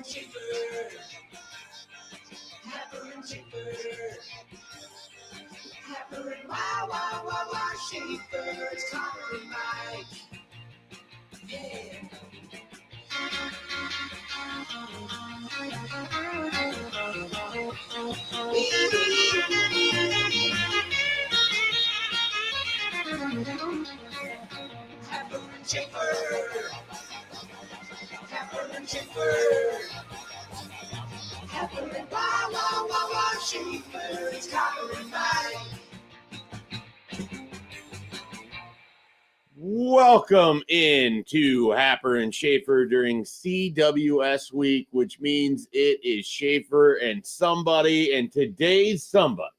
Schaefer. Happer and Schaefer. Happer and wow, Schaefer. It's Connor and Mike. Yeah. Happer and Schaefer. Happer and Schaefer. Happer and wow, Schaefer. It's Connor and Mike. Welcome into Happer and Schaefer during CWS week, which means it is Schaefer and somebody, and today's somebody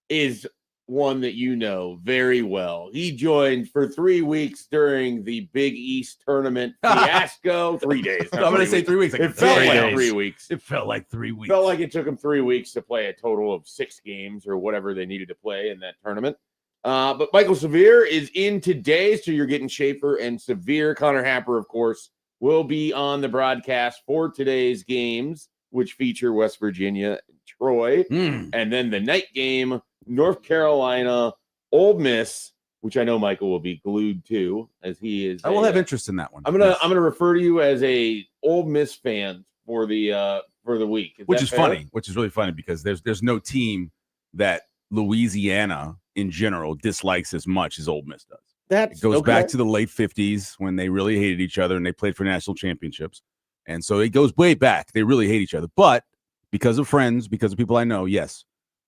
is one that you know very well. He joined for 3 weeks during the Big East tournament fiasco. 3 days. I'm going to say 3 weeks. It felt like 3 weeks. It felt like 3 weeks. Felt like it took him 3 weeks to play a total of 6 games or whatever they needed to play in that tournament. But Michael Severe is in today, so you're getting Schaefer and Severe. Connor Happer, of course, will be on the broadcast for today's games, which feature West Virginia and Troy. And then the night game, North Carolina, Ole Miss, which I know Michael will be glued to, as he is. I will have interest in that one. I'm gonna refer to you as a Ole Miss fan for the week, which is funny, which is really funny because there's no team that Louisiana in general dislikes as much as Ole Miss does. It goes back to the late 50s when they really hated each other and they played for national championships. And so it goes way back. They really hate each other. But because of friends, because of people I know, yes.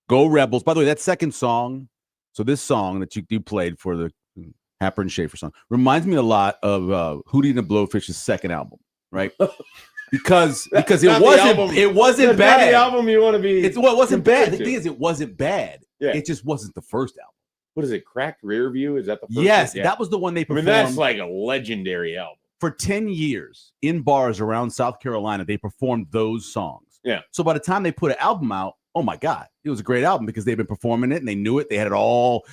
Go Rebels. By the way, that second song, so this song that you played for the Happer and Schaefer song reminds me a lot of Hootie and the Blowfish's second album, right? Because it wasn't bad. The album you want to be. It wasn't bad. The thing is, it wasn't bad. Yeah. It just wasn't the first album. What is it? Cracked Rear View? Is that the first? Yes, that was the one they performed. That's like a legendary album. For 10 years in bars around South Carolina, they performed those songs. Yeah. So by the time they put an album out, oh my God, it was a great album because they've been performing it and they knew it. They had it all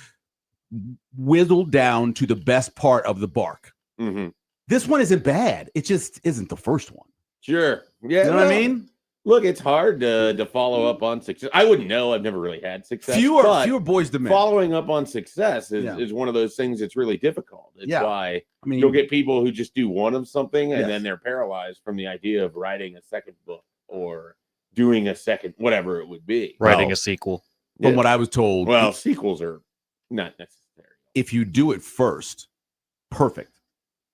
whittled down to the best part of the bark. Mm-hmm. This one isn't bad. It just isn't the first one. Sure. Yeah. You know what I mean? Look, it's hard to follow up on success. I wouldn't know. I've never really had success. Fewer boys to men. Following up on success is one of those things that's really difficult. It's why you'll get people who just do one of something and then they're paralyzed from the idea of writing a second book or doing a second, whatever it would be. Writing a sequel. From what I was told. Well, sequels are not necessary. If you do it first, perfect.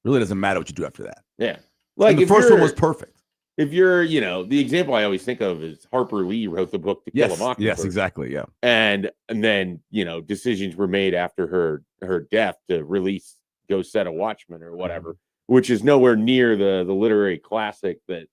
Really doesn't matter what you do after that. Yeah. Like the first one was perfect. If you're, the example I always think of is Harper Lee wrote the book To Kill a Mockingbird. Yes, exactly. Yeah. And then, decisions were made after her death to release Go Set a Watchman or whatever, which is nowhere near the literary classic that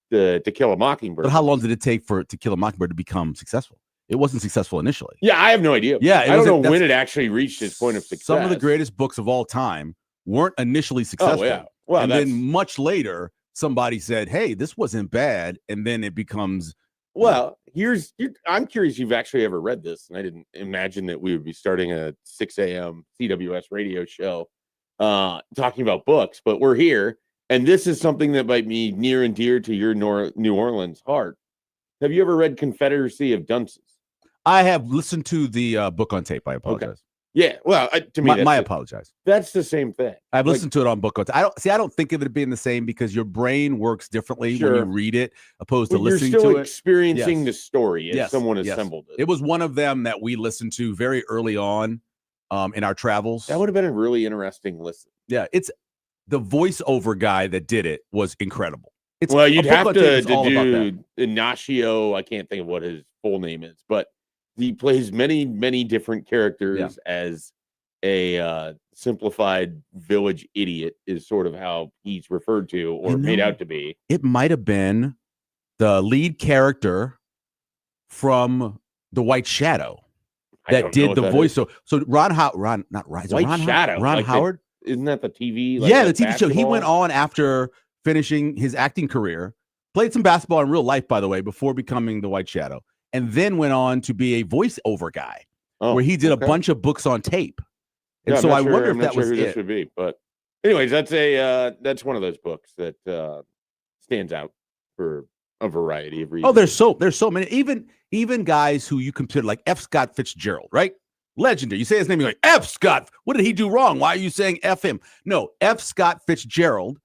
To Kill a Mockingbird. But how long did it take for To Kill a Mockingbird to become successful? It wasn't successful initially. Yeah, I have no idea. Yeah, I don't know when it actually reached its point of success. Some of the greatest books of all time weren't initially successful. Oh, yeah. Well, and then much later, somebody said, hey, this wasn't bad. And then it becomes. Well, I'm curious if you've actually ever read this. And I didn't imagine that we would be starting a 6 a.m. CWS radio show talking about books, but we're here. And this is something that might be near and dear to your New Orleans heart. Have you ever read Confederacy of Dunces? I have listened to the book on tape. I apologize. Okay. Yeah, well, to me, I apologize. That's the same thing. I've listened to it on book on tape. I don't think of it being the same because your brain works differently when you read it opposed to listening to it. You're still experiencing the story as someone assembled it. It was one of them that we listened to very early on in our travels. That would have been a really interesting listen. Yeah, it's the voiceover guy that did it was incredible. You'd have to do Ignacio. I can't think of what his full name is, but he plays many, many different characters as a simplified village idiot is sort of how he's referred to or made out to be. It might have been the lead character from The White Shadow that did the voiceover. So Ron Howard. Isn't that the TV? The TV show. He went on after finishing his acting career, played some basketball in real life, by the way, before becoming The White Shadow. And then went on to be a voiceover guy, where he did a bunch of books on tape. And so I wonder if that was who this would be. But anyways, that's one of those books that stands out for a variety of reasons. Oh, there's so many. Even guys who you consider like F. Scott Fitzgerald, right? Legendary. You say his name, you're like, F. Scott. What did he do wrong? Why are you saying F him? No, F. Scott Fitzgerald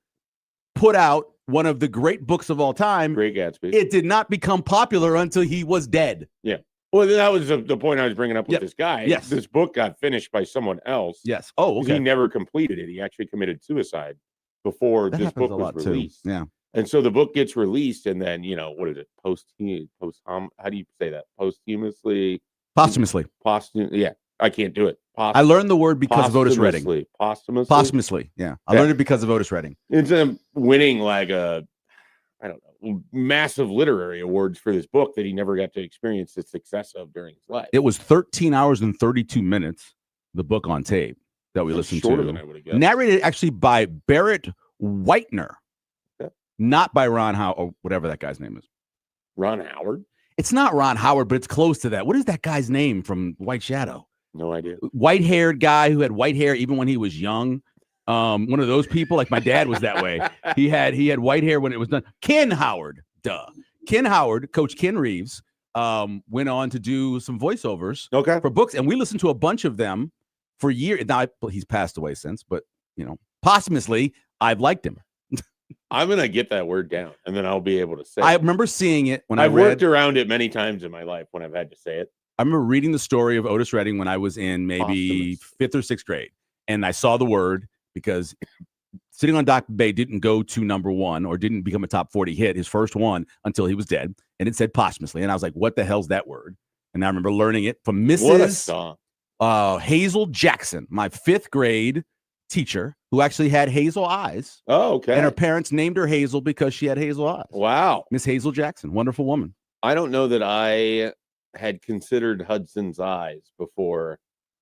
put out one of the great books of all time, Great Gatsby. It did not become popular until he was dead. Yeah. Well, that was the point I was bringing up with this guy. Yes. This book got finished by someone else. Yes. Oh, okay. He never completed it. He actually committed suicide before this book was released. Too. Yeah. And so the book gets released, and then, what is it? How do you say that? Posthumously. Yeah. I can't do it. I learned the word because of Otis Redding. Posthumously. Yeah. I learned it because of Otis Redding. It's winning like massive literary awards for this book that he never got to experience the success of during his life. It was 13 hours and 32 minutes, the book on tape that we listened to. Than I would have guessed. Narrated actually by Barrett Whitener, not by Ron Howard, or whatever that guy's name is. Ron Howard? It's not Ron Howard, but it's close to that. What is that guy's name from White Shadow? No idea. White-haired guy who had white hair even when he was young. One of those people, like my dad was that way. He had white hair when it was done. Ken Howard, Ken Howard, Coach Ken Reeves, went on to do some voiceovers for books, and we listened to a bunch of them for years. Now he's passed away since, but posthumously, I've liked him. I'm gonna get that word down, and then I'll be able to say I it. remember seeing it when I've worked around it many times in my life when I've had to say it. I remember reading the story of Otis Redding when I was in maybe 5th or 6th grade, and I saw the word because Sitting on Dock Bay didn't go to number 1 or didn't become a top 40 hit, his first one, until he was dead, and it said posthumously, and I was like, what the hell's that word? And I remember learning it from Mrs. Hazel Jackson, my 5th grade teacher, who actually had hazel eyes. Oh, okay. And her parents named her Hazel because she had hazel eyes. Wow. Miss Hazel Jackson, wonderful woman. I don't know that I had considered Hudson's eyes before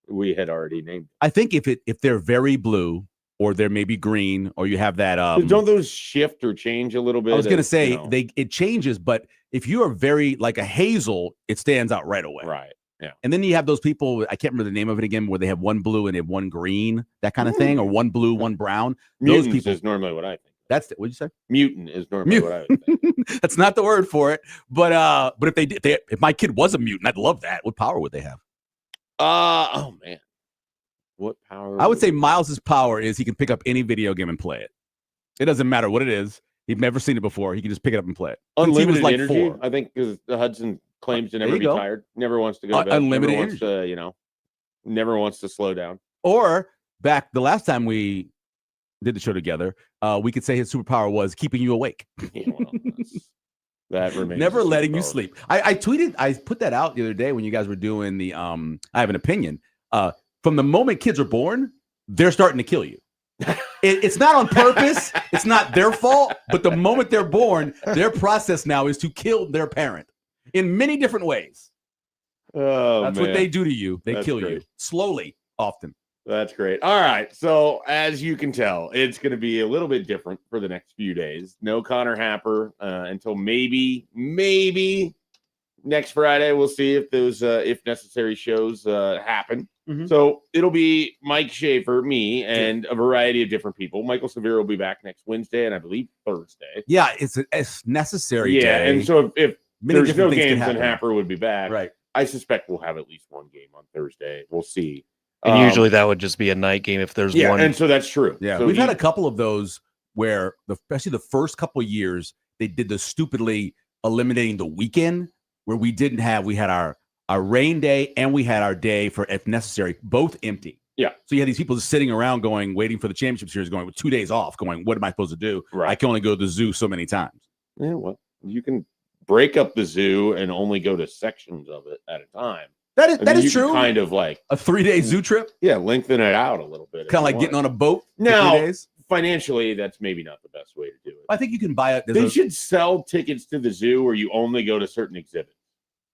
we had already named it. I think if they're very blue or they're maybe green or you have that don't those shift or change a little bit? I was going to say it changes, but if you are very like a hazel, it stands out right away. Right. Yeah. And then you have those people, I can't remember the name of it again, where they have one blue and they have one green, that kind of thing, or one blue, one brown. Mutants those people is normally what I think. What'd you say? Mutant is normally what I would think. That's not the word for it. But if they did, if my kid was a mutant, I'd love that. What power would they have? Oh man. What power? I would say Miles's power is he can pick up any video game and play it. It doesn't matter what it is. He's never seen it before. He can just pick it up and play it. Unlimited energy. 4. I think because the Hudson claims to never be tired, never wants to go to bed, unlimited never wants to, never wants to slow down. Or back the last time we did the show together, we could say his superpower was keeping you awake. Yeah, well, that remains never letting you sleep. I tweeted, I put that out the other day when you guys were doing the I have an opinion. From the moment kids are born, they're starting to kill you. It's not on purpose. It's not their fault. But the moment they're born, their process now is to kill their parent in many different ways. Oh, that's what they do to you. They kill you slowly, often. That's great. All right. So as you can tell, it's going to be a little bit different for the next few days. No Connor Happer until maybe next Friday. We'll see if those, if necessary, shows happen. Mm-hmm. So it'll be Mike Schaefer, me, and a variety of different people. Michael Severe will be back next Wednesday and I believe Thursday. Yeah, it's necessary. Yeah, day. and so if there's no games, then Happer would be back. Right. I suspect we'll have at least one game on Thursday. We'll see. And usually that would just be a night game if there's one. And so that's true. Yeah, so we've had a couple of those where, especially the first couple of years, they did the stupidly eliminating the weekend where we had our rain day and we had our day for, if necessary, both empty. Yeah. So you had these people just sitting around waiting for the championship series, going with 2 days off, going, what am I supposed to do? Right. I can only go to the zoo so many times. Yeah, well, you can break up the zoo and only go to sections of it at a time. That is true. Kind of like a 3-day zoo trip. Yeah, lengthen it out a little bit. Kind of like getting on a boat. Now, for 3 days. Financially, that's maybe not the best way to do it. I think you can buy it. They should sell tickets to the zoo where you only go to certain exhibits.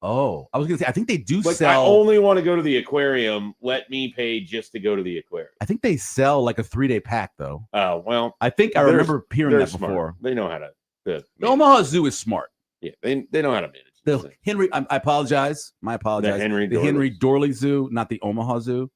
Oh, I was going to say, I think they do like, sell. I only want to go to the aquarium. Let me pay just to go to the aquarium. I think they sell like a 3-day pack, though. Oh, well. I think I remember hearing that smart. before. They know how to. The Omaha Zoo is smart. Yeah, they know how to manage. The Henry, I apologize. My apologize. The Henry Dorley Zoo, not the Omaha Zoo.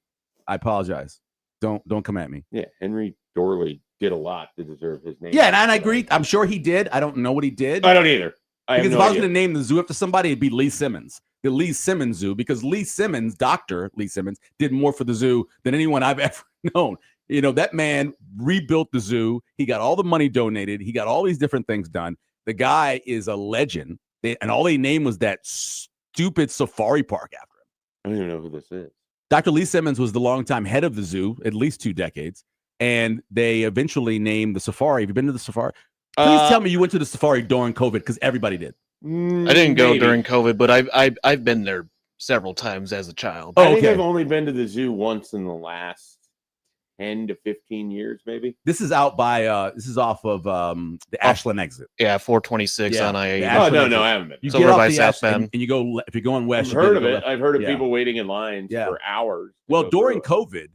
I apologize. Don't come at me. Yeah, Henry Dorley did a lot to deserve his name. Yeah, and I agree. I'm sure he did. I don't know what he did. I don't either. Because if I was going to name the zoo after somebody, it'd be Lee Simmons, the Lee Simmons Zoo, because Lee Simmons, Dr. Lee Simmons, did more for the zoo than anyone I've ever known. That man rebuilt the zoo. He got all the money donated. He got all these different things done. The guy is a legend. And all they named was that stupid safari park after him. I don't even know who this is. Dr. Lee Simmons was the longtime head of the zoo, at least 2 decades. And they eventually named the safari. Have you been to the safari? Please tell me you went to the safari during COVID, because everybody did. I didn't go during COVID, but I've been there several times as a child. I think I've only been to the zoo once in the last 10 to 15 years, maybe. This is out by this is off of the Ashland exit. Yeah, 426 on I-80. Oh no, I haven't been. You so get we're off by the South Bend, and you go if you're going west. I've heard of it. I've heard of people waiting in lines for hours. Well, during COVID,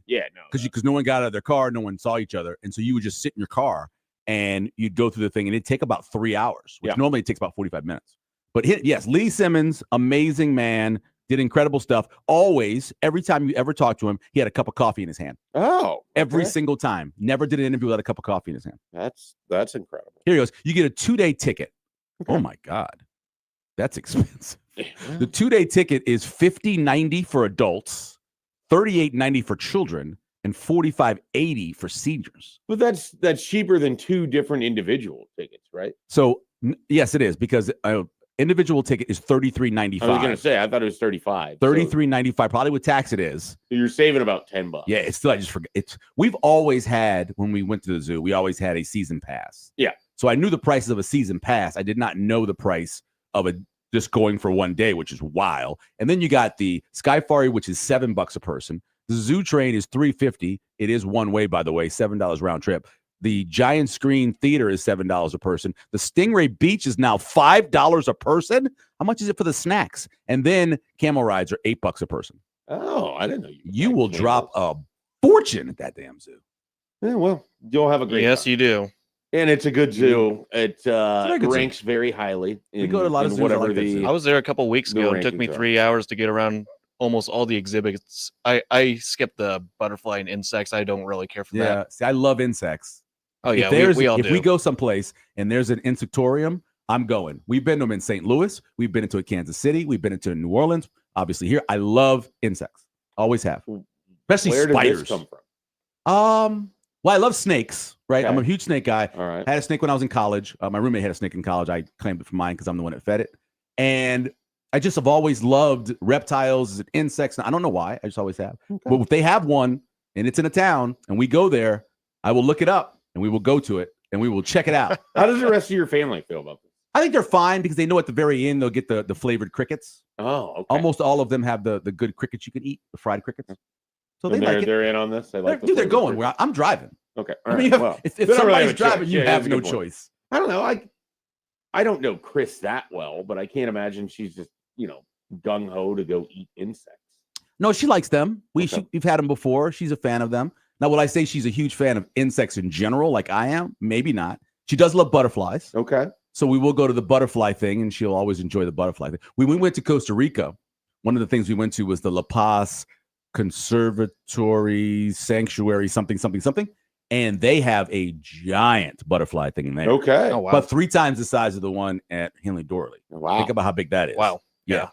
because no one got out of their car, no one saw each other, and so you would just sit in your car and you'd go through the thing, and it'd take about 3 hours, which normally it takes about 45 minutes. But yes, Lee Simmons, amazing man, did incredible stuff. Always, every time you ever talked to him, he had a cup of coffee in his hand. Oh, every single time. Never did an interview without a cup of coffee in his hand. That's incredible. Here he goes. You get a 2-day ticket. Okay. Oh my God, that's expensive. The 2-day ticket is $50.90 for adults, $38.90 for children, and $45.80 for seniors. But that's cheaper than 2 different individual tickets, right? So yes, it is, because individual ticket is $33.95. I was going to say, I thought it was $35. $33.95, probably with tax it is. So you're saving about $10. Yeah, it's still, I just forget. We've always had, when we went to the zoo, we always had a season pass. Yeah. So I knew the prices of a season pass. I did not know the price of just going for one day, which is wild. And then you got the Skyfari, which is $7 a person. The zoo train is $3.50. It is one way, by the way, $7 round trip. The giant screen theater is $7 a person. The Stingray Beach is now $5 a person. How much is it for the snacks? And then camel rides are $8 a person. Oh, I didn't know you will drop a fortune at that damn zoo. Yeah, well, you'll have a great Yes, time. you do. And it's a good zoo. It ranks very highly. We go to a lot of zoos. I was there a couple weeks ago. It took me 3 hours to get around almost all the exhibits. I skipped the butterfly and insects. I don't really care for that. Yeah, see, I love insects. Oh, yeah, we all do. If we go someplace and there's an insectorium, I'm going. We've been to them in St. Louis. We've been into Kansas City. We've been into New Orleans. Obviously here. I love insects. Always have. Especially spiders. Where did this come from? Well, I love snakes, right? Okay. I'm a huge snake guy. All right. I had a snake when I was in college. My roommate had a snake in college. I claimed it for mine because I'm the one that fed it. And I just have always loved reptiles and insects. I don't know why. I just always have. Okay. But if they have one and it's in a town and we go there, I will look it up and we will go to it and we will check it out. How does the rest of your family feel about this? I think they're fine because they know at the very end they'll get the flavored crickets. Oh, okay. Almost all of them have the good crickets you can eat, the fried crickets. So they're in on this. They're going. Where I'm driving. Okay. All right. If somebody's driving, you have no choice. I don't know. I don't know Chris that well, but I can't imagine she's just gung ho to go eat insects. No, she likes them. We've had them before. She's a fan of them. Now, will I say she's a huge fan of insects in general, like I am? Maybe not. She does love butterflies. Okay. So we will go to the butterfly thing, and she'll always enjoy the butterfly thing. When we went to Costa Rica, one of the things we went to was the La Paz Conservatory Sanctuary, something. And they have a giant butterfly thing in there. Okay. Oh, wow. But 3 times the size of the one at Henley Dorley. Wow. Think about how big that is. Wow. Yeah.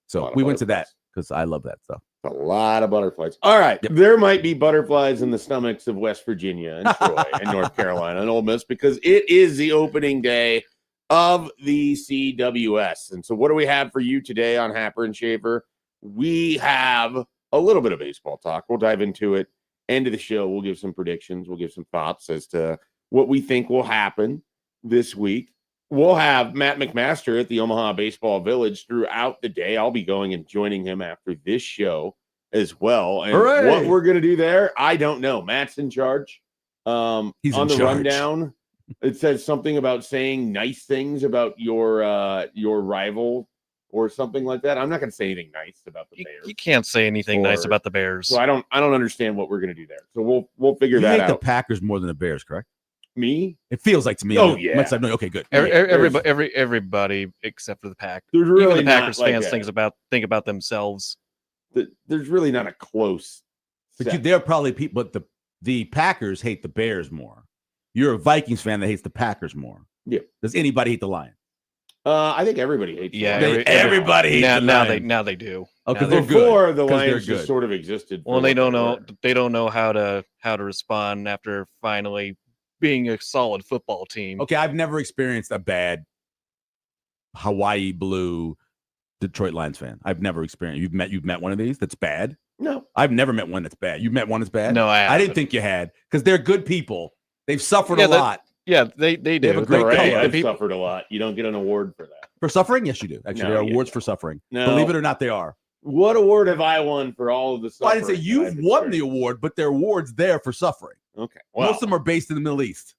So we went to that because I love that stuff. A lot of butterflies. All right. Yep. There might be butterflies in the stomachs of West Virginia and Troy and North Carolina and Ole Miss because it is the opening day of the CWS. And so what do we have for you today on Happer and Schaefer? We have a little bit of baseball talk. We'll dive into it. End of the show, we'll give some predictions. We'll give some thoughts as to what we think will happen this week. We'll have Matt McMaster at the Omaha Baseball Village throughout the day. I'll be going and joining him after this show as well. And Hooray! What we're going to do there, I don't know. Matt's in charge. He's on in the charge. rundown. It says something about saying nice things about your rival or something like that. I'm not going to say anything nice about the Bears. You can't say anything nice about the Bears. So I don't understand what we're going to do there. So we'll figure you that hate out. the Packers more than the Bears, correct? Me? It feels like to me. Oh, yeah. Okay, good. Everybody except for the Pack. There's really even the Packers not fans think about themselves. There's really not a close. But they're probably people. But the Packers hate the Bears more. You're a Vikings fan that hates the Packers more. Yeah. Does anybody hate the Lions? I think everybody hates. Yeah, everybody hates the Lions. Now they do. Oh, because before good. the Lions just sort of existed. Well, they don't know. They don't know how to respond after finally being a solid football team. Okay, I've never experienced a bad Hawaii blue Detroit Lions fan. I've never experienced. You've met one of these that's bad? No, I've never met one that's bad. You've met one that's bad? No, I didn't think you had, because they're good people. They've suffered a lot. Yeah, they do. They have a great color. They've suffered a lot. You don't get an award for that. For suffering? Yes, you do. Actually, there are awards for suffering. No. Believe it or not, they are. What award have I won for all of the suffering? Well, I didn't say you've won the award, but there are awards there for suffering. Okay. Well, most of them are based in the Middle East.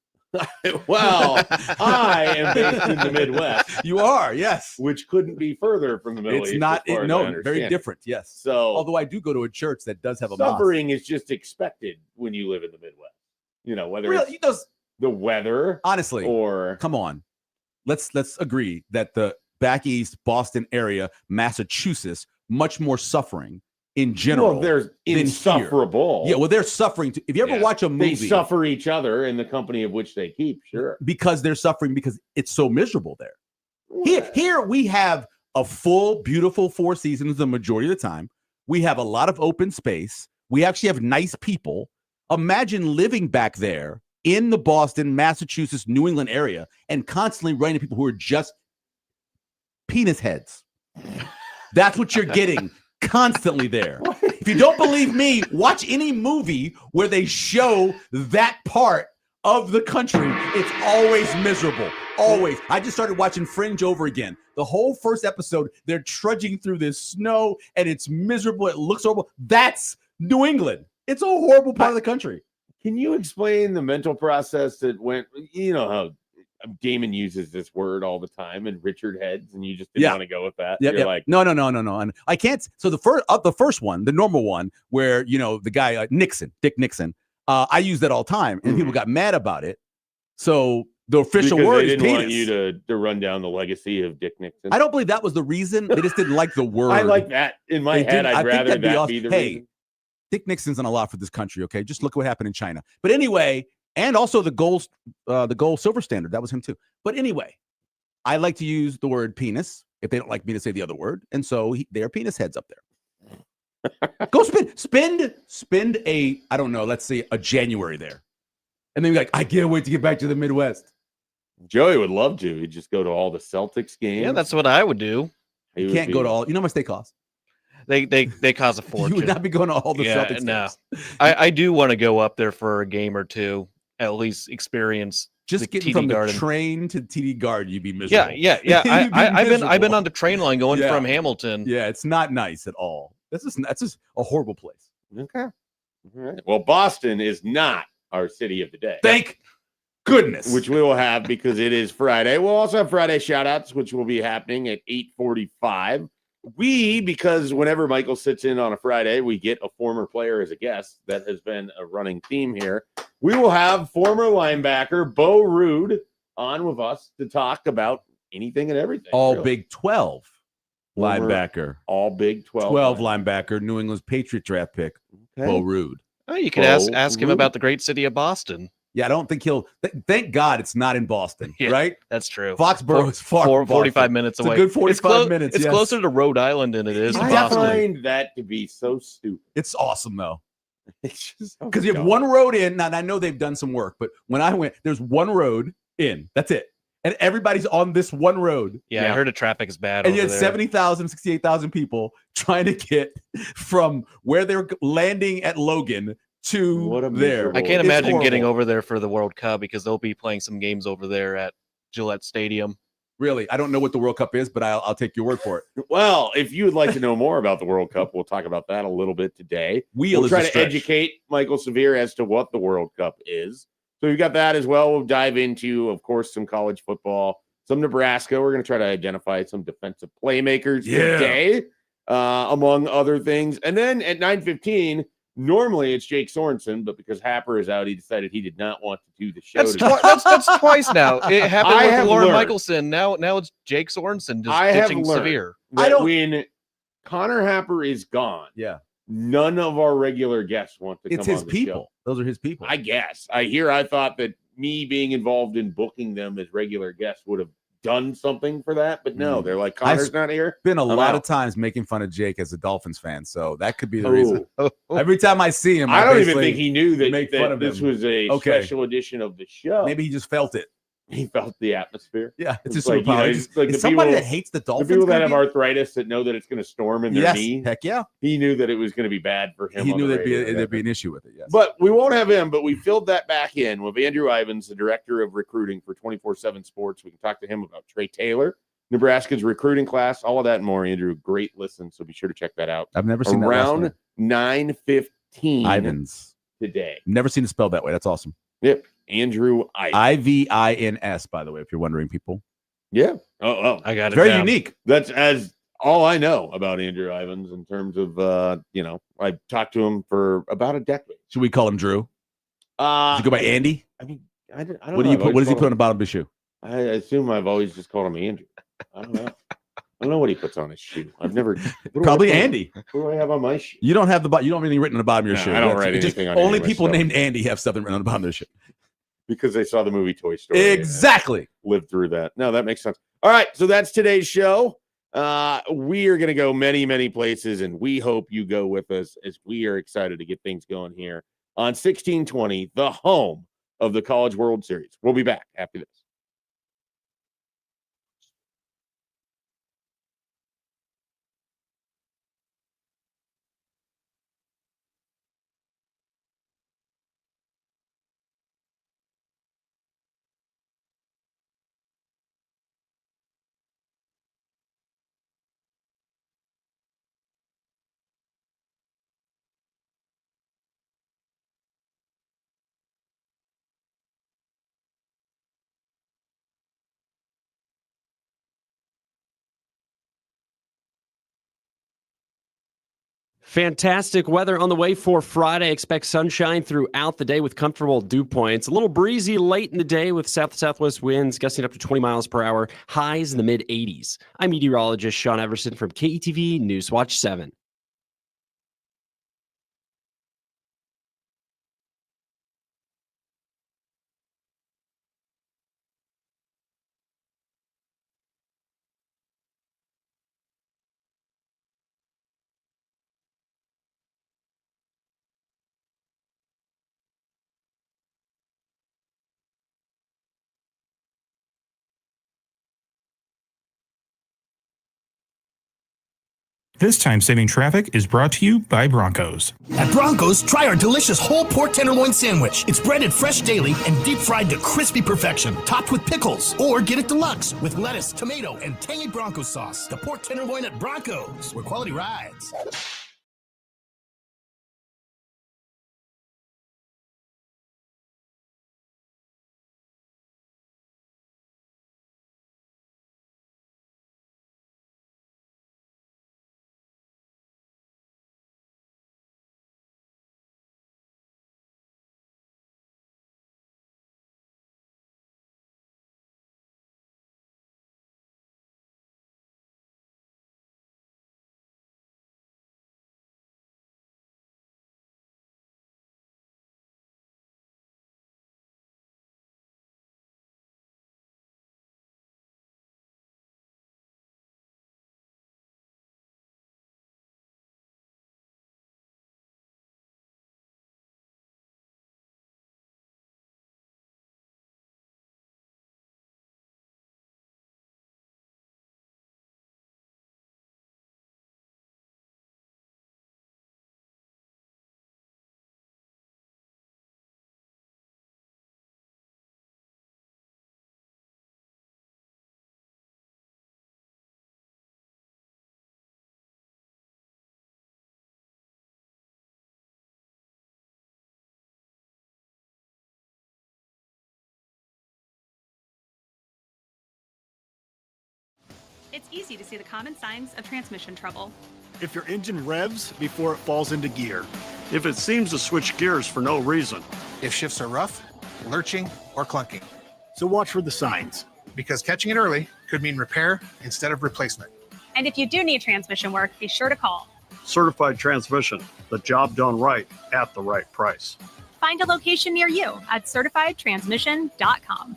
Well, I am based in the Midwest. You are, yes. Which couldn't be further from the Middle East. It's not, very different, yes. So, although I do go to a church that does have a suffering mosque. Is just expected when you live in the Midwest. You know, whether really, it's the weather, honestly, or come on, let's agree that the back east Boston area, Massachusetts, much more suffering in general. Well, they're insufferable. Yeah, well, they're suffering too. If you ever watch a movie, they suffer each other in the company of which they keep. Sure, because they're suffering because it's so miserable there. Here we have a full, beautiful 4 seasons the majority of the time. We have a lot of open space. We actually have nice people. Imagine living back there in the Boston, Massachusetts, New England area and constantly running into people who are just penis heads. That's what you're getting constantly there. If you don't believe me, watch any movie where they show that part of the country. It's always miserable. Always. I just started watching Fringe over again. The whole first episode, they're trudging through this snow and it's miserable. It looks horrible. That's New England. It's a horrible part of the country. Can you explain the mental process that went, you know how Damon uses this word all the time and Richard heads, and you just didn't want to go with that? You're like, no. And I can't. So the first one, the normal one, where, you know, the guy, Dick Nixon, I use that all the time and people got mad about it. So the official word is penis. They didn't want you to run down the legacy of Dick Nixon. I don't believe that was the reason. They just didn't like the word. I like that. In my head, I'd rather that be the reason. Dick Nixon's done a lot for this country, okay? Just look what happened in China. But anyway, and also the gold silver standard, that was him too. But anyway, I like to use the word penis if they don't like me to say the other word. And so they're penis heads up there. Go spend a, I don't know, let's say a January there. And then you're like, I can't wait to get back to the Midwest. Joey would love to. He'd just go to all the Celtics games. Yeah, that's what I would do. You can't go to all. You know how much they cost? They cost a fortune. You would not be going to all the Celtics games. No. I do want to go up there for a game or two, at least experience. Just getting from the train to TD Garden, you'd be miserable. Yeah. I've been on the train line going from Hamilton. Yeah, it's not nice at all. That's just a horrible place. Okay. All right. Well, Boston is not our city of the day. Thank goodness. Which we will have because it is Friday. We'll also have Friday shout-outs, which will be happening at 8:45. Because whenever Michael sits in on a Friday, we get a former player as a guest. That has been a running theme here. We will have former linebacker Bo Ruud on with us to talk about anything and everything. All Big 12 linebacker. All Big 12 linebacker, New England's Patriot draft pick, Bo Ruud. Oh, you could ask him about the great city of Boston. Yeah, I don't think he'll. Thank God it's not in Boston, right? That's true. Foxborough is far 45 minutes away. It's a good 45 minutes. It's closer to Rhode Island than it is to Boston. I find that to be so stupid. It's awesome, though. It's just because you have one road in. Now, I know they've done some work, but when I went, there's one road in. That's it. And everybody's on this one road. Yeah, I heard the traffic is bad. And you had 70,000, 68,000 people trying to get from where they're landing at Logan to there. I can't imagine getting over there for the World Cup because they'll be playing some games over there at Gillette Stadium. Really? I don't know what the World Cup is, but I'll take your word for it. Well, if you would like to know more about the World Cup, we'll talk about that a little bit today. We'll try to educate Michael Severe as to what the World Cup is. So you've got that as well. We'll dive into, of course, some college football, some Nebraska. We're going to try to identify some defensive playmakers today, among other things. And then at 9:15, normally it's Jake Sorensen, but because Happer is out, he decided he did not want to do the show. That's twice now. It happened with Lauren Michelson. Now it's Jake Sorensen just ditching Severe. When Connor Happer is gone, none of our regular guests want to come on the show. Those are his people. I guess. I thought that me being involved in booking them as regular guests would have done something for that, but no, they're like, Connor's not here. Been a lot of times making fun of Jake as a Dolphins fan, so that could be the reason. Every time I see him, I don't even think he knew that this him. was a special edition of the show. Maybe he just felt it. He felt the atmosphere. Yeah, it's just like, like somebody that hates the Dolphins. The people that have arthritis that know that it's going to storm in their knee. Heck yeah. He knew that it was going to be bad for him. He knew there'd be an issue with it. Yes. But we won't have him. But we filled that back in with Andrew Ivins, the director of recruiting for 24/7 Sports. We can talk to him about Trey Taylor, Nebraska's recruiting class, all of that and more. Andrew, great listen. So be sure to check that out. I've never seen around 9:15 Ivins today. Never seen it spelled that way. That's awesome. Yep. Andrew Ivins. Ivins, by the way, if you're wondering, people. Yeah. Oh, I got it. Very unique. That's as all I know about Andrew Ivins in terms of, I talked to him for about a decade. Should we call him Drew? Does he go by Andy? I mean, I don't know. What does he put on the bottom of his shoe? I assume I've always just called him Andrew. I don't know. I don't know what he puts on his shoe. I've never. Probably Andy. What do I have on my shoe? You don't have you don't have anything written on the bottom of your shoe. I don't write anything on only people named Andy have something written on the bottom of their shoe. Because they saw the movie Toy Story. Exactly. Lived through that. No, that makes sense. All right. So that's today's show. We are going to go many, many places, and we hope you go with us as we are excited to get things going here on 1620, the home of the College World Series. We'll be back after this. Fantastic weather on the way for Friday. Expect sunshine throughout the day with comfortable dew points. A little breezy late in the day with south-southwest winds gusting up to 20 miles per hour. Highs in the mid-80s. I'm meteorologist Sean Everson from KETV Newswatch 7. This time-saving traffic is brought to you by Broncos. At Broncos, try our delicious whole pork tenderloin sandwich. It's breaded fresh daily and deep-fried to crispy perfection, topped with pickles. Or get it deluxe with lettuce, tomato, and tangy Bronco sauce. The pork tenderloin at Broncos, where quality rides. It's easy to see the common signs of transmission trouble. If your engine revs before it falls into gear. If it seems to switch gears for no reason. If shifts are rough, lurching, or clunking. So watch for the signs. Because catching it early could mean repair instead of replacement. And if you do need transmission work, be sure to call. Certified Transmission, the job done right at the right price. Find a location near you at certifiedtransmission.com.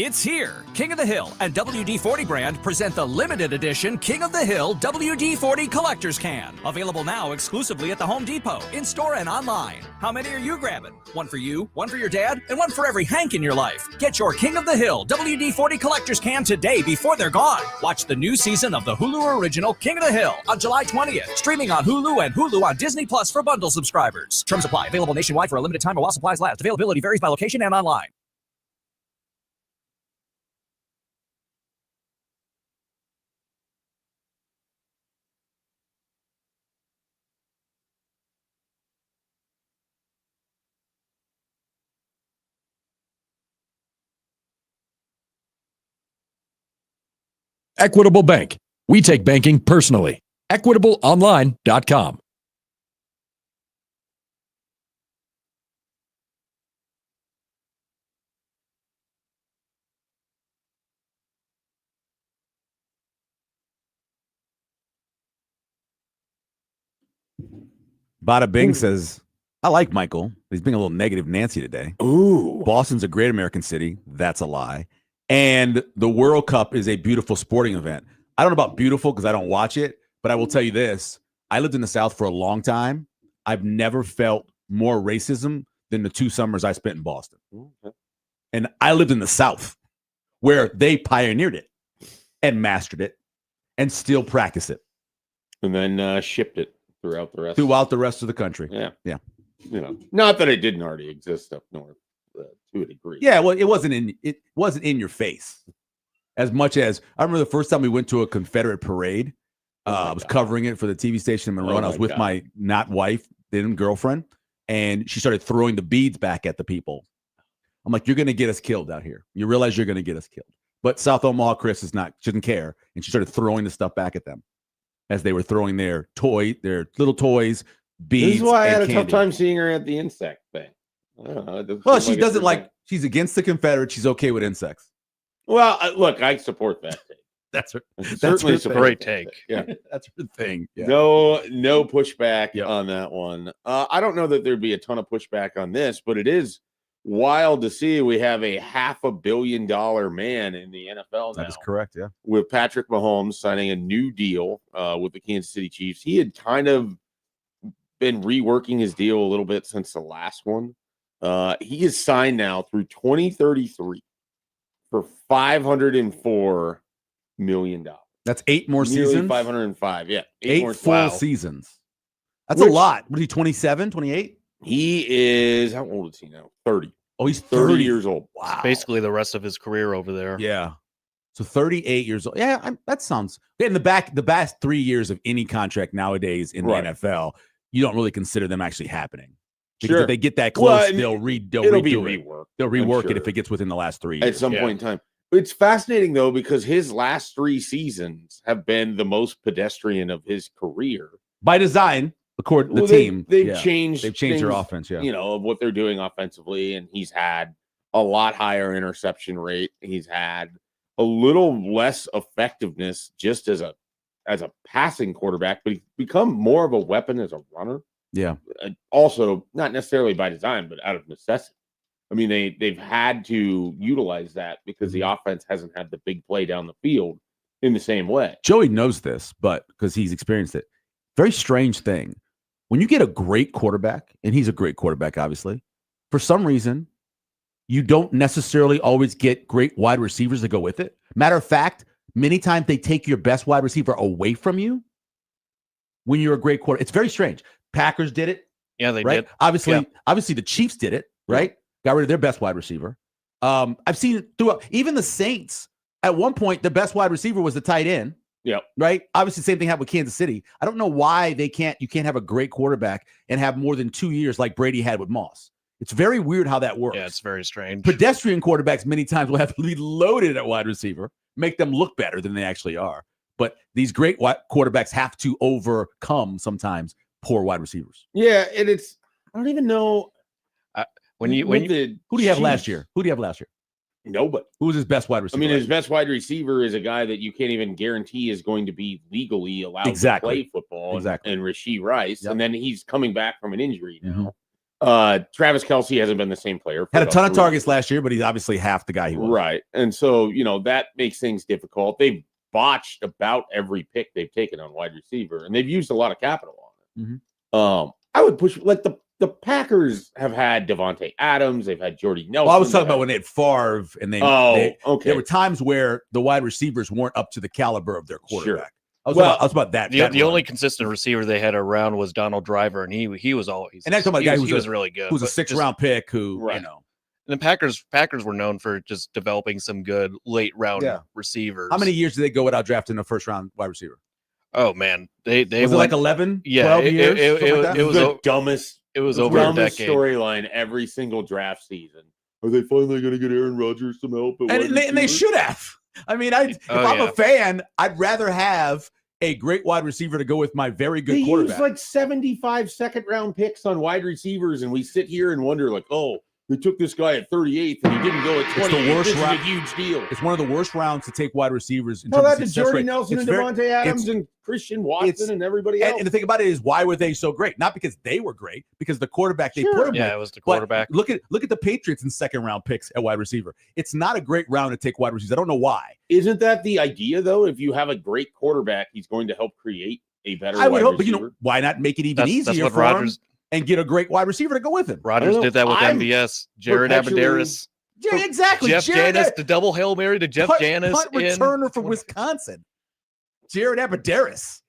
It's here. King of the Hill and WD-40 brand present the limited edition King of the Hill WD-40 Collector's Can. Available now exclusively at the Home Depot, in-store and online. How many are you grabbing? One for you, one for your dad, and one for every Hank in your life. Get your King of the Hill WD-40 Collector's Can today before they're gone. Watch the new season of the Hulu original King of the Hill on July 20th. Streaming on Hulu and Hulu on Disney Plus for bundle subscribers. Terms apply. Available nationwide for a limited time while supplies last. Availability varies by location and online. Equitable Bank. We take banking personally. EquitableOnline.com. Bada Bing says, I like Michael. He's being a little negative Nancy today. Ooh. Boston's a great American city. That's a lie. And the World Cup is a beautiful sporting event. I don't know about beautiful because I don't watch it, but I will tell you this. I lived in the South for a long time. I've never felt more racism than the 2 summers I spent in Boston. Okay. And I lived in the South where they pioneered it and mastered it and still practice it. And then shipped it throughout the rest of the country. Yeah. Yeah. You know, not that it didn't already exist up north to a degree. Yeah, well, it wasn't in your face as much as I remember the first time we went to a Confederate parade. I was covering it for the TV station in Monroe. And I was with my not wife, then girlfriend, and she started throwing the beads back at the people. I'm like, you're going to get us killed out here. You realize you're going to get us killed. But South Omaha Chris shouldn't care, and she started throwing the stuff back at them as they were throwing their little toys, beads. This is why I had a candy. tough time seeing her at the insect thing. I don't know. Well, she doesn't like. She's against the Confederates. She's okay with insects. Well, look, I support that take. That's her. Certainly that's her support great that take. Yeah, that's her thing. Yeah. No pushback on that one. I don't know that there'd be a ton of pushback on this, but it is wild to see we have a $500 million man in the NFL now. That is correct. Yeah, with Patrick Mahomes signing a new deal with the Kansas City Chiefs. He had kind of been reworking his deal a little bit since the last one. He is signed now through 2033 for $504 million. That's 8 more seasons. 505. Yeah. 8 more full seasons. That's a lot. What are you, 27, 28? He is, how old is he now? 30. Oh, he's 30 years old. Wow. It's basically the rest of his career over there. Yeah. So 38 years old. Yeah, that sounds. In the past 3 years of any contract nowadays in the NFL, you don't really consider them actually happening. Because if they get that close, they'll redo it. They'll rework it if it gets within the last 3 years. At some point in time. It's fascinating, though, because his last 3 seasons have been the most pedestrian of his career. By design, according to the team. They've changed their offense, you know, of what they're doing offensively, and he's had a lot higher interception rate. He's had a little less effectiveness just as a passing quarterback, but he's become more of a weapon as a runner. Yeah. Also, not necessarily by design, but out of necessity. I mean, they've had to utilize that because the offense hasn't had the big play down the field in the same way. Joey knows this, but because he's experienced it. Very strange thing. When you get a great quarterback, and he's a great quarterback, obviously, for some reason, you don't necessarily always get great wide receivers to go with it. Matter of fact, many times they take your best wide receiver away from you when you're a great quarterback. It's very strange. Packers did it. Yeah, they right? did. Obviously, the Chiefs did it, right? Got rid of their best wide receiver. I've seen it throughout. Even the Saints, at one point, the best wide receiver was the tight end. Yeah. Right. Obviously, same thing happened with Kansas City. I don't know why you can't have a great quarterback and have more than 2 years like Brady had with Moss. It's very weird how that works. Yeah, it's very strange. Pedestrian quarterbacks many times will have to be loaded at wide receiver, make them look better than they actually are. But these great quarterbacks have to overcome sometimes poor wide receivers. Yeah, and I don't even know who do you have last year? Who do you have last year? Nobody. Who was his best wide receiver? I mean, his best wide receiver is a guy that you can't even guarantee is going to be legally allowed to play football. Exactly. And Rashee Rice, and then he's coming back from an injury now. Mm-hmm. Travis Kelce hasn't been the same player. Had a ton of targets last year, but he's obviously half the guy he was. Right. And so, that makes things difficult. They've botched about every pick they've taken on wide receiver, and they've used a lot of capital on it. Mm-hmm. I would push, like, the Packers have had Devontae Adams. They've had Jordy Nelson. Well, I was talking about when they had Favre, and okay. There were times where the wide receivers weren't up to the caliber of their quarterback. Sure. I was about that. The only consistent receiver they had around was Donald Driver, and he was always. And that's talking about a guy who was really good. Who was a 6th-round pick who, right. And the Packers were known for just developing some good late round receivers. How many years did they go without drafting a first-round wide receiver? Oh man, they was it like 11, 12 years? It was the dumbest. It was over a decade. Storyline every single draft season. Are they finally going to get Aaron Rodgers some help? And they should have. I mean, if I'm a fan, I'd rather have a great wide receiver to go with my very good quarterback. They use like 75 second-round picks on wide receivers, and we sit here and wonder, like, oh, they took this guy at 38th, and he didn't go at 28. This is a huge deal. It's one of the worst rounds to take wide receivers. Well, that's Jordy Nelson and Devontae Adams and Christian Watson and everybody else. And the thing about it is, why were they so great? Not because they were great, because the quarterback they put them with. Yeah, it was the quarterback. Look at the Patriots in second-round picks at wide receiver. It's not a great round to take wide receivers. I don't know why. Isn't that the idea, though? If you have a great quarterback, he's going to help create a better I would wide hope, receiver. but why not make it even easier what for Rodgers him and get a great wide receiver to go with him? Rodgers did that with MVS. Jared Abadaris. Yeah, exactly. Jeff Janis, the double Hail Mary to Jeff Janis. Punt returner from Wisconsin. Jared Abadaris.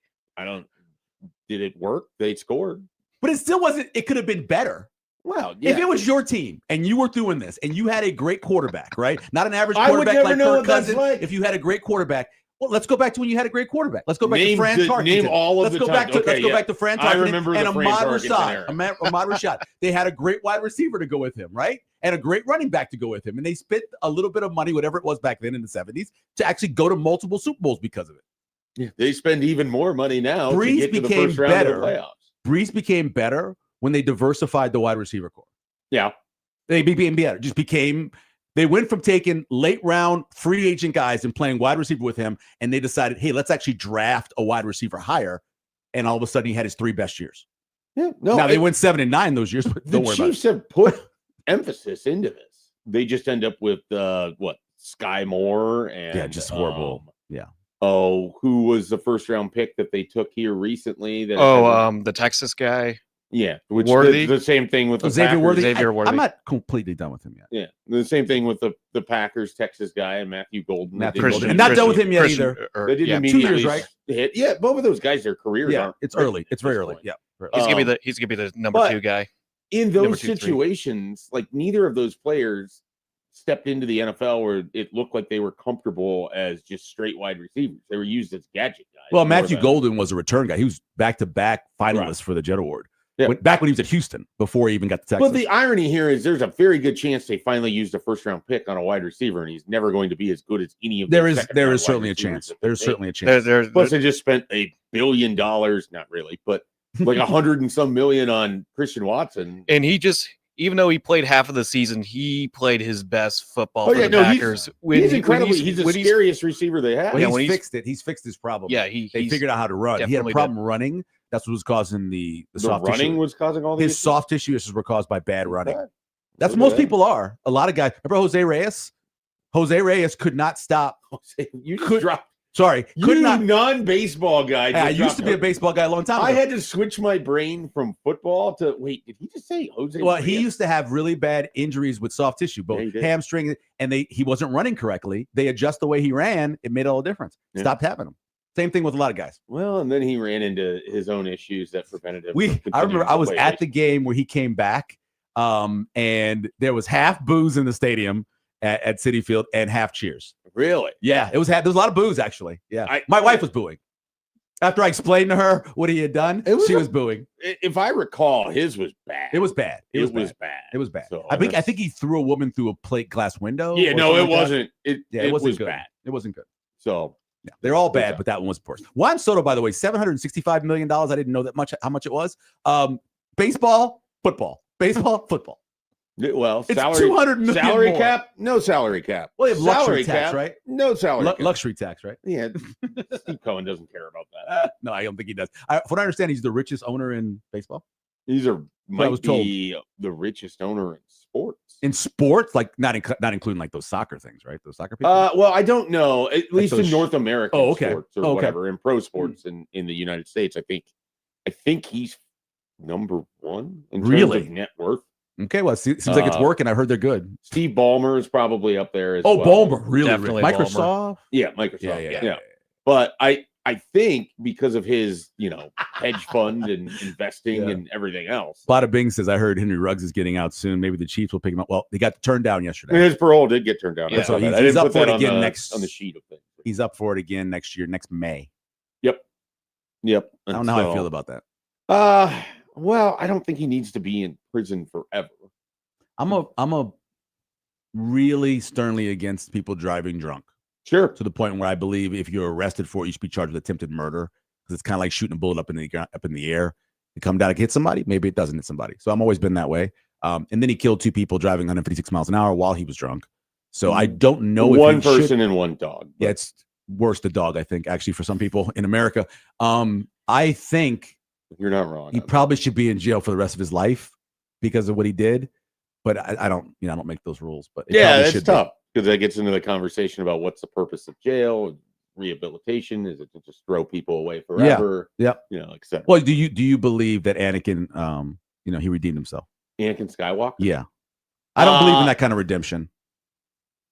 Did it work? They scored. But it still wasn't. It could have been better. Well, yeah. If it was your team and you were doing this and you had a great quarterback, right? Not an average quarterback like Kirk Cousins. If you had a great quarterback, well, let's go back to when you had a great quarterback. Let's go back to Fran Tarkenton. Name all of let's go back to Fran Tarkenton. I remember and the Fran Tarkenton Ahmad Rashad. They had a great wide receiver to go with him, right? And a great running back to go with him. And they spent a little bit of money, whatever it was back then in the 70s, to actually go to multiple Super Bowls because of it. Yeah. They spend even more money now Brees to get to the first round of the playoffs. Brees became better when they diversified the wide receiver core. Yeah. They became better. They went from taking late round free agent guys and playing wide receiver with him, and they decided, hey, let's actually draft a wide receiver higher. And all of a sudden, he had his 3 best years. Yeah, no. Now they went 7 and 9 those years, but don't worry about it. The Chiefs have put emphasis into this. They just end up with Sky Moore and just horrible. Oh, who was the first round pick that they took here recently? The Texas guy. Yeah, which Worthy. The same thing with the Xavier Packers. Worthy. Xavier Worthy. I'm not completely done with him yet. Yeah, the same thing with the Packers Texas guy and Matthew Golden. And not done with him yet either. They didn't immediately 2 years, right? Hit. Yeah, both of those guys, their careers aren't. It's early. It's very early. Yeah, he's gonna be the number 2 guy. In those situations, like neither of those players stepped into the NFL where it looked like they were comfortable as just straight wide receivers. They were used as gadget guys. Well, Matthew Golden was a return guy. He was back-to-back finalist for the Jet Award. Yeah. Back when he was at Houston, before he even got to Texas. But the irony here is there's a very good chance they finally used a first-round pick on a wide receiver, and he's never going to be as good as any of them. There is certainly a chance. There's certainly a chance. Plus, they just spent $1 billion, not really, but like 100 and some million on Christian Watson. And he just, even though he played half of the season, he played his best football for the Packers. He's incredible. He's the scariest receiver they have. Well, he's fixed it. He's fixed his problem. Yeah, they figured out how to run. He had a problem running. That's what was causing the soft tissue. Running was causing all these soft tissue issues were caused by bad running. That's what most people are. A lot of guys. Remember Jose Reyes? Jose Reyes could not stop. Sorry, You non-baseball guy. Hey, I used to be a baseball guy a long time ago. I had to switch my brain from football to wait. Did he just say Jose? Well, Maria? he used to have really bad injuries with soft tissue, both hamstring, and he wasn't running correctly. They adjust the way he ran; it made all the difference. Stopped having them. Same thing with a lot of guys. Well, and then he ran into his own issues that prevented him. I remember I was at the game where he came back, and there was half booze in the stadium at Citi Field and half cheers. Really? Yeah, there was a lot of booze actually. Yeah, my wife was booing after I explained to her what he had done. She was booing. If I recall, his was bad. It was bad. It was bad. It was bad. So I think he threw a woman through a plate glass window. Yeah, no, it wasn't. It wasn't was good. bad. It wasn't good. So. Yeah, they're all bad, but that one was worse. Juan Soto, by the way, $765 million. I didn't know how much it was. Baseball, football. Baseball, football. Well, it's salary, $200 million salary more. cap, no salary cap. Well, they have luxury Salary tax, cap, right? No salary cap. Luxury tax, right? Yeah, Steve Cohen doesn't care about that. No, I don't think he does. From what I understand, he's the richest owner in baseball. Might be the richest owner in sports. In sports, like not including like those soccer things, right? Those soccer people. Well, I don't know. At least those in North American sports or okay. whatever, in pro sports in the United States, I think he's number one in terms of net worth. Okay, well, it seems like it's working. I heard they're good. Steve Ballmer is probably up there as well. Ballmer, really? Definitely Microsoft? Ballmer. Yeah, Microsoft. Yeah. But I think because of his, hedge fund and investing and everything else. Bada Bing says, I heard Henry Ruggs is getting out soon. Maybe the Chiefs will pick him up. Well, they got turned down yesterday. And his parole did get turned down. Yeah, so he's up for it again on the sheet of things. He's up for it again next year, next May. Yep. I don't know how I feel about that. Well, I don't think he needs to be in prison forever. I'm a really sternly against people driving drunk. Sure. To the point where I believe if you're arrested for it, you should be charged with attempted murder, because it's kind of like shooting a bullet up in the air. You come down to hit somebody, maybe it doesn't hit somebody. So I've always been that way. And then he killed two people driving 156 miles an hour while he was drunk. So I don't know if one person and one dog. Yeah, it's worse the dog, I think, actually, for some people in America. I think you're not wrong. He probably should be in jail for the rest of his life because of what he did. But I don't make those rules. But it's tough because that gets into the conversation about what's the purpose of jail, rehabilitation. Is it to just throw people away forever? Yeah. Etc. Well, do you believe that Anakin, he redeemed himself? Anakin Skywalker? Yeah. I don't believe in that kind of redemption.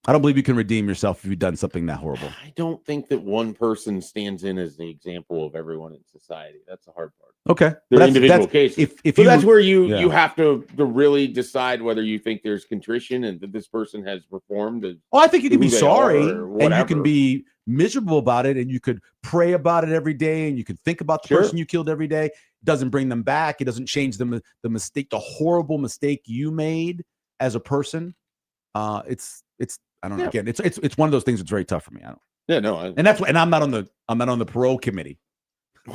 I don't believe you can redeem yourself if you've done something that horrible. I don't think that one person stands in as the example of everyone in society. That's the hard part. Okay. They're individual cases. If that's where you have to really decide whether you think there's contrition and that this person has reformed. I think you can be sorry and you can be miserable about it, and you could pray about it every day, and you could think about the person you killed every day. It doesn't bring them back. It doesn't change the mistake, the horrible mistake you made as a person. It's I don't know. Again, it's one of those things that's very tough for me. I don't. Yeah, no. And that's what. And I'm not on the parole committee.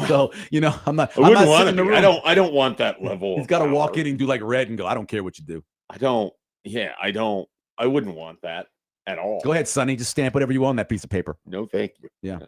So I'm not. I wouldn't want in the to. room. I don't want that level. He's got to walk in and do like red and go, I don't care what you do. I don't. Yeah, I don't. I wouldn't want that at all. Go ahead, Sonny. Just stamp whatever you want on that piece of paper. No, thank you. Yeah.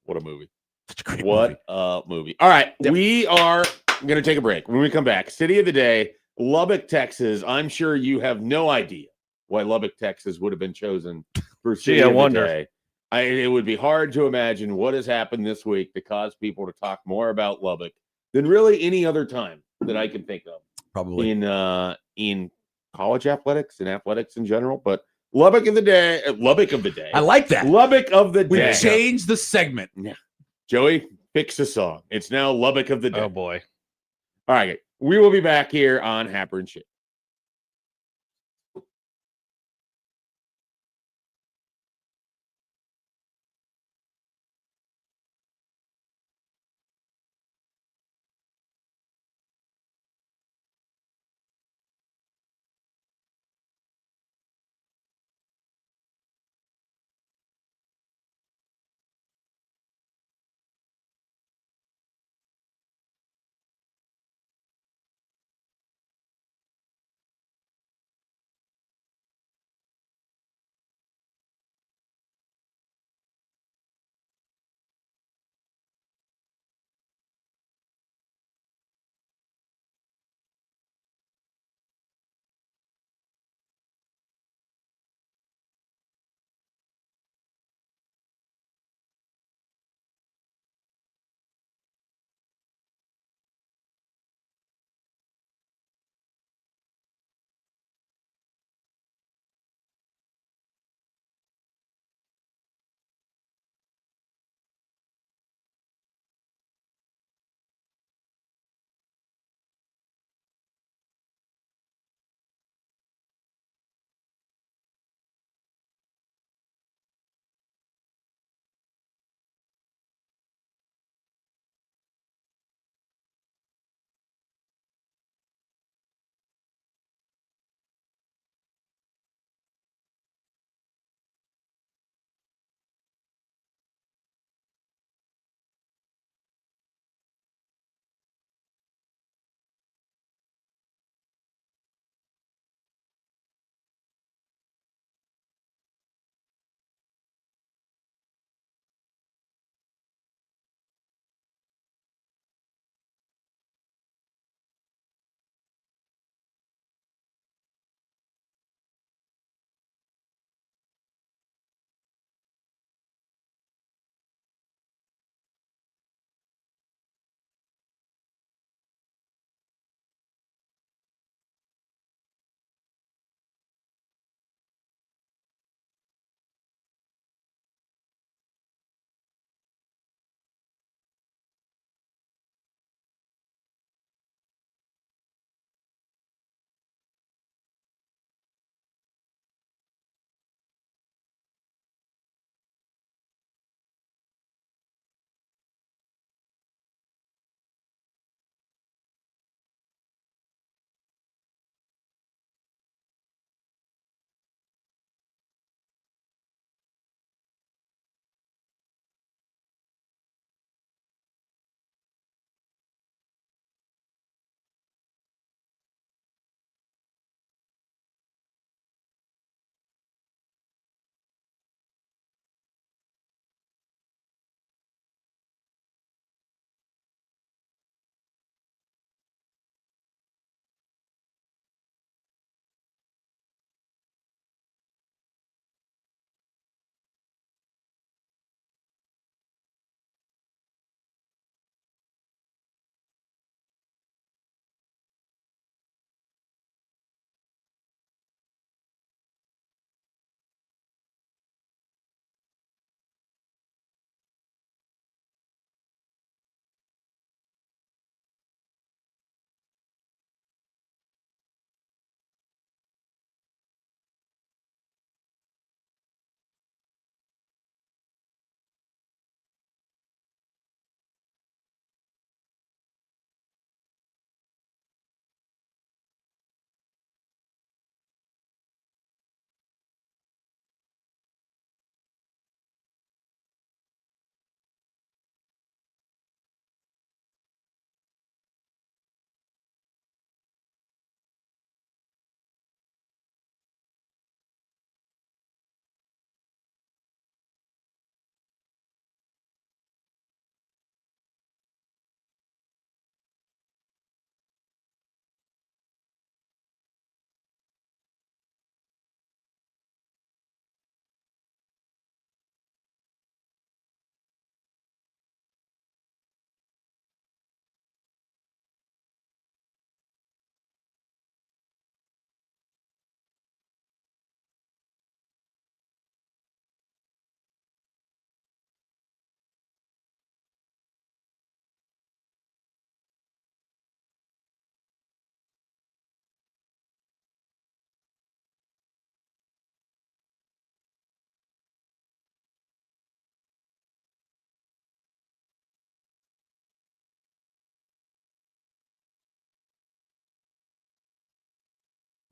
What a movie. Such a great movie. A movie. All right. Yep. We are going to take a break. When we come back, City of the Day, Lubbock, Texas. I'm sure you have no idea why Lubbock, Texas would have been chosen for City of the Day. It would be hard to imagine what has happened this week to cause people to talk more about Lubbock than really any other time that I can think of. Probably in college athletics and athletics in general, but Lubbock of the Day. I like that. Lubbock of the Day. We changed the segment. Yeah. Joey, fix a song. It's now Lubbock of the Day. Oh boy. All right. We will be back here on Happer and Schaefer.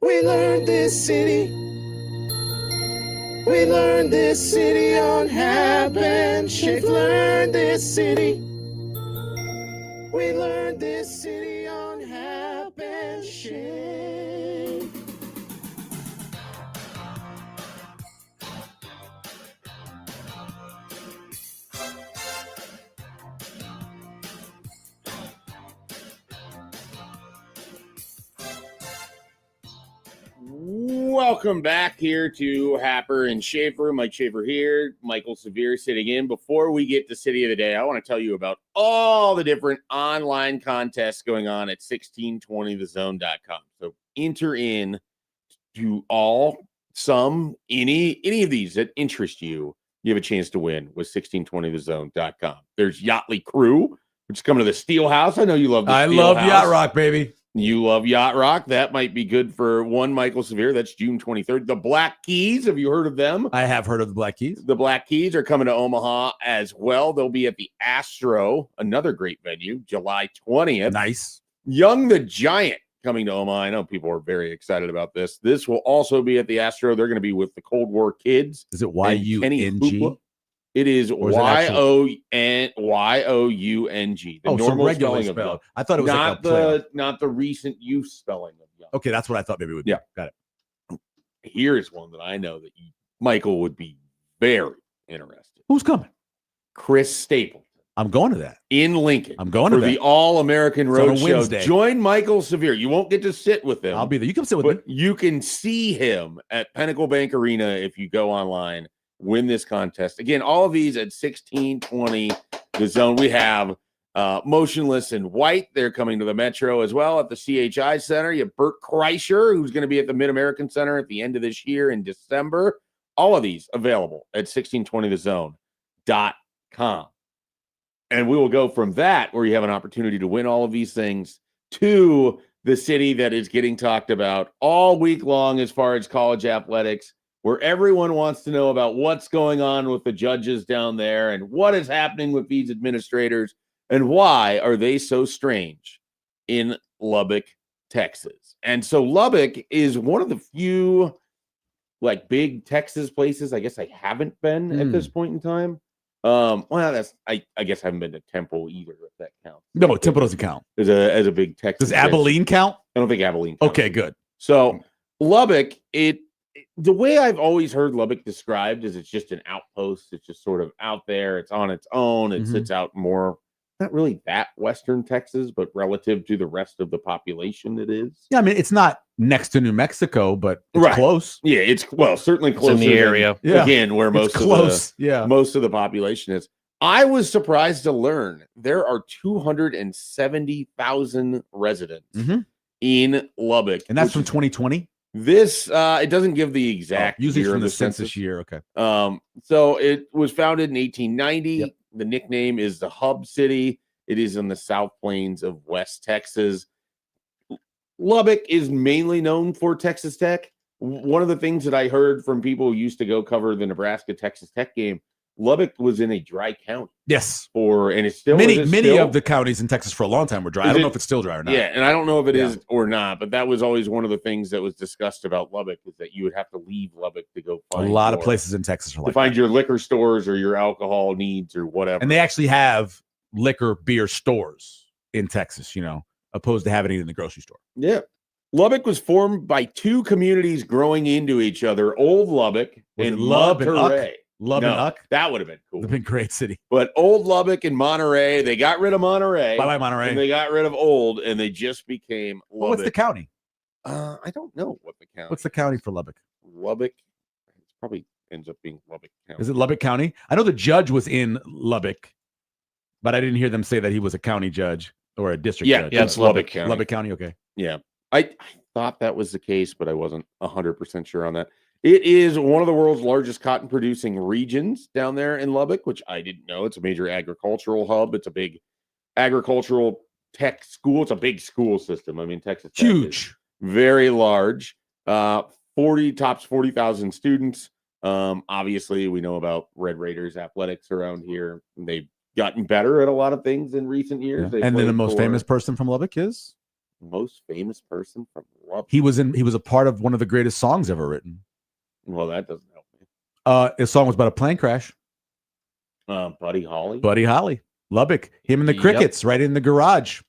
We learned this city. We learned this city on Happer. Schaefer learned this city. We learned this city on Happer. Schaefer. Welcome back here to Happer and Schaefer. Mike Schaefer here. Michael Severe sitting in. Before we get to City of the Day, I want to tell you about all the different online contests going on at 1620thezone.com. So enter in to any of these that interest you. You have a chance to win with 1620thezone.com. There's Yachtly Crew, which is coming to the Steel House. I know you love the Steel love House. Yacht Rock, baby. You love Yacht Rock. That might be good for one Michael Severe. That's June 23rd. The Black Keys, have you heard of them? I have heard of the Black Keys. The Black Keys are coming to Omaha as well. They'll be at the Astro, another great venue, July 20th. Nice. Young the Giant coming to Omaha. I know people are very excited about this. This will also be at the Astro. They're going to be with the Cold War Kids. Is it Y-U-N-G? It is Y-O-U-N-G. The normal regular spelling of spell. young. I thought it was not the recent use spelling of young. Okay, that's what I thought maybe it would be. Yeah. Got it. Here's one that I know that Michael would be very interested. Who's coming? Chris Stapleton. I'm going to that. In Lincoln. I'm going to for that. the All-American Road Show. Wednesday. Join Michael Severe. You won't get to sit with him. I'll be there. You can sit with me. You can see him at Pinnacle Bank Arena if you go online. Win this contest. Again, all of these at 1620 the zone. We have Motionless in White. They're coming to the Metro as well at the CHI Center. You have Bert Kreischer, who's going to be at the Mid-American Center at the end of this year in December. All of these available at 1620thezone.com. And we will go from that, where you have an opportunity to win all of these things, to the city that is getting talked about all week long as far as college athletics, where everyone wants to know about what's going on with the judges down there and what is happening with these administrators and why are they so strange in Lubbock, Texas. And so Lubbock is one of the few big Texas places I guess I haven't been at this point in time. Well, I guess I haven't been to Temple either, if that counts. No, Temple doesn't count. As a big Texas. Does Abilene count? I don't think Abilene counts. Okay, good. So Lubbock, the way I've always heard Lubbock described is it's just an outpost. It's just sort of out there. It's on its own. It sits out more, not really that Western Texas, but relative to the rest of the population, it is. Yeah, I mean, it's not next to New Mexico, but it's close. Yeah, it's certainly close in the area. Again, where most of the population is. I was surprised to learn there are 270,000 residents in Lubbock, and that's from 2020. This it doesn't give the exact usually year from of the census year. Okay. So it was founded in 1890. Yep. The nickname is the Hub City. It is in the South Plains of West Texas. Lubbock is mainly known for Texas Tech. One of the things that I heard from people who used to go cover the Nebraska-Texas Tech game, Lubbock was in a dry county. Yes. And it's still many of the counties in Texas for a long time were dry. I don't know if it's still dry or not. Yeah, and I don't know if it is or not, but that was always one of the things that was discussed about Lubbock, is that you would have to leave Lubbock to go find a lot of places in Texas are like to find your liquor stores or your alcohol needs or whatever. And they actually have liquor beer stores in Texas, opposed to having it in the grocery store. Yeah. Lubbock was formed by two communities growing into each other, Old Lubbock and Monterey. Uck? That would have been cool. Would have been a great city. But Old Lubbock and Monterey, they got rid of Monterey. Bye-bye, Monterey. And they got rid of Old, and they just became Lubbock. What's the county? I don't know what the county. What's the county for Lubbock? Lubbock. It probably ends up being Lubbock County. Is it Lubbock County? I know the judge was in Lubbock, but I didn't hear them say that he was a county judge or a district judge. Yeah, it's Lubbock County. Lubbock County, okay. Yeah. I thought that was the case, but I wasn't 100% sure on that. It is one of the world's largest cotton producing regions down there in Lubbock, which I didn't know. It's a major agricultural hub. It's a big agricultural tech school. It's a big school system. I mean, Texas Tech huge, very large. 40,000 students. Obviously, we know about Red Raiders athletics around here. They've gotten better at a lot of things in recent years. Yeah. And then the most famous person from Lubbock is Most famous person from Lubbock. He was a part of one of the greatest songs ever written. Well, that doesn't help me. His song was about a plane crash. Buddy Holly. Buddy Holly. Lubbock. Him and the Crickets right in the garage.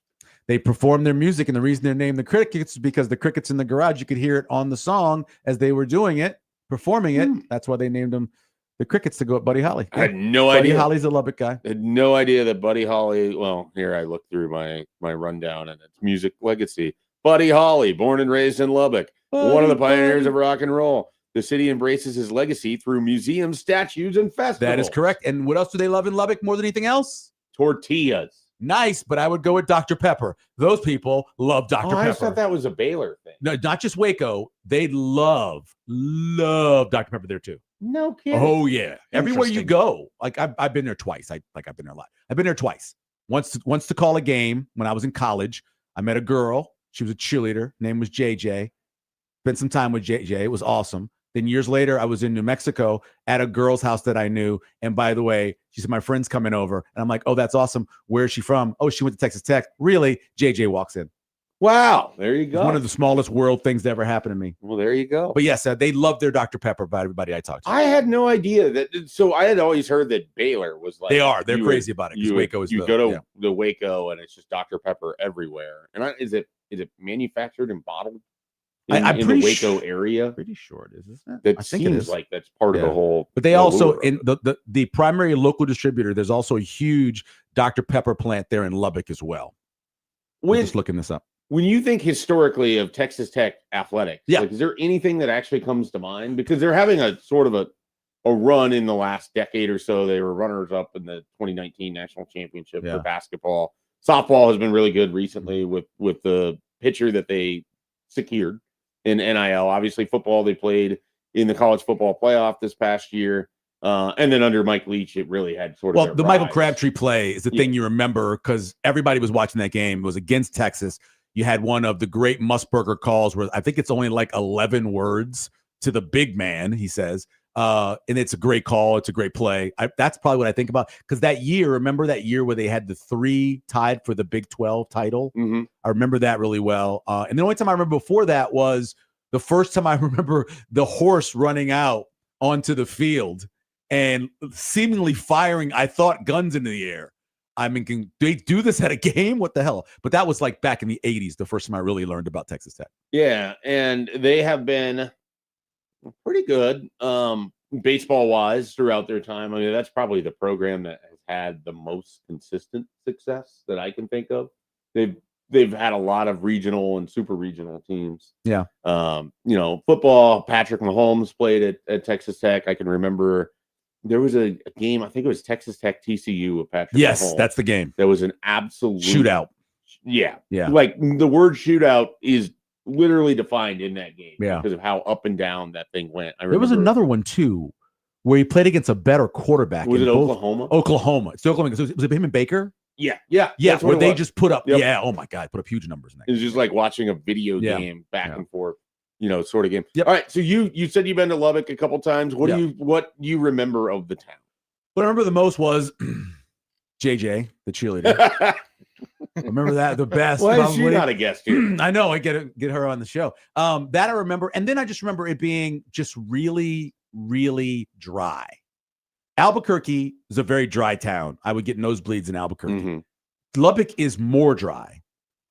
They performed their music, and the reason they're named the Crickets is because the Crickets in the garage, you could hear it on the song as they were doing it, performing it. That's why they named them the Crickets to go at Buddy Holly. I had no idea. idea. Buddy Holly's a Lubbock guy. I had no idea that Buddy Holly. Well, here I look through my rundown, and it's music legacy. Buddy Holly, born and raised in Lubbock, one of the pioneers of rock and roll. The city embraces his legacy through museums, statues, and festivals. That is correct. And what else do they love in Lubbock more than anything else? Tortillas. Nice, but I would go with Dr. Pepper. Those people love Dr. Pepper. I thought that was a Baylor thing. No, not just Waco. They love Dr. Pepper there too. No kidding. Oh yeah, everywhere you go. Like I've been there twice. I've been there a lot. I've been there twice. Once to call a game when I was in college. I met a girl. She was a cheerleader. Name was JJ. Spent some time with JJ. It was awesome. Then years later, I was in New Mexico at a girl's house that I knew. And by the way, she said, my friend's coming over. And I'm like, oh, that's awesome. Where is she from? Oh, she went to Texas Tech. Really? JJ walks in. Wow. There you go. One of the smallest world things that ever happened to me. Well, there you go. But yes, they love their Dr. Pepper by everybody I talked to. I had no idea that. So I had always heard that Baylor was like. They're crazy about it. Because Waco is go to the Waco and it's just Dr. Pepper everywhere. And is it manufactured and bottled? I'm in pretty the Waco area. Pretty sure it is, isn't it? That I think it seems is. like that's part of the whole. But they also in the primary local distributor. There's also a huge Dr. Pepper plant there in Lubbock as well. I'm just looking this up. When you think historically of Texas Tech athletics, like, is there anything that actually comes to mind? Because they're having a sort of a run in the last decade or so. They were runners up in the 2019 national championship for basketball. Softball has been really good recently with the pitcher that they secured in NIL. Obviously, football, they played in the college football playoff this past year. And then under Mike Leach, it really had sort of. Well, the Michael Crabtree play is the thing you remember because everybody was watching that game. It was against Texas. You had one of the great Musburger calls where I think it's only like 11 words to the big man, he says. And it's a great call. It's a great play. That's probably what I think about. Because that year, remember that year where they had the 3 tied for the Big 12 title? Mm-hmm. I remember that really well. And the only time I remember before that was the first time I remember the horse running out onto the field and seemingly firing, I thought, guns into the air. I mean, can they do this at a game? What the hell? But that was like back in the 80s, the first time I really learned about Texas Tech. Yeah, and they have been pretty good baseball-wise throughout their time. I mean, that's probably the program that has had the most consistent success that I can think of. They've had a lot of regional and super regional teams. Yeah. Football, Patrick Mahomes played at Texas Tech. I can remember there was a game, I think it was Texas Tech TCU with Patrick Yes, Mahomes. that's the game. That was an absolute shootout. Yeah. Yeah. Like the word shootout is literally defined in that game because of how up and down that thing went. There was another one too where he played against a better quarterback. Was it Oklahoma? Oklahoma. It's Oklahoma. Was it him and Baker? Yeah. Where they just put up. Yep. Yeah. Oh my God, put up huge numbers in that. It was just like watching a video game back and forth, sort of game. Yep. All right. So you said you've been to Lubbock a couple times. What do you remember of the town? What I remember the most was JJ, the cheerleader. Remember that the best. Why is she not a guest here? I know. I get her on the show. That I remember, and then I just remember it being just really, really dry. Albuquerque is a very dry town. I would get nosebleeds in Albuquerque. Mm-hmm. Lubbock is more dry.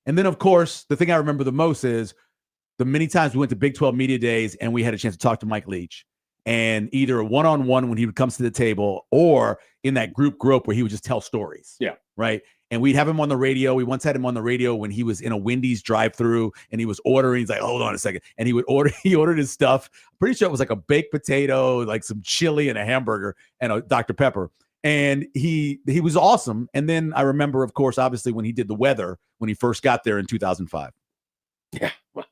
And then, of course, the thing I remember the most is the many times we went to Big 12 Media Days and we had a chance to talk to Mike Leach. And either one-on-one when he would come to the table or in that group where he would just tell stories. Yeah. Right. And we'd have him on the radio. We once had him on the radio when he was in a Wendy's drive-through and he was ordering. He's like, hold on a second. And he ordered his stuff. I'm pretty sure it was like a baked potato, like some chili and a hamburger and a Dr. Pepper. And he was awesome. And then I remember, of course, obviously when he did the weather, when he first got there in 2005. Yeah. Well,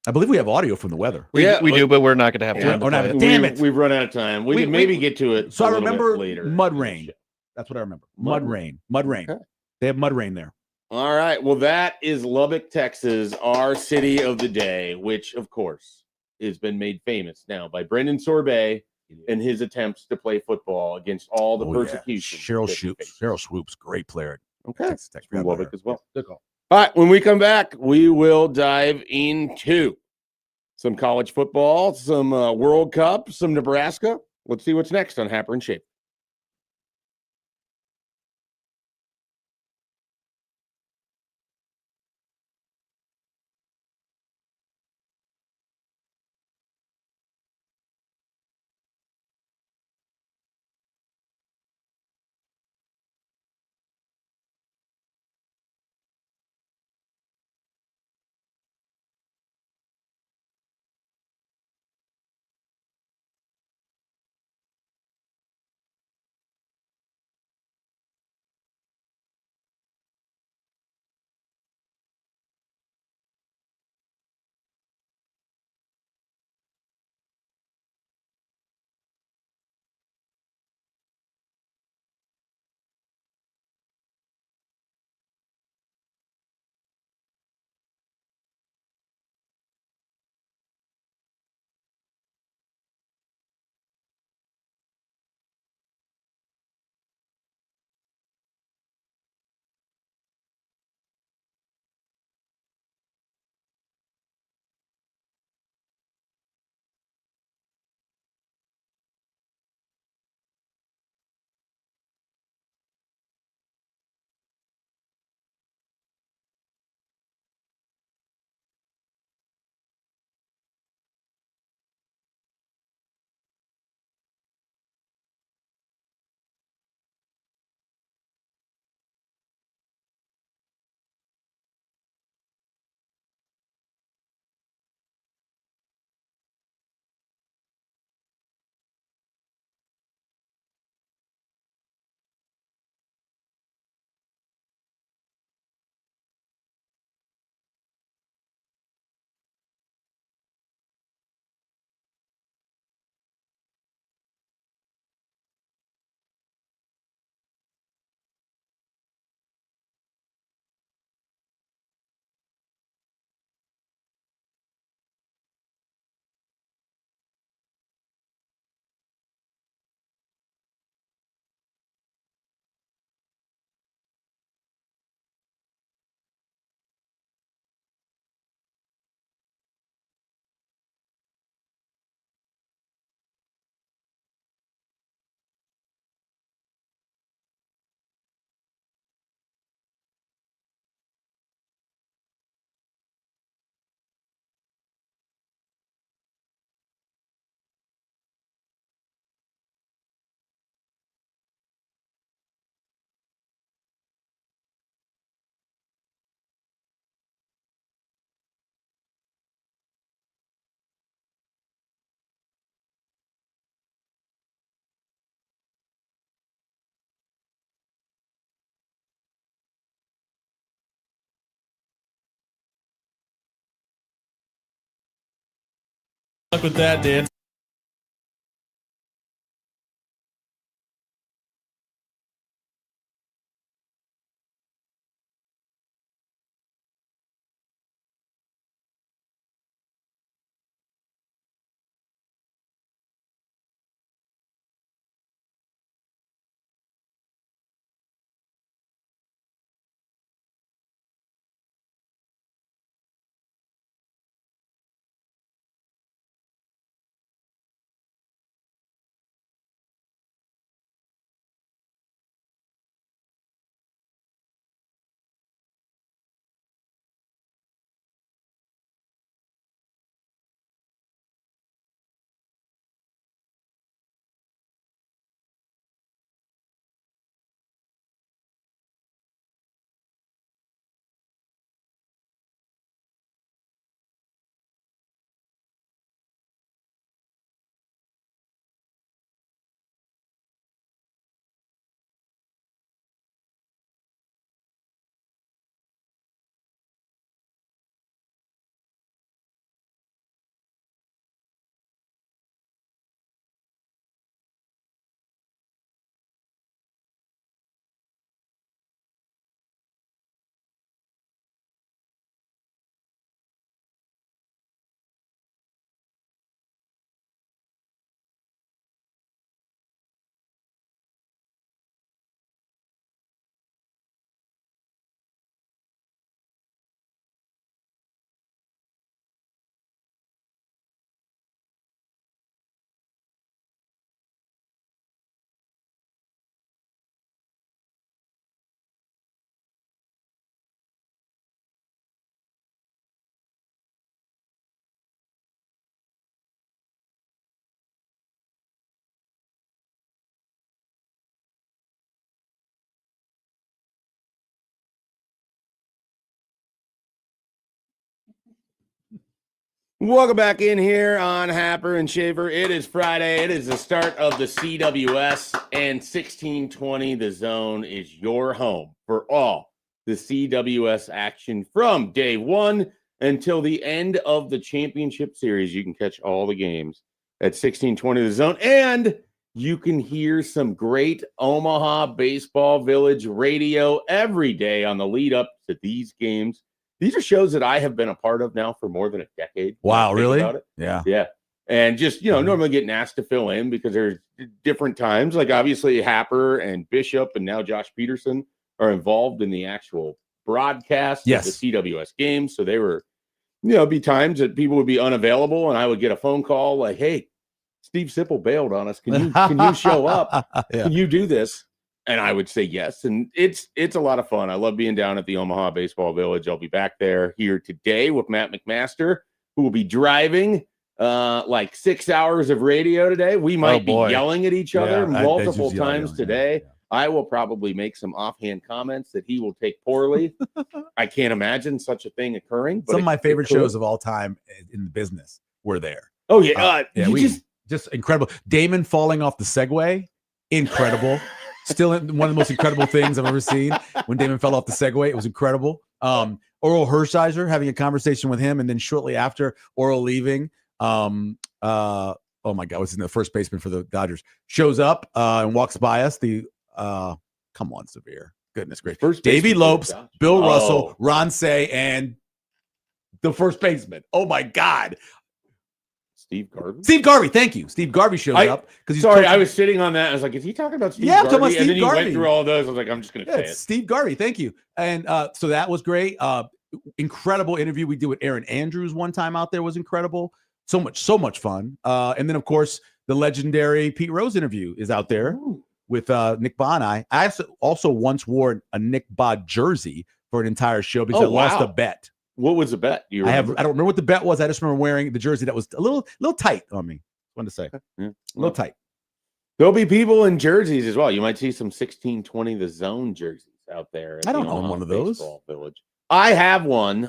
I believe we have audio from the weather. We do, but we're not going to have time. Damn it. We've run out of time. We can maybe get to it. So I remember later. mud rain. That's what I remember. Mud rain. Okay. They have mud rain there. All right. Well, that is Lubbock, Texas, our city of the day, which, of course, has been made famous now by Brendan Sorbet and his attempts to play football against all the persecution. Cheryl Swoops, great player. Okay. Texas Tech. From Lubbock as well. Good call. All right, when we come back, we will dive into some college football, some World Cup, some Nebraska. Let's see what's next on Happer and Schaefer. Luck with that, Dan. Welcome back in here on Happer and Schaefer. It is Friday. It is the start of the CWS, and 1620 The Zone is your home for all the CWS action from day one until the end of the championship series. You can catch all the games at 1620 The Zone, and you can hear some great Omaha Baseball Village radio every day on the lead up to these games. These are shows that I have been a part of now for more than a decade. Wow, really? About it. Yeah. Yeah. And just, normally getting asked to fill in because there's different times. Like obviously Happer and Bishop and now Josh Peterson are involved in the actual broadcast of the CWS games. So they were, be times that people would be unavailable and I would get a phone call like, hey, Steve Sipple bailed on us. Can you show up? Yeah. Can you do this? And I would say yes. And it's a lot of fun. I love being down at the Omaha Baseball Village. I'll be back there here today with Matt McMaster, who will be driving like 6 hours of radio today. We might be yelling at each other multiple times today. Yeah. I will probably make some offhand comments that he will take poorly. I can't imagine such a thing occurring. But some of my favorite shows of all time in the business were there. Oh, yeah. Just incredible. Damon falling off the Segway. Incredible. Still one of the most incredible things I've ever seen when Damon fell off the Segway. It was incredible. Oral Hershiser, having a conversation with him, and then shortly after Oral leaving, oh my God, what's in the first baseman for the Dodgers, shows up and walks by us. Come on, Severe. Goodness gracious. Davey Lopes, Bill Russell, Ron Say, and the first baseman. Oh my God. Steve Garvey, thank you. Steve Garvey showed up because he's I was sitting on that. I was like, is he talking about Steve Garvey? I'm talking about Steve and then Garvey. You went through all those. I was like, I'm just going to say it. Steve Garvey, thank you. And so that was great. Incredible interview we did with Aaron Andrews one time out there was incredible. So much fun. And then, of course, the legendary Pete Rose interview is out there with Nick Baugh and I. I also once wore a Nick Baugh jersey for an entire show because I lost a bet. What was the bet? I don't remember what the bet was. I just remember wearing the jersey that was a little tight on me. Wanted to say, a little tight. There'll be people in jerseys as well. You might see some 1620 The Zone jerseys out there. I don't own one of those. Village. I have one.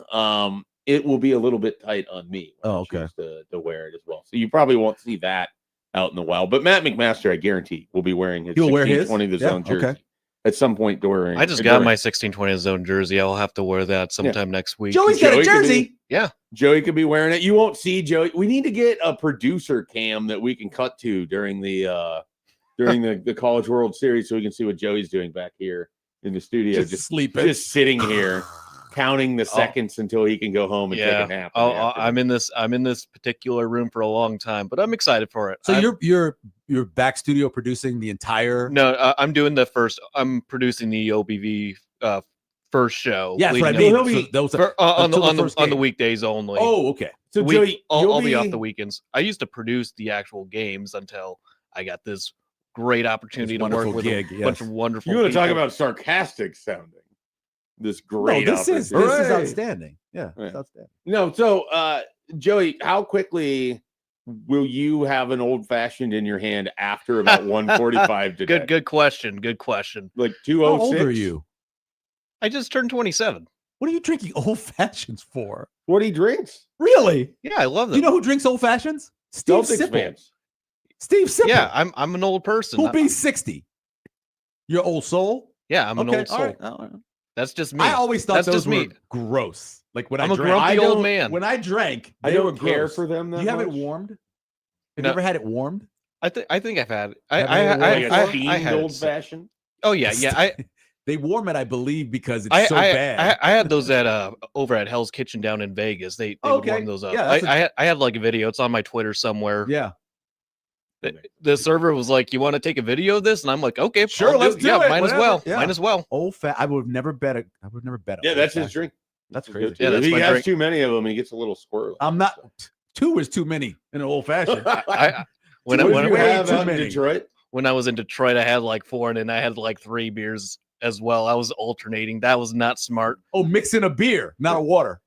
It will be a little bit tight on me. Okay. To wear it as well. So you probably won't see that out in the wild. But Matt McMaster, I guarantee, will be wearing his 1620 The Zone jersey. Okay. At some point during. I just got my 1620 Zone jersey. I'll have to wear that sometime next week. Joey's got a jersey. Joey could be wearing it. You won't see Joey. We need to get a producer cam that we can cut to during the College World Series so we can see what Joey's doing back here in the studio. Just sleeping. Just sitting here counting the seconds until he can go home and take a nap. I'm in this particular room for a long time, but I'm excited for it. So you're back studio producing the entire. No, I'm doing the first. I'm producing the OBV first show. Yeah, that's what I mean. On the weekdays only. Oh, okay. So Joey, I'll be off the weekends. I used to produce the actual games until I got this great opportunity to work with a bunch of wonderful. You want to talk about sarcastic sounding? This great. This is outstanding. Yeah, it's outstanding. No, so Joey, how quickly will you have an old fashioned in your hand after about 1:45 today? Good question. Like 2:06. How old are you? I just turned 27. What are you drinking old fashions for? What he drinks? Really? Yeah, I love them. You know who drinks old fashions? Steve Sipple. Steve Sipple. Yeah, I'm an old person. Who'll be 60? Your old soul? Yeah, I'm an old soul. All right. That's just me. I always thought those were gross. Like when I'm a grumpy old man. When I drank, I don't care for them. Do you have it warmed? Have you ever had it warmed? I think I've had it. I had old fashioned. Oh yeah. They warm it, I believe, because it's so bad. I had those at over at Hell's Kitchen down in Vegas. They would warm those up. Yeah, I had like a video. It's on my Twitter somewhere. Yeah. The server was like, "You want to take a video of this?" And I'm like, "Okay, sure, let's do it. Might as well. Yeah. Might as well." I would have never bet it. Yeah, that's his drink. That's crazy. Yeah, if he has too many of them, he gets a little squirrely. I'm not. Two is too many in an old fashioned. When I was in Detroit, I had like 4, and then I had like 3 beers as well. I was alternating. That was not smart. Oh, mixing a beer, not a water.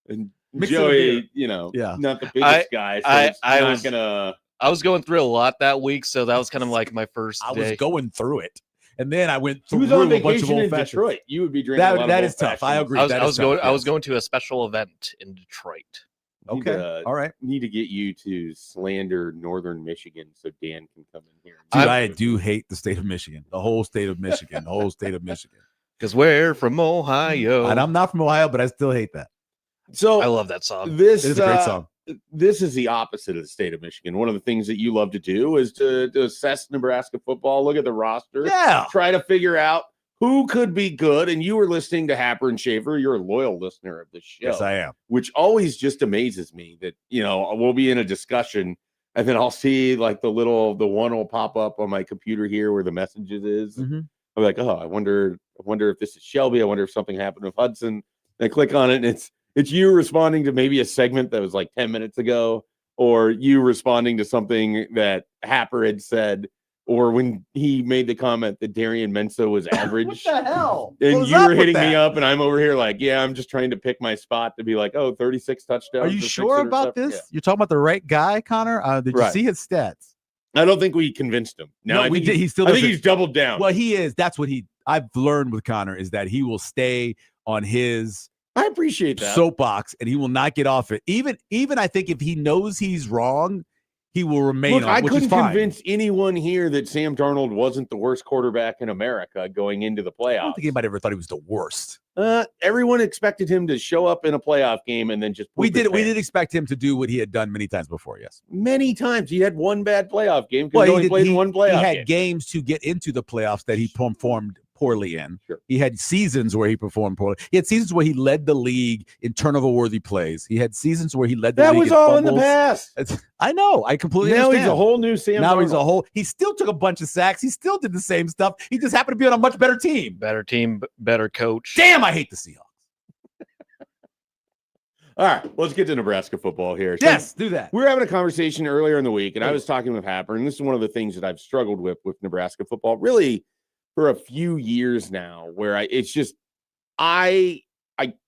And Joey, not the biggest guy. So I was going through a lot that week, so that was kind of like my first day. I was going through it. And then I went through a bunch of old fashions. Detroit. You would be drinking a lot of that is tough. I agree. I was going to a special event in Detroit. Okay. All right. Need to get you to slander Northern Michigan so Dan can come in here. Dude, I do hate the state of Michigan. The whole state of Michigan. The whole state of Michigan. Because we're from Ohio. And I'm not from Ohio, but I still hate that. So I love that song. This is a great song. This is the opposite of the state of Michigan. One of the things that you love to do is to assess Nebraska football, look at the roster, try to figure out who could be good. And you were listening to Happer and Schaefer. You're a loyal listener of the show. Yes, I am. Which always just amazes me that, we'll be in a discussion and then I'll see like the one will pop up on my computer here where the messages is. Mm-hmm. I'm like, oh, I wonder if this is Shelby. I wonder if something happened with Hudson. And I click on it and it's you responding to maybe a segment that was like 10 minutes ago, or you responding to something that Happer had said, or when he made the comment that Darian Menso was average. What the hell? And you were hitting me up, and I'm over here like, yeah, I'm just trying to pick my spot to be like, 36 touchdowns. Are you sure about this? Yeah. You're talking about the right guy, Connor? Did you see his stats? I don't think we convinced him. No, I think he still. I think he's doubled down. Well, he is. That's what I've learned with Connor is that he will stay on his. I appreciate that soapbox, and he will not get off it. Even I think if he knows he's wrong, he will remain. Look, on, I which couldn't is fine. convince anyone here that Sam Darnold wasn't the worst quarterback in America going into the playoffs. I don't think anybody ever thought he was the worst. Everyone expected him to show up in a playoff game and then just. We did expect him to do what he had done many times before. Yes, many times he had one bad playoff game because he only played in one playoff. He had game. games to get into the playoffs that he performed poorly in. Sure. He had seasons where he performed poorly. He had seasons where he led the league in turnover-worthy plays. He had seasons where he led the league. That was all in the past. I know. I completely now understand. He's a whole new Sam. Now Darnold. he's a whole. He still took a bunch of sacks. He still did the same stuff. He just happened to be on a much better team. Better team, better coach. Damn, I hate the Seahawks. All right, let's get to Nebraska football here. So yes, do that. We were having a conversation earlier in the week, and I was talking with Happer, and this is one of the things that I've struggled with Nebraska football, really for a few years now, where I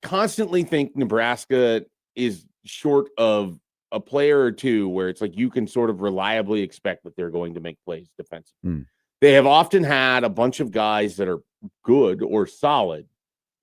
constantly think Nebraska is short of a player or two where it's like you can sort of reliably expect that they're going to make plays defensively. They have often had a bunch of guys that are good or solid,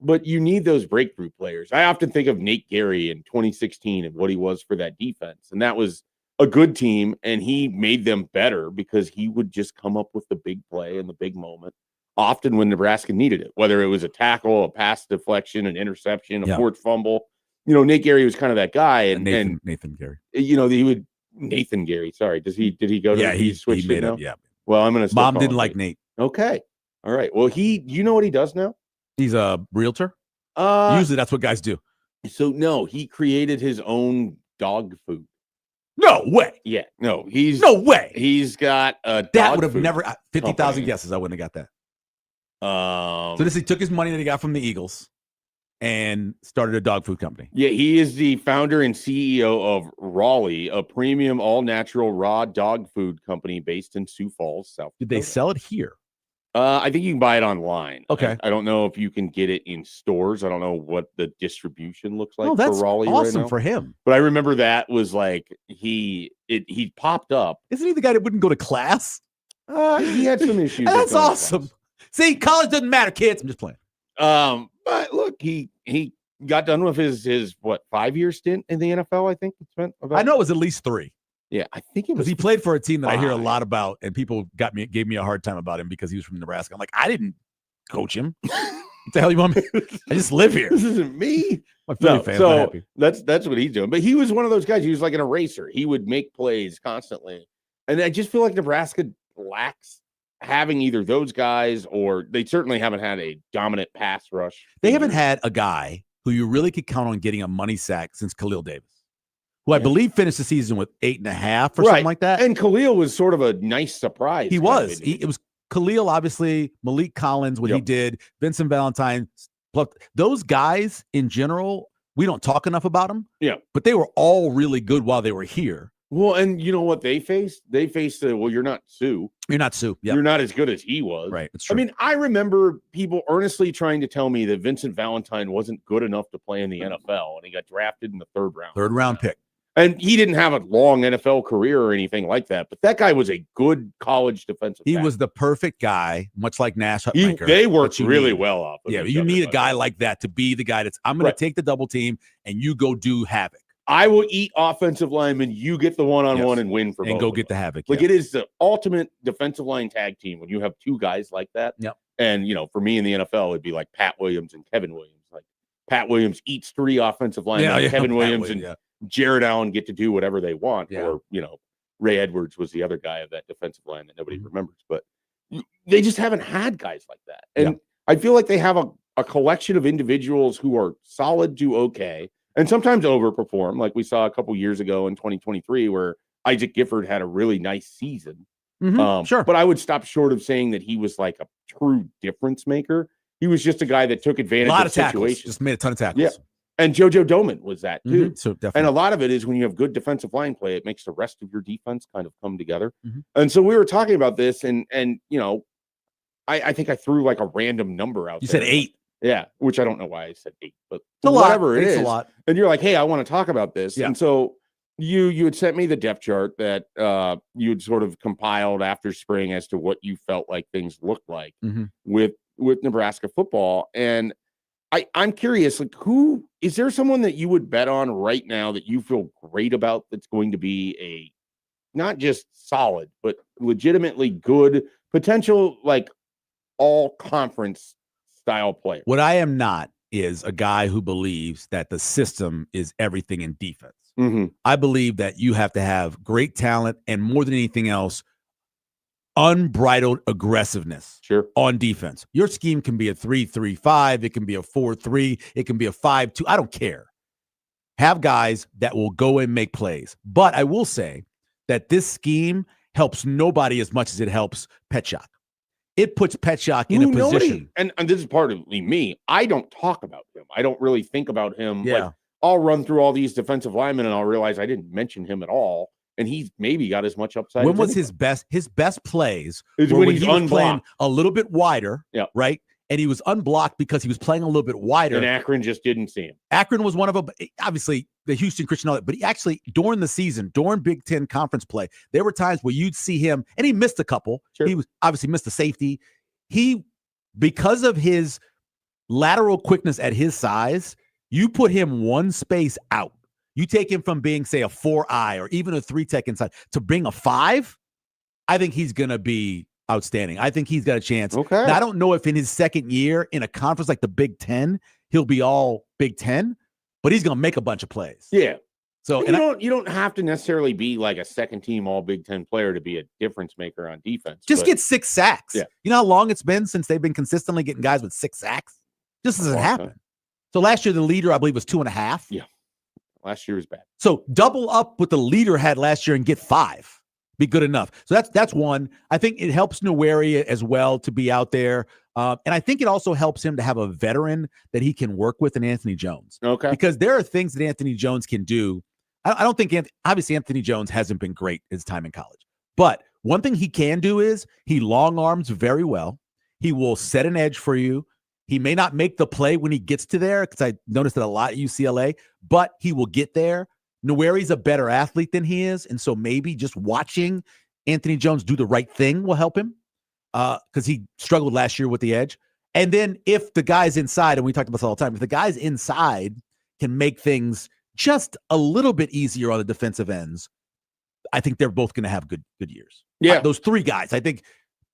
but you need those breakthrough players. I often think of Nate Gary in 2016 and what he was for that defense. And that was a good team, and he made them better because he would just come up with the big play and the big moment, often when Nebraska needed it, whether it was a tackle, a pass deflection, an interception, a forced fumble. Nate Gary was kind of that guy. And Nathan Gary. Nathan Gary, sorry. Did he go to he switched made it now? up, yeah. Well, I'm going to Mom didn't like Nate. Okay. All right. Well, you know what he does now? He's a realtor. Usually that's what guys do. So no, he created his own dog food. No way. Yeah. No, he's He's got a that would have never 50,000 guesses. I wouldn't have got that. So he took his money that he got from the Eagles and started a dog food company. Yeah, he is the founder and CEO of Raleigh, a premium all-natural raw dog food company based in Sioux Falls, South Dakota. Did they sell it here? I think you can buy it online. Okay. I don't know if you can get it in stores. I don't know what the distribution looks like that's for Raleigh awesome right now. For him. But I remember that was like he popped up. Isn't he the guy that wouldn't go to class? He had some issues. That's awesome. See, college doesn't matter, kids. I'm just playing. But look, he got done with his 5-year stint in the NFL. I think it's been about. I know it was at least 3. Yeah, I think it was. He played for a team that I hear a lot about, and people gave me a hard time about him because he was from Nebraska. I'm like, I didn't coach him. What the hell you want me? I just live here. This isn't me. My Philly fans so are happy. That's what he's doing. But he was one of those guys. He was like an eraser. He would make plays constantly, and I just feel like Nebraska lacks having either those guys, or they certainly haven't had a dominant pass rush. They haven't had a guy who you really could count on getting a money sack since Khalil Davis, who I believe finished the season with 8.5 or something like that. And Khalil was sort of a nice surprise. He was. It was Khalil, obviously, Malik Collins, what he did, Vincent Valentine. Those guys in general, we don't talk enough about them. Yeah. But they were all really good while they were here. Well, and you know what they faced? They faced you're not Sue. You're not Sue. Yep. You're not as good as he was. Right. It's true. I mean, I remember people earnestly trying to tell me that Vincent Valentine wasn't good enough to play in the NFL, and he got drafted in the 3rd round. 3rd round pick. And he didn't have a long NFL career or anything like that, but that guy was a good college defensive He back. was the perfect guy, much like Nash Hutmacher. They worked really well off of you need a guy like that to be the guy I'm going to take the double team and you go do havoc. I will eat offensive linemen. You get the one-on-one and win for both. And go get the havoc. Like, it is the ultimate defensive line tag team when you have two guys like that. Yep. And, for me in the NFL, it'd be like Pat Williams and Kevin Williams. Like, Pat Williams eats 3 offensive linemen. Kevin Williams and Jared Allen get to do whatever they want. Yeah. Or, Ray Edwards was the other guy of that defensive line that nobody remembers. But they just haven't had guys like that. And I feel like they have a collection of individuals who are solid to okay, and sometimes overperform, like we saw a couple years ago in 2023, where Isaac Gifford had a really nice season. Sure. But I would stop short of saying that he was like a true difference maker. He was just a guy that took advantage of situations. Just made a ton of tackles. Yeah. And JoJo Domann was that too. So definitely. And a lot of it is when you have good defensive line play, it makes the rest of your defense kind of come together. And so we were talking about this, and I think I threw like a random number out. You said 8. Yeah, which I don't know why I said 8, but whatever it is. A lot. And you're like, hey, I want to talk about this. Yeah. And so you had sent me the depth chart that you had sort of compiled after spring as to what you felt like things looked like with Nebraska football. And I'm curious, like, who is there someone that you would bet on right now that you feel great about that's going to be a not just solid, but legitimately good potential, like all conference style player? What I am not is a guy who believes that the system is everything in defense. I believe that you have to have great talent and, more than anything else, unbridled aggressiveness on defense. Your scheme can be a 3-3-5, it can be a 4-3, it can be a 5-2. I don't care. Have guys that will go and make plays. But I will say that this scheme helps nobody as much as it helps Petchak. It puts Petchak in a position. And this is part of me. I don't talk about him. I don't really think about him. Yeah. Like, I'll run through all these defensive linemen and I'll realize I didn't mention him at all. And he's maybe got as much upside. When was his best plays? Is when he was playing a little bit wider, right? And he was unblocked because he was playing a little bit wider. And Akron just didn't see him. Akron was one of them. Obviously, the Houston Christian, but he actually, during the season, during Big Ten conference play, there were times where you'd see him, and he missed a couple. He was obviously missed a safety. Because of his lateral quickness at his size, you put him one space out. You take him from being, say, a 4-eye or even a 3-tech inside to bring a 5. I think he's going to be outstanding. I think he's got a chance. Okay. Now, I don't know if in his second year in a conference like the Big Ten, he'll be all Big Ten, but he's going to make a bunch of plays. Yeah. So you don't have to necessarily be like a second team all Big Ten player to be a difference maker on defense. Just get 6 sacks. Yeah. You know how long it's been since they've been consistently getting guys with 6 sacks? Just doesn't happen. So last year, the leader, I believe, was 2.5. Yeah. Last year was bad. So double up what the leader had last year and get 5. Be good enough. So that's one. I think it helps Noweri as well to be out there. And I think it also helps him to have a veteran that he can work with in Anthony Jones. Okay. Because there are things that Anthony Jones can do. I don't think obviously Anthony Jones hasn't been great his time in college. But one thing he can do is he long arms very well. He will set an edge for you. He may not make the play when he gets to there, because I noticed it a lot at UCLA, but he will get there. Noweri's a better athlete than he is, and so maybe just watching Anthony Jones do the right thing will help him, because he struggled last year with the edge. And then if the guy's inside, and we talked about this all the time, if the guy's inside can make things just a little bit easier on the defensive ends, I think they're both going to have good years. Yeah. Those 3 guys. I think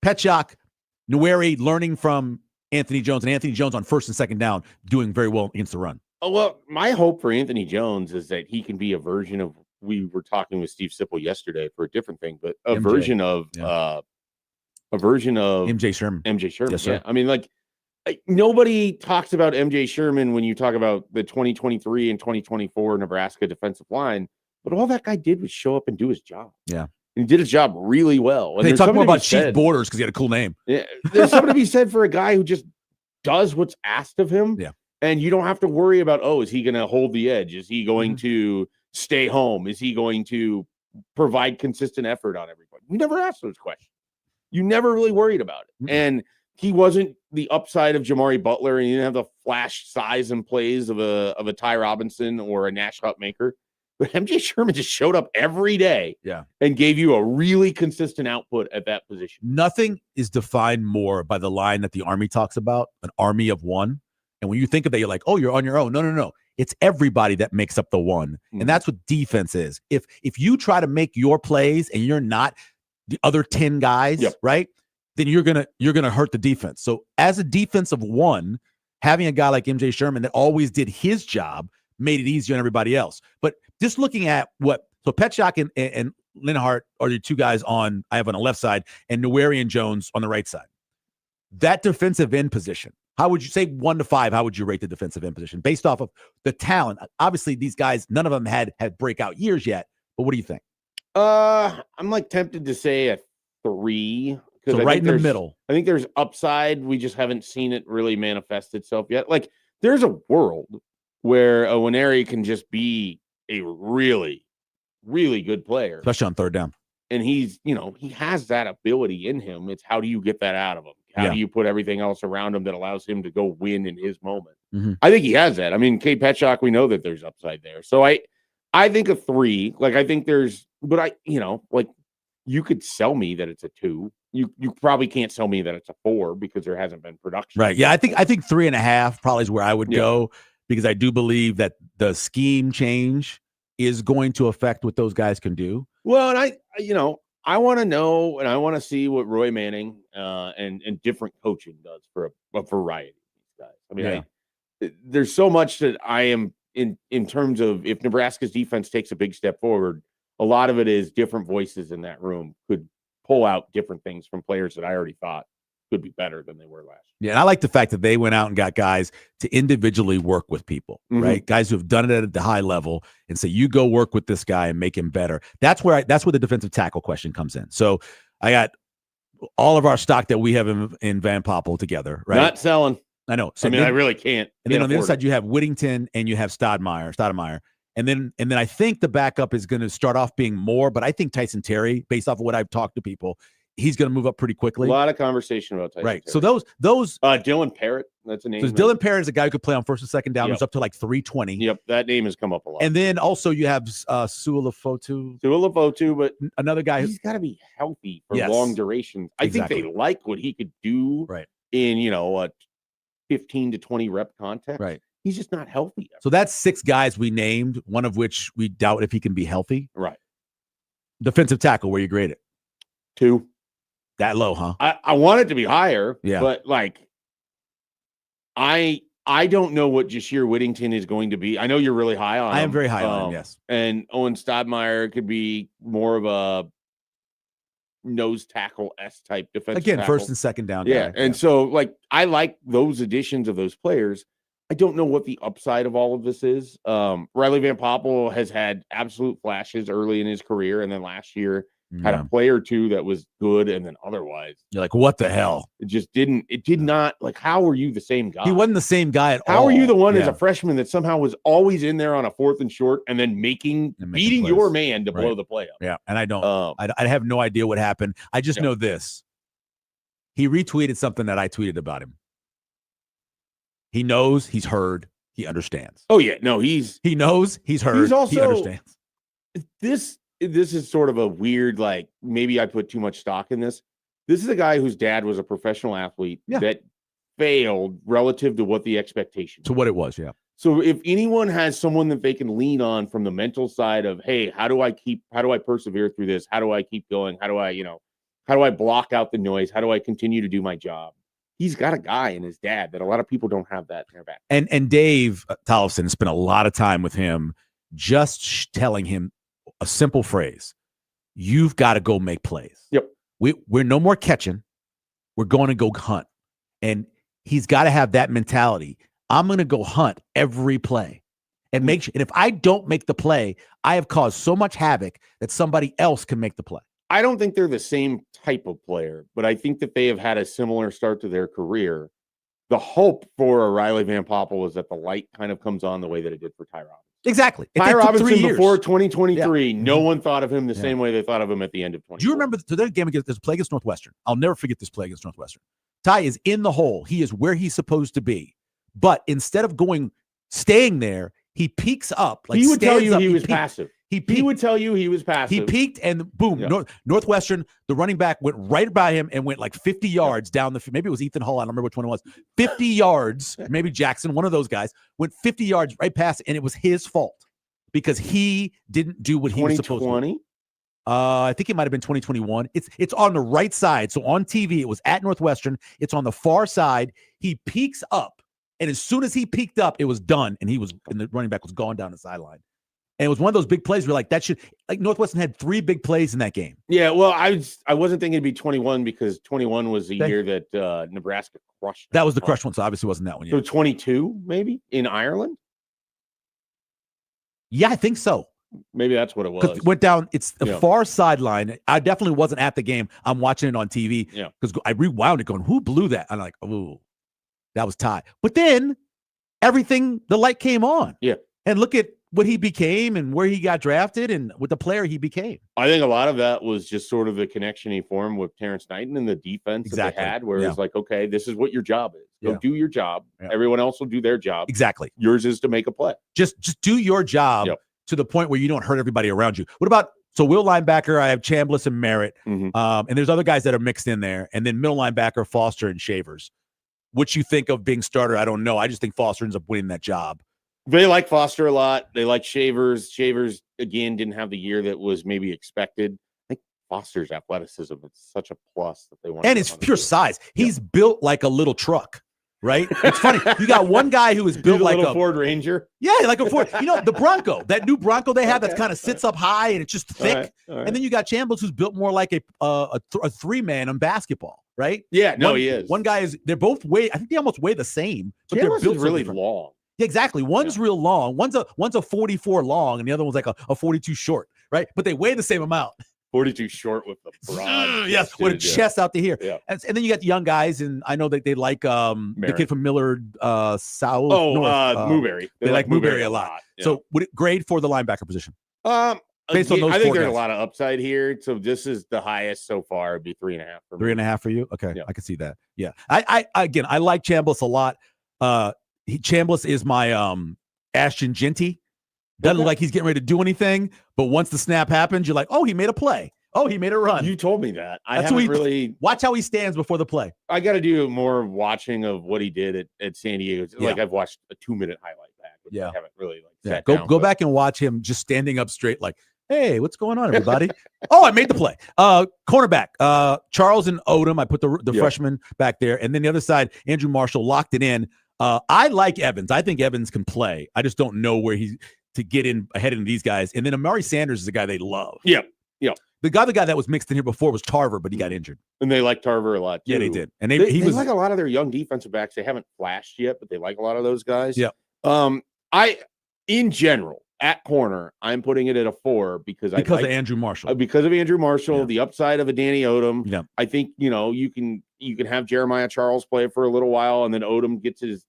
Petchak, Noweri learning from Anthony Jones, and Anthony Jones on first and second down doing very well against the run. Oh, well, my hope for Anthony Jones is that he can be a version of, we were talking with Steve Sipple yesterday for a different thing, but a version of MJ Sherman. MJ Sherman. Yes, sir. Yeah. I mean, like, nobody talks about MJ Sherman when you talk about the 2023 and 2024 Nebraska defensive line, but all that guy did was show up and do his job. Yeah. And he did his job really well. And they talk more about Chief Borders because he had a cool name. Yeah, there's something to be said for a guy who just does what's asked of him. Yeah. And you don't have to worry about, is he going to hold the edge? Is he going to stay home? Is he going to provide consistent effort on everybody? You never asked those questions. You never really worried about it. And he wasn't the upside of Jamari Butler, and he didn't have the flash size and plays of a Ty Robinson or a Nash Hutmaker. But MJ Sherman just showed up every day and gave you a really consistent output at that position. Nothing is defined more by the line that the Army talks about, an army of one. And when you think of that, you're like, oh, you're on your own. No, no, no. It's everybody that makes up the one. Mhm. And that's what defense is. If you try to make your plays and you're not the other 10 guys, right? Then you're gonna hurt the defense. So as a defensive one, having a guy like MJ Sherman that always did his job made it easier on everybody else. But just looking at so Petchak and Linhart are the two guys I have on the left side, and Newarian Jones on the right side. That defensive end position, how would you say 1 to 5? How would you rate the defensive end position based off of the talent? Obviously, these guys, none of them had breakout years yet. But what do you think? I'm like tempted to say a 3. So right in the middle. I think there's upside. We just haven't seen it really manifest itself yet. Like there's a world where a Nwaneri can just be a really, really good player, especially on third down. And he has that ability in him. It's how do you get that out of him? How do you put everything else around him that allows him to go win in his moment? Mm-hmm. I think he has that. I mean, Kate Petchak, we know that there's upside there. So I think a 3. Like I think there's, but you could sell me that it's a 2. You probably can't sell me that it's a 4 because there hasn't been production. Right. Yeah. I think 3.5 probably is where I would go, because I do believe that the scheme change is going to affect what those guys can do. Well, and I want to know and I want to see what Roy Manning and different coaching does for a variety of these guys. I mean, there's so much that I am in terms of if Nebraska's defense takes a big step forward, a lot of it is different voices in that room could pull out different things from players that I already thought could be better than they were last year. Yeah, and I like the fact that they went out and got guys to individually work with people, right? Guys who have done it at the high level and say, you go work with this guy and make him better. That's where the defensive tackle question comes in. So I got all of our stock that we have in Van Poppel together, right? Not selling. I know. So I really can't. And then on the other side, you have Whittington and you have Stoudemire. And then I think the backup is going to start off being more, but I think Tyson Terry, based off of what I've talked to people, he's going to move up pretty quickly. A lot of conversation about Tyson right. Terry. So those Dylan Parrott, that's a name. So Dylan Parrott is a guy who could play on first and second down. Yep. Who's up to like 320. Yep, that name has come up a lot. And then also you have Sualafotu, but another guy he's got to be healthy for long durations. I think they like what he could do in a 15 to 20 rep context. Right. He's just not healthy yet. So that's 6 guys we named, one of which we doubt if he can be healthy. Right. Defensive tackle, where you grade it? 2. That low, huh? I want it to be higher. Yeah. But I don't know what Jashir Whittington is going to be. I know you're really high on him. I am very high on him, yes. And Owen Stoudemire could be more of a nose tackle type defensive Again, tackle. first and second down. Yeah. And so I like those additions of those players. I don't know what the upside of all of this is. Riley Van Poppel has had absolute flashes early in his career, and then last year had a play or two that was good, and then otherwise you're like, what the hell? It just didn't. It did not. How are you the same guy? He wasn't the same guy at all. How are you the one as a freshman that somehow was always in there on a 4th and short, and then beating your man to blow the play up? Yeah, and I don't. I have no idea what happened. I just know this. He retweeted something that I tweeted about him. He knows, he's heard, he understands. Oh yeah, no, he knows, he's heard, he understands. This is sort of a weird, maybe I put too much stock in this. This is a guy whose dad was a professional athlete that failed relative to what the expectation to what it was. Yeah. So if anyone has someone that they can lean on from the mental side of, hey, how do I persevere through this? How do I keep going? How do I block out the noise? How do I continue to do my job? He's got a guy in his dad that a lot of people don't have that in their back. And Dave Tollefson spent a lot of time with him just telling him a simple phrase. You've got to go make plays. Yep. We're no more catching. We're going to go hunt. And he's got to have that mentality. I'm going to go hunt every play and make sure. And if I don't make the play, I have caused so much havoc that somebody else can make the play. I don't think they're the same type of player, but I think that they have had a similar start to their career. The hope for a Riley Van Poppel is that the light kind of comes on the way that it did for Ty Robinson. Exactly. Ty Robinson before 2023, no one thought of him the same way they thought of him at the end of 2020. Do you remember the game against this play against Northwestern? I'll never forget this play against Northwestern. Ty is in the hole. He is where he's supposed to be. But instead of staying there, he peeks up. He would tell you he was passive. He peaked. He would tell you he was passive. He peaked and boom, Northwestern, the running back went right by him and went like 50 yards down the field. Maybe it was Ethan Hall. I don't remember which one it was. 50 yards, maybe Jackson, one of those guys, went 50 yards right past it, and it was his fault because he didn't do what he was supposed to do. I think it might have been 2021. It's on the right side. So on TV, it was at Northwestern. It's on the far side. He peaks up, and as soon as he peaked up, it was done, and the running back was gone down the sideline. And it was one of those big plays where Northwestern had 3 big plays in that game. Yeah, well, I wasn't thinking it'd be 21 because 21 was the year that Nebraska crushed. That was the crushed one, so obviously wasn't that one yet. So 22 maybe in Ireland? Yeah, I think so. Maybe that's what it was. It went down. It's the far sideline. I definitely wasn't at the game. I'm watching it on TV because I rewound it going, who blew that? I'm like, oh, that was tied. But then the light came on. Yeah. And look at what he became and where he got drafted and with the player he became. I think a lot of that was just sort of the connection he formed with Terrence Knighton and the defense that they had, where it's like, okay, this is what your job is. Go do your job. Yeah. Everyone else will do their job. Exactly. Yours is to make a play. Just do your job to the point where you don't hurt everybody around you. What about Will linebacker? I have Chambliss and Merritt. And there's other guys that are mixed in there. And then middle linebacker, Foster and Shavers. What you think of being starter, I don't know. I just think Foster ends up winning that job. They like Foster a lot. They like Shavers. Shavers, again, didn't have the year that was maybe expected. I think Foster's athleticism, it's such a plus that they want. And it's pure size. He's built like a little truck, right? It's funny. You got one guy who is built like a Ford Ranger. Yeah, like a Ford. The Bronco, that new Bronco they have that kind of sits up high and it's just thick. All right. And then you got Chambliss who's built more like a 3-man on basketball, right? Yeah, he is. One guy they're both I think they almost weigh the same, but Chambliss they're built is really long. Yeah, exactly. One's real long. One's a 44 long, and the other one's like a 42 short, right? But they weigh the same amount. 42 short with the broad. Yes, with a chest out to here. Yeah. And then you got the young guys, and I know that they like the kid from Millard South. Newberry. They like Newberry a lot. Yeah. So would it grade for the linebacker position? Based on those I think there's a lot of upside here. So this is the highest so far. It'd be 3.5 for me. 3.5 for you? Okay, I can see that. Yeah. I like Chambliss a lot. Chambliss is my Ashton Genty. Doesn't look like he's getting ready to do anything, but once the snap happens, you're like, oh, he made a play. Oh, he made a run. You told me that. I haven't really watch how he stands before the play. I got to do more watching of what he did at San Diego. Like I've watched a 2-minute highlight back. I haven't really sat down. Go back and watch him just standing up straight, like, hey, what's going on, everybody? Oh, I made the play. Cornerback, Charles and Odom. I put the freshman back there, and then the other side, Andrew Marshall locked it in. I like Evans. I think Evans can play. I just don't know where he's to get in ahead of these guys. And then Amari Sanders is a guy they love. Yeah. The guy that was mixed in here before was Tarver, but he got injured. And they like Tarver a lot, too. Yeah, they did. And they like a lot of their young defensive backs. They haven't flashed yet, but they like a lot of those guys. Yeah. In general, at corner, I'm putting it at a 4 because of Andrew Marshall. Because of Andrew Marshall, the upside of a Danny Odom. Yeah. I think, you can have Jeremiah Charles play for a little while, and then Odom gets his,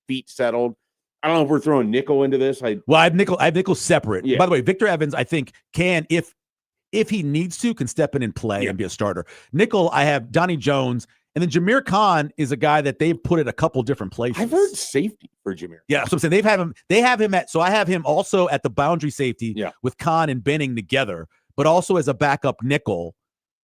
feet settled. I don't know if we're throwing nickel into this. I have nickel separate. Yeah. By the way, Victor Evans, I think can, if he needs to, can step in and play and be a starter. Nickel, I have Donnie Jones, and then Jameer Khan is a guy that they've put at a couple different places. I've heard safety for Jameer. Yeah, so I'm saying they have him so I have him also at the boundary safety with Khan and Benning together, but also as a backup nickel.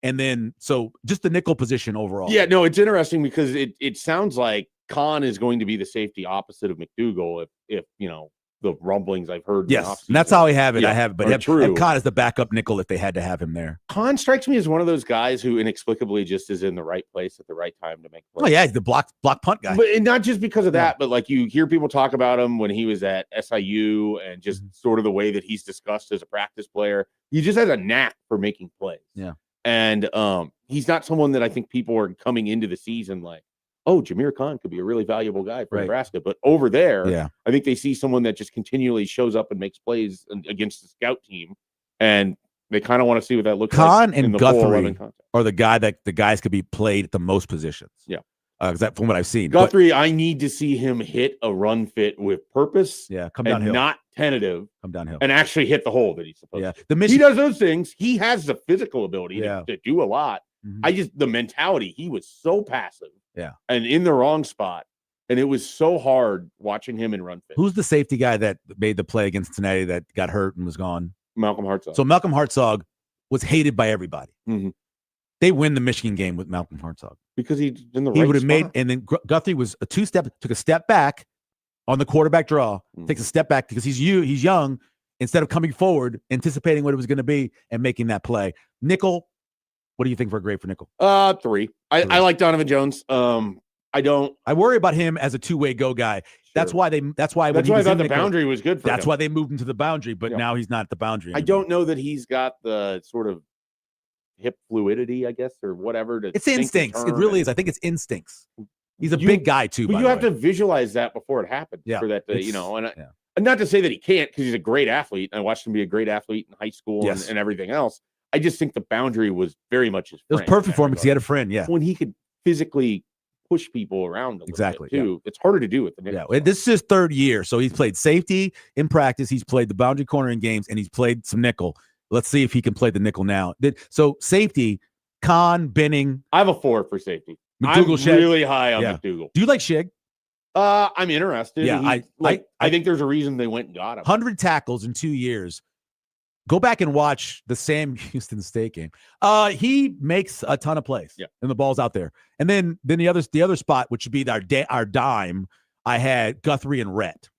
And then so just the nickel position overall. Yeah, no, it's interesting because it sounds like Khan is going to be the safety opposite of McDougal if the rumblings I've heard. Yes, and that's how I have it. I have, but have Khan as the backup nickel if they had to have him there. Khan strikes me as one of those guys who inexplicably just is in the right place at the right time to make plays. Oh yeah, he's the block punt guy. But not just because of that, but like you hear people talk about him when he was at SIU and just sort of the way that he's discussed as a practice player. He just has a knack for making plays. Yeah, and he's not someone that I think people are coming into the season like, oh, Jameer Khan could be a really valuable guy for Nebraska. But over there, I think they see someone that just continually shows up and makes plays against the scout team. And they kind of want to see what that looks like. Khan and Guthrie are the guys could be played at the most positions. Yeah. That from what I've seen. Guthrie, I need to see him hit a run fit with purpose. Yeah, come downhill. Not tentative. Come downhill. And actually hit the hole that he's supposed to. He does those things. He has the physical ability to do a lot. Mm-hmm. The mentality, he was so passive. Yeah. And in the wrong spot. And it was so hard watching him in run fit. Who's the safety guy that made the play against Cincinnati that got hurt and was gone? Malcolm Hartzog. So Malcolm Hartzog was hated by everybody. Mm-hmm. They win the Michigan game with Malcolm Hartzog because he's in the he right would have made, spot. and then Guthrie was took a step back on the quarterback draw, takes a step back because he's young. Instead of coming forward, anticipating what it was going to be and making that play. Nickel, what do you think for a grade for Nickel? 3. I like Donovan Jones. I worry about him as a two-way go guy. Sure. That's why I thought the boundary was good for him. That's why they moved him to the boundary, but now he's not at the boundary anymore. I don't know that he's got the sort of hip fluidity, I guess, or whatever. It's instincts. It really is. I think it's instincts. He's a big guy too. But you have to visualize that before it happens. Yeah. For that, and not to say that he can't, because he's a great athlete. I watched him be a great athlete in high school and everything else. I just think the boundary was very much his friend. It was perfect for him because he had a friend. Yeah. When he could physically push people around a little bit too. It's harder to do with the nickel. Yeah. This is his third year. So he's played safety in practice. He's played the boundary corner in games, and he's played some nickel. Let's see if he can play the nickel now. So safety, Khan, Benning. I have a 4 for safety. McDougal, I'm really high on McDougal. Do you like Shig? I'm interested. Yeah, I think there's a reason they went and got him. 100 tackles in 2 years. Go back and watch the Sam Houston State game. He makes a ton of plays. Yeah. And the ball's out there. And then the other spot, which would be our dime, I had Guthrie and Rhett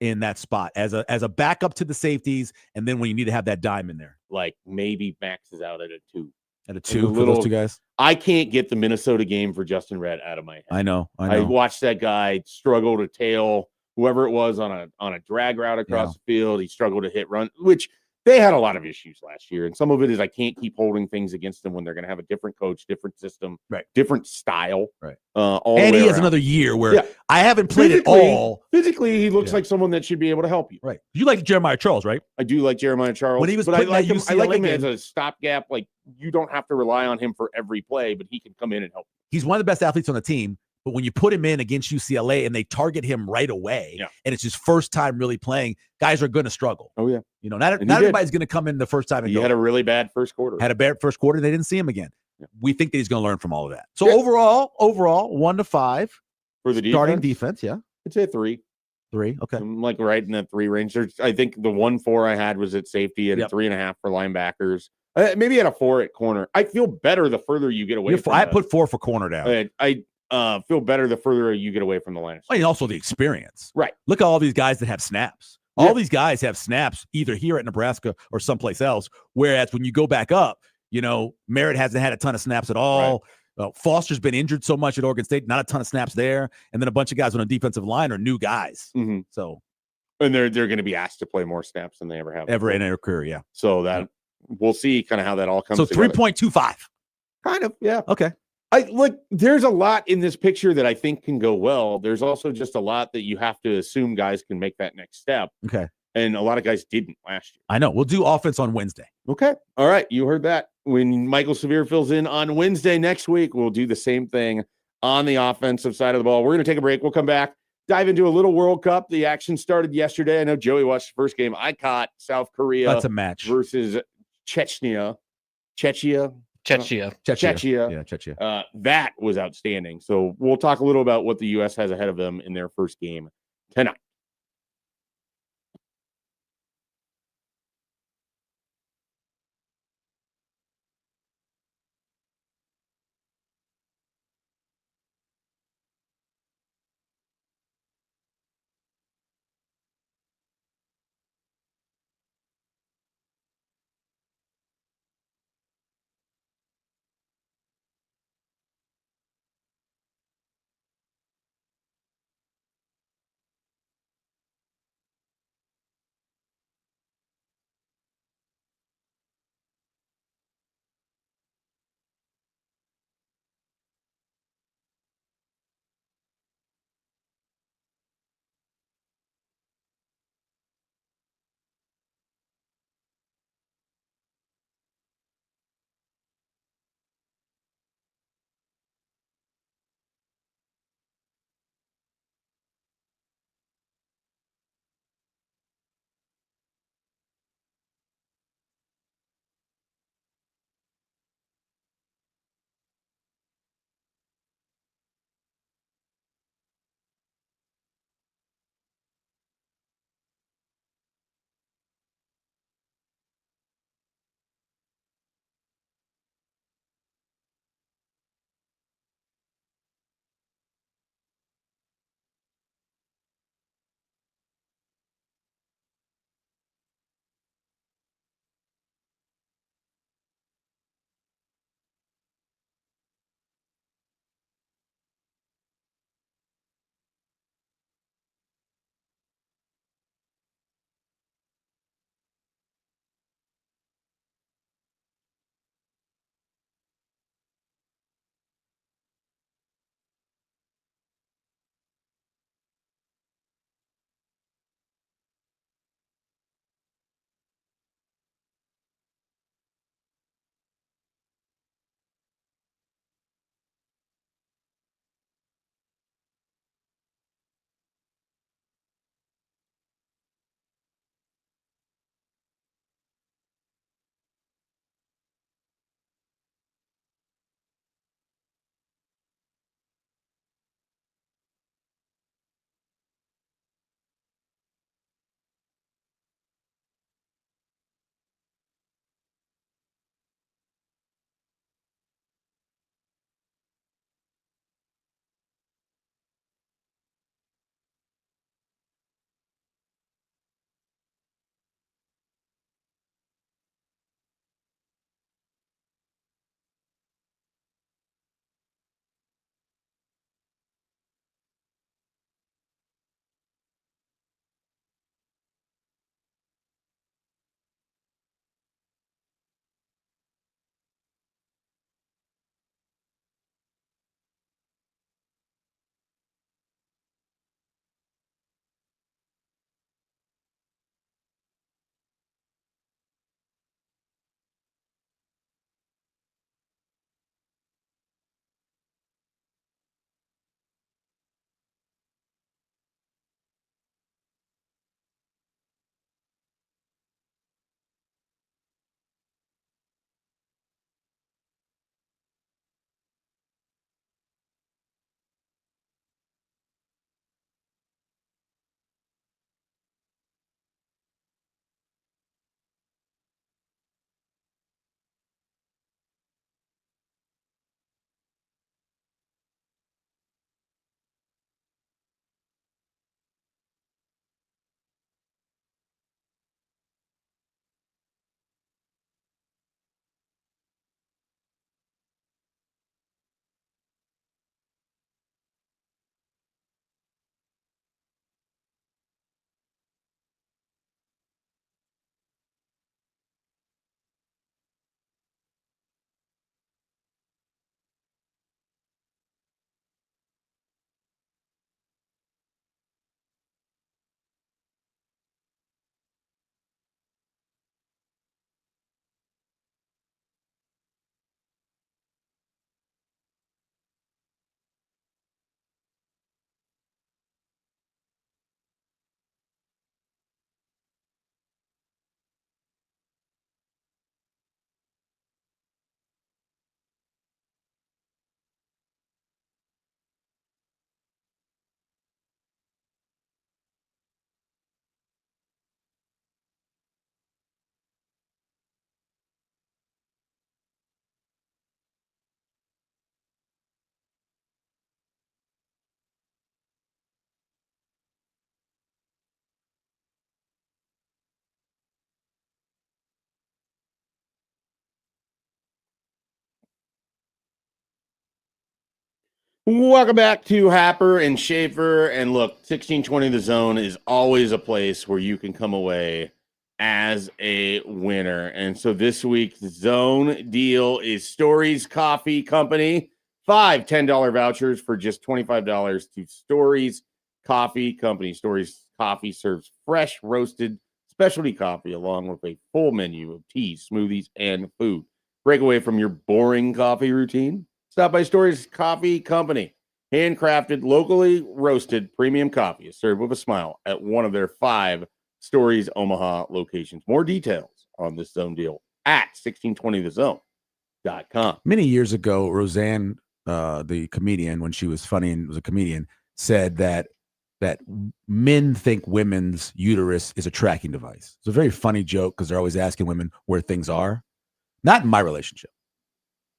in that spot as a backup to the safeties, and then when you need to have that dime in there. Like maybe Max is out at a 2. At a 2 for those two guys? I can't get the Minnesota game for Justin Rhett out of my head. I know. I watched that guy struggle to tail whoever it was on a drag route across the field. He struggled to hit run, which they had a lot of issues last year. And some of it is I can't keep holding things against them when they're going to have a different coach, different system, different style. Right. And he has another year where I haven't played it all. Physically, he looks like someone that should be able to help you. Right. You like Jeremiah Charles, right? I do like Jeremiah Charles. When he was but I like him, game, as a stopgap. Like, you don't have to rely on him for every play, but he can come in and help. He's one of the best athletes on the team. But when you put him in against UCLA and they target him right away, and it's his first time really playing, guys are going to struggle. Oh, yeah. You know, not everybody's going to come in the first time. He had a really bad first quarter. Had a bad first quarter. They didn't see him again. Yeah. We think that he's going to learn from all of that. So overall, 1 to 5 for the starting defense. Yeah, I'd say 3. 3. Okay. I'm like right in that 3 range. I think the 1-4 I had was at safety and 3.5 for linebackers. Maybe at a 4 at corner. I feel better the further you get away. I put 4 for corner down. I feel better the further you get away from the line. And also the experience. Right. Look at all these guys that have snaps. All these guys have snaps either here at Nebraska or someplace else. Whereas when you go back up, Merritt hasn't had a ton of snaps at all. Right. Foster's been injured so much at Oregon State, not a ton of snaps there. And then a bunch of guys on a defensive line are new guys. Mm-hmm. So, and they're going to be asked to play more snaps than they ever have in their career. Yeah. So that we'll see kind of how that all comes. So 3.25. Kind of. Yeah. Okay. There's a lot in this picture that I think can go well. There's also just a lot that you have to assume guys can make that next step. Okay. And a lot of guys didn't last year. I know. We'll do offense on Wednesday. Okay. All right. You heard that. When Michael Severe fills in on Wednesday next week, we'll do the same thing on the offensive side of the ball. We're going to take a break. We'll come back, dive into a little World Cup. The action started yesterday. I know Joey watched the first game. I caught South Korea. That's a match. Versus Chechnya. Chechia. Yeah, Chechia. That was outstanding. So we'll talk a little about what the U.S. has ahead of them in their first game tonight. Welcome back to Happer and Schaefer. And look, 1620 The Zone is always a place where you can come away as a winner. And so this week's Zone deal is Stories Coffee Company. 5 $10 vouchers for just $25 to Stories Coffee Company. Stories Coffee serves fresh, roasted specialty coffee along with a full menu of teas, smoothies, and food. Break away from your boring coffee routine. Stop by Stories Coffee Company. Handcrafted, locally roasted premium coffee is served with a smile at one of their 5 Stories Omaha locations. More details on this Zone deal at 1620thezone.com. Many years ago, Roseanne, the comedian, when she was funny and was a comedian, said that men think women's uterus is a tracking device. It's a very funny joke because they're always asking women where things are. Not in my relationship.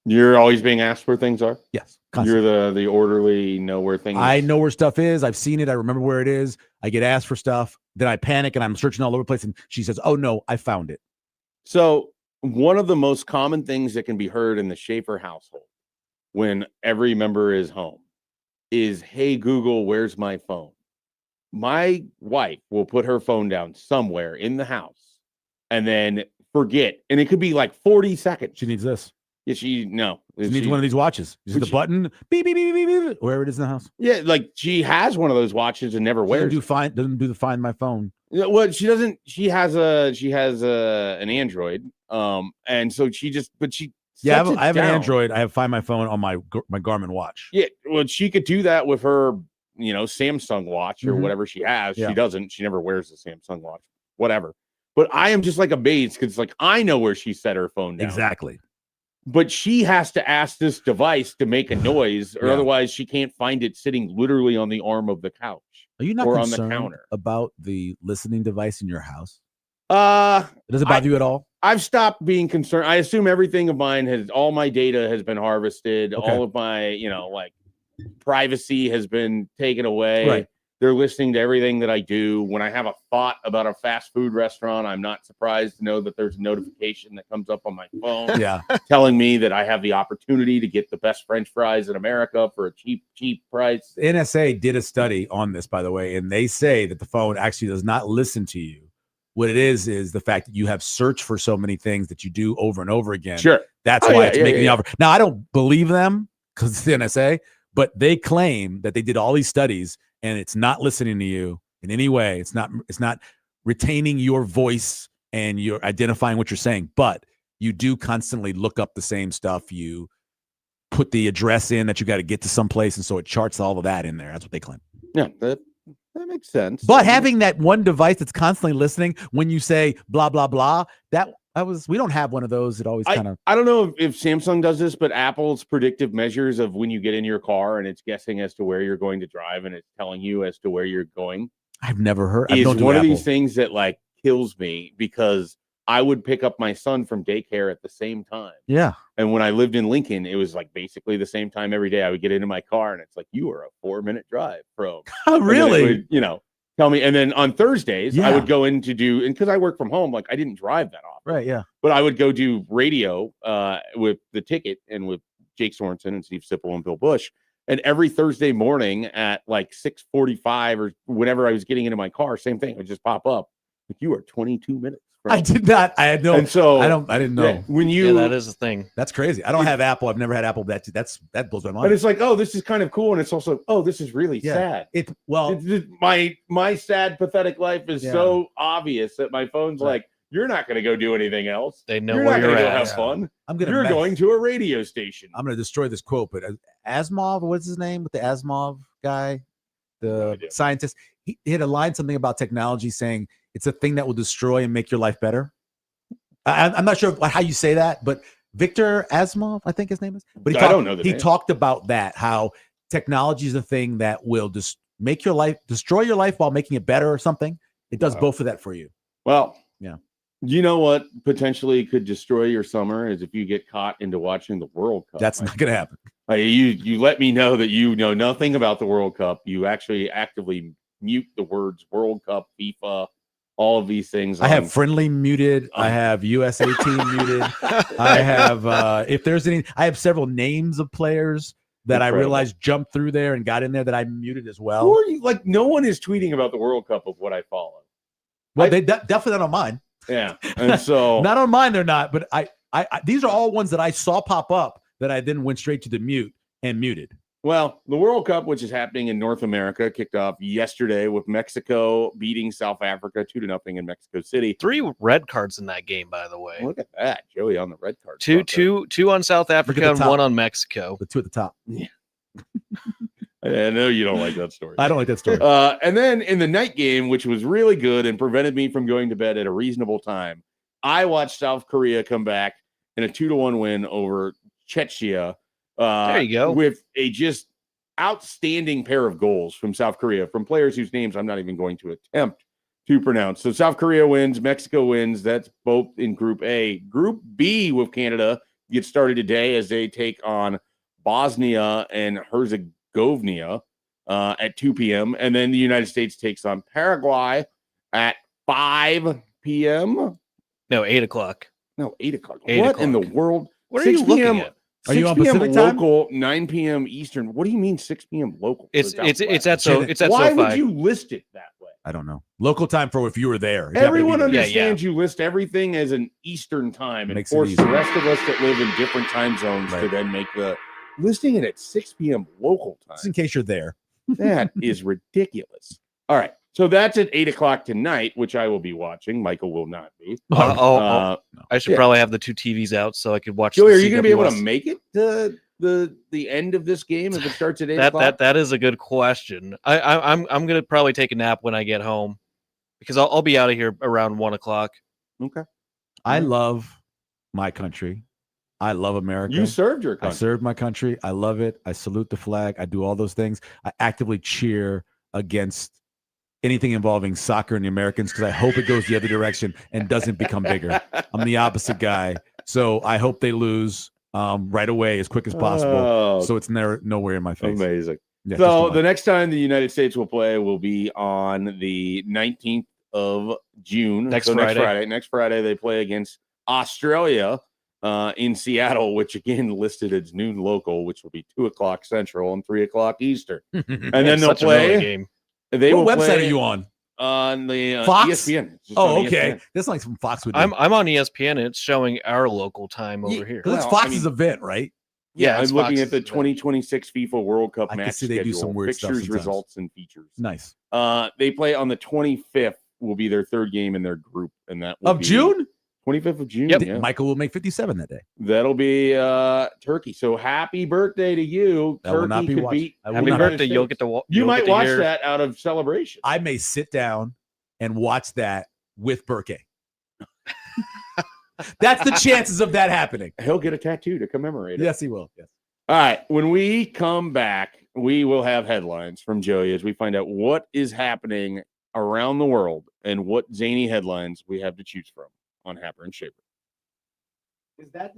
You're always being asked where things are? Yes. Constantly. You're the orderly, know where things I know where stuff is. I've seen it. I remember where it is. I get asked for stuff. Then I panic and I'm searching all over the place. And she says, oh, no, I found it. So one of the most common things that can be heard in the Schaefer household when every member is home is, hey, Google, where's my phone? My wife will put her phone down somewhere in the house and then forget. And it could be like 40 seconds. She needs this. Yeah, she needs one of these watches. You see the button, beep, beep, beep, beep, beep, wherever it is in the house. Yeah, like she has one of those watches and never wears. Doesn't do the find my phone. Yeah, well, she doesn't. She has an Android, and so she just. But she. Yeah, I have an Android. I have Find My Phone on my Garmin watch. Yeah, well, she could do that with her, Samsung watch or whatever she has. Yeah. She doesn't. She never wears the Samsung watch. Whatever. But I am just like amazed because like I know where she set her phone down. Exactly. But she has to ask this device to make a noise, or otherwise she can't find it sitting literally on the arm of the couch. Are you not or concerned on the counter about the listening device in your house? Does it bother you at all? I've stopped being concerned. I assume everything of mine all my data has been harvested. Okay. All of my, privacy has been taken away. Right. They're listening to everything that I do. When I have a thought about a fast food restaurant, I'm not surprised to know that there's a notification that comes up on my phone telling me that I have the opportunity to get the best French fries in America for a cheap price. The NSA did a study on this, by the way, and they say that the phone actually does not listen to you. What it is the fact that you have searched for so many things that you do over and over again. Sure. That's why it's making the offer. Now, I don't believe them because it's the NSA, but they claim that they did all these studies and it's not listening to you in any way. It's not retaining your voice and you're identifying what you're saying, but you do constantly look up the same stuff. You put the address in that you got to get to someplace, and so it charts all of that in there. That's what they claim. Yeah, that makes sense. But having that one device that's constantly listening when you say blah, blah, blah, we don't have one of those. It always kind of. I don't know if Samsung does this, but Apple's predictive measures of when you get in your car and it's guessing as to where you're going to drive and it's telling you as to where you're going. I've never heard. Is one of these things that like kills me because I would pick up my son from daycare at the same time. Yeah. And when I lived in Lincoln, it was like basically the same time every day. I would get into my car and it's like, you are a 4-minute drive from. Oh, really? Would, tell me. And then on Thursdays, I would go in to do, and because I work from home, like I didn't drive that often. Right. Yeah. But I would go do radio with the ticket and with Jake Sorensen and Steve Sipple and Bill Bush. And every Thursday morning at like 6:45 or whenever I was getting into my car, same thing. It would just pop up. Like, you are 22 minutes. I did not. I had no. And so I didn't know. Yeah, when you, that is a thing. That's crazy. I don't have Apple. I've never had Apple. That blows my mind. But it's like, oh, this is kind of cool, and it's also, oh, this is really sad. My sad, pathetic life is so obvious that my phone's like, you're not going to go do anything else. They know you're where not you're going to at. go have fun. You're going to a radio station. I'm going to destroy this quote, but Asimov, what's his name? With the Asimov guy, the scientist, he had a line something about technology saying it's a thing that will destroy and make your life better. I'm not sure how you say that, but Victor Asimov, I think his name is. But I don't know. He talked about that, how technology is a thing that will just make your life, destroy your life while making it better or something. It does both of that for you. Well, yeah. You know what potentially could destroy your summer is if you get caught into watching the World Cup. That's not going to happen. You let me know that you know nothing about the World Cup. You actually actively mute the words World Cup, FIFA, all of these things. I have friendly muted. I have USA team muted. I have if there's any. I have several names of players that Incredible. I realized jumped through there and got in there that I muted as well. Who are you? Like, no one is tweeting about the World Cup of what I follow. Well, they definitely not on mine. Yeah, and so not on mine, they're not. But I these are all ones that I saw pop up that I then went straight to the mute and muted. Well, the World Cup, which is happening in North America, kicked off yesterday with Mexico beating South Africa 2-0 in Mexico City. 3 red cards in that game, by the way. Look at that, Joey on the red card. Two on South Africa and 1 on Mexico. The 2 at the top. Yeah. I know you don't like that story. I don't like that story. And then in the night game, which was really good and prevented me from going to bed at a reasonable time, I watched South Korea come back in a 2-1 win over Czechia. There you go. With a just outstanding pair of goals from South Korea from players whose names I'm not even going to attempt to pronounce. So South Korea wins, Mexico wins. That's both in Group A. Group B with Canada gets started today as they take on Bosnia and Herzegovina at 2 p.m. And then the United States takes on Paraguay at 5 p.m. No, 8 o'clock. No, 8 o'clock. 8 What o'clock. in the world? What are you looking at? Are you on 6 p.m. Pacific time? local, 9 p.m. Eastern. What do you mean 6 p.m. local? It's at Why SoFi. would you list it that way? I don't know. Local time for if you were there. Everyone Yeah, understands you list everything as an Eastern time and Makes it force easy. the rest of us that live in different time zones to Right. then make the listing it at 6 p.m. local time. Just in case you're there. That is ridiculous. All right. So that's at 8 o'clock tonight, which I will be watching. Michael will not be. I should yeah. probably have the 2 TVs out so I could watch. Joey, the are you going to be able to CWS. make it to the end of this game if it starts at 8 o'clock? That is a good question. I'm gonna probably take a nap when I get home because I'll be out of here around 1 o'clock. Okay. I love my country. I love America. You served your I country. served my country. I love it. I salute the flag. I do all those things. I actively cheer against anything involving soccer and the Americans because I hope it goes the other direction and doesn't become bigger. I'm the opposite guy. So I hope they lose right away as quick as possible. Oh. So it's nowhere in my face. Amazing. Yeah, So just the next time the United States will play will be on the 19th of June. Next Friday. Next Friday they play against Australia in Seattle, which again listed as noon local, which will be 2 o'clock Central and 3 o'clock Eastern. And then they'll Such an early play. game. They what will website play are you on? On the Fox? ESPN. It's just Oh, on okay. ESPN. That's like some Fox would do. I'm on ESPN and it's showing our local time over here. 'Cause it's Well, Fox's I mean- event, right? Yeah, it's I'm looking Fox's at the event. 2026 FIFA World Cup I can match see they do schedule, some weird stuff fixtures, sometimes. results, and features. Nice. They play on the 25th. Will be their third game in their group, and that will Of be June? 25th of June. Yep. Yeah. Michael will make 57 that day. That'll be Turkey. So happy birthday to you. I will Turkey not be could watching. beat. I will Happy not- birthday! You'll get to watch. You might watch that out of celebration. I may sit down and watch that with Burke. That's the chances of that happening. He'll get a tattoo to commemorate it. Yes, he will. Yes. All right. When we come back, we will have headlines from Joey as we find out what is happening around the world and what zany headlines we have to choose from on Happer and Schaefer. Is that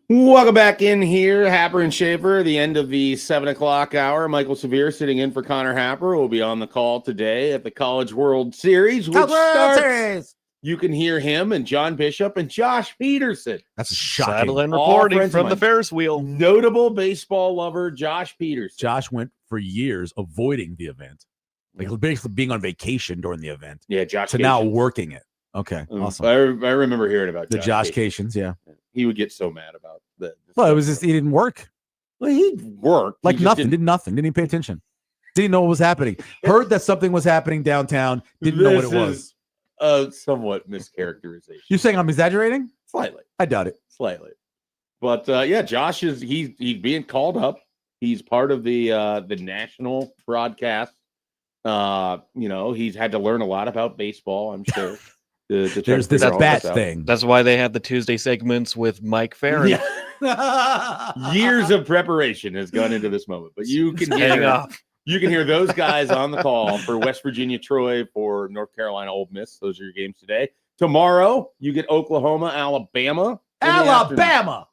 Welcome back in here, Happer and Schaefer, the end of the 7 o'clock hour. Michael Severe sitting in for Connor Happer will be on the call today at the College World Series, which starts. You can hear him and John Bishop and Josh Peterson. That's shocking. Sideline reporting from the Ferris wheel. Notable baseball lover, Josh Peterson. Josh went for years avoiding the event, like basically being on vacation during the event. Yeah, Josh. To now working it. Okay, awesome. I remember hearing about the Josh Cations. Yeah, he would get so mad about that. Well, it was just he didn't work. Well, he worked like nothing. Did nothing. Didn't even pay attention. Didn't know what was happening. Heard that something was happening downtown. Didn't know what it was. Somewhat mischaracterization. You saying I'm exaggerating? Slightly. I doubt it. Slightly. But yeah, Josh is he's being called up. He's part of the national broadcast. He's had to learn a lot about baseball, I'm sure. There's this bat thing. That's why they have the Tuesday segments with Mike Farron. Yeah. Years of preparation has gone into this moment, but you can hear those guys on the call for West Virginia, Troy, for North Carolina, Ole Miss. Those are your games today. Tomorrow, you get Oklahoma, Alabama. Alabama.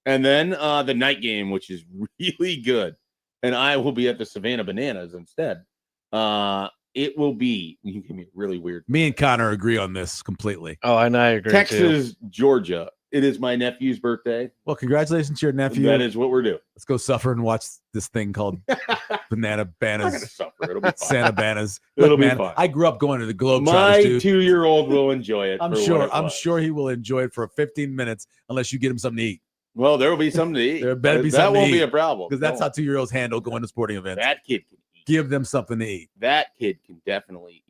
And then the night game, which is really good. And I will be at the Savannah Bananas instead. It will be, you give me really weird. Me and Connor agree on this completely. Oh, and I agree. Texas, Georgia. It is my nephew's birthday. Well, congratulations to your nephew. That is what we're doing. Let's go suffer and watch this thing called Banana Banas. I'm gonna suffer. It'll be fun. Santa Banas. It'll be fun. I grew up going to the Globetrotters. My 2-year-old will enjoy it. I'm sure he will enjoy it for 15 minutes unless you get him something to eat. Well, there will be something to eat. There better be that something won't to eat, be a problem. because that's how 2-year-olds handle going to sporting events. That kid can eat. Give them something to eat. That kid can definitely eat.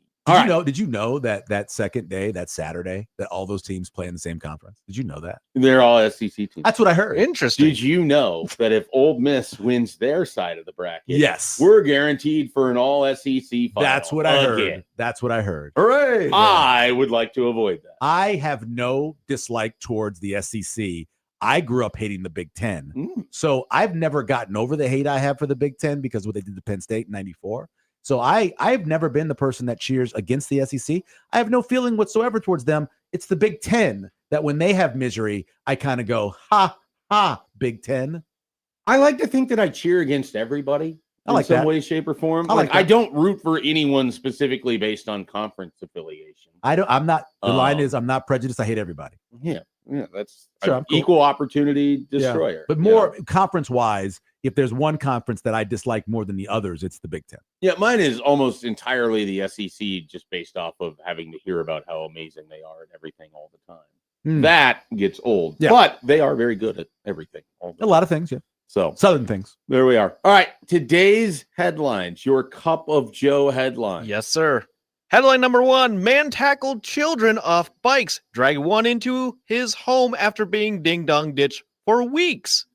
Did you know that second day, that Saturday, that all those teams play in the same conference? Did you know that? They're all SEC teams. That's what I heard. Interesting. Did you know that if Ole Miss wins their side of the bracket, yes, we're guaranteed for an all SEC final? That's what I heard. That's what I heard. Hooray! I would like to avoid that. I have no dislike towards the SEC. I grew up hating the Big Ten. So I've never gotten over the hate I have for the Big Ten because of what they did to Penn State in '94. So I've never been the person that cheers against the SEC. I have no feeling whatsoever towards them. It's the Big Ten that when they have misery, I kind of go, ha, ha, Big Ten. I like to think that I cheer against everybody in some way, shape, or form. I don't root for anyone specifically based on conference affiliation. I'm not. The line is I'm not prejudiced. I hate everybody. Yeah, that's Sure, cool. equal opportunity destroyer. Yeah. But more conference wise, if there's one conference that I dislike more than the others, it's the Big Ten. Yeah, mine is almost entirely the SEC, just based off of having to hear about how amazing they are and everything all the time. That gets old, but they are very good at everything. A lot of things, yeah. So Southern things. There we are. All right, today's headlines. Your Cup of Joe headline. Yes, sir. Headline number 1, man tackled children off bikes, dragged one into his home after being ding-dong ditched for weeks.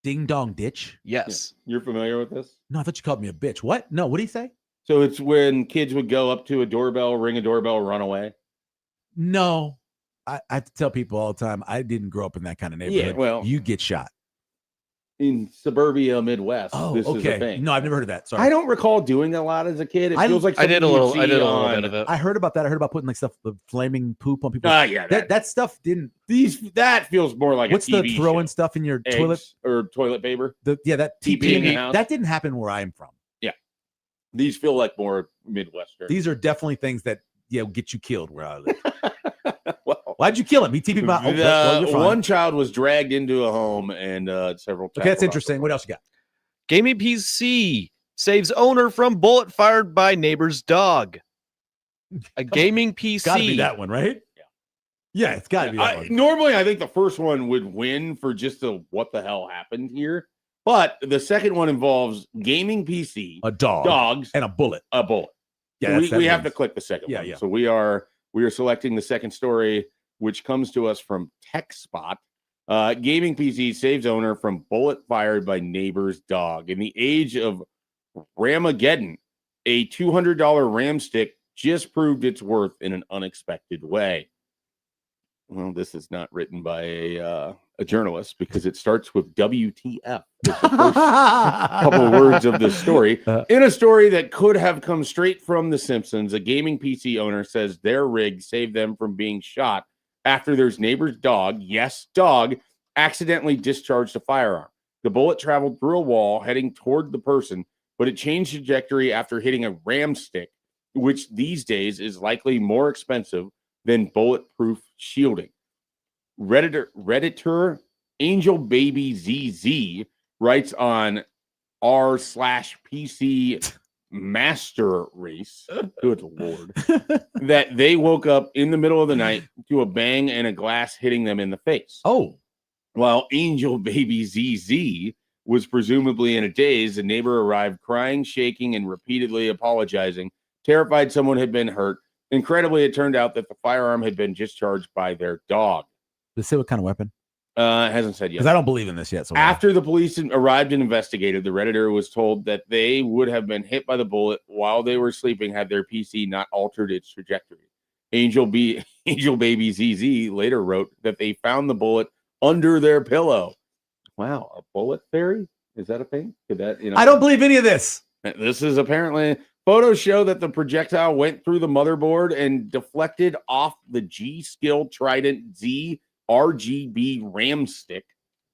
Ding-dong ditch? Yes. Yeah. You're familiar with this? No, I thought you called me a bitch. What? No, what did he say? So it's when kids would go up to a doorbell, ring a doorbell, run away? No. I have to tell people all the time, I didn't grow up in that kind of neighborhood. Yeah, well, you get shot. In suburbia Midwest. Oh, this okay. is a thing. No, I've never heard of that. Sorry. I don't recall doing a lot as a kid. It feels like I did a little bit of it. I heard about that. I heard about putting like stuff, the flaming poop on people. Yeah, that stuff didn't. That feels more like what's a TV the throwing show. stuff in your Eggs toilet or toilet paper? that TP in the house. That didn't happen where I'm from. Yeah, these feel like more Midwestern. These are definitely things that get you killed where I live. Why'd you kill him? He TP'd him out. One child was dragged into a home and several. Okay, that's interesting. What else you got? Gaming PC saves owner from bullet fired by neighbor's dog. A gaming PC. Got to be that one, right? Yeah, it's got to be that one. Normally, I think the first one would win for just what the hell happened here. But the second one involves gaming PC, a dog, dogs, and a bullet. A bullet. Yeah, we have to click the second one. Yeah. So we are selecting the second story, which comes to us from TechSpot. Gaming PC saves owner from bullet fired by neighbor's dog. In the age of Ramageddon, a $200 Ram stick just proved its worth in an unexpected way. Well, this is not written by a journalist because it starts with WTF. The first couple of words of the story. In a story that could have come straight from The Simpsons, a gaming PC owner says their rig saved them from being shot after their neighbor's dog, yes, dog, accidentally discharged a firearm. The bullet traveled through a wall heading toward the person, but it changed trajectory after hitting a ram stick, which these days is likely more expensive than bulletproof shielding. Redditor Angel Baby ZZ writes on r/PC Master Race, good Lord, that they woke up in the middle of the night to a bang and a glass hitting them in the face. Oh. While Angel Baby ZZ was presumably in a daze, a neighbor arrived crying, shaking, and repeatedly apologizing, terrified someone had been hurt. Incredibly, it turned out that the firearm had been discharged by their dog. Let's see what kind of weapon. It hasn't said yet. Because I don't believe in this yet. So after the police arrived and investigated, the Redditor was told that they would have been hit by the bullet while they were sleeping had their PC not altered its trajectory. Angel Baby ZZ later wrote that they found the bullet under their pillow. Wow, a bullet fairy? Is that a thing? Could that, I don't believe any of this. This is apparently photos show that the projectile went through the motherboard and deflected off the G-Skill Trident Z RGB RAM stick.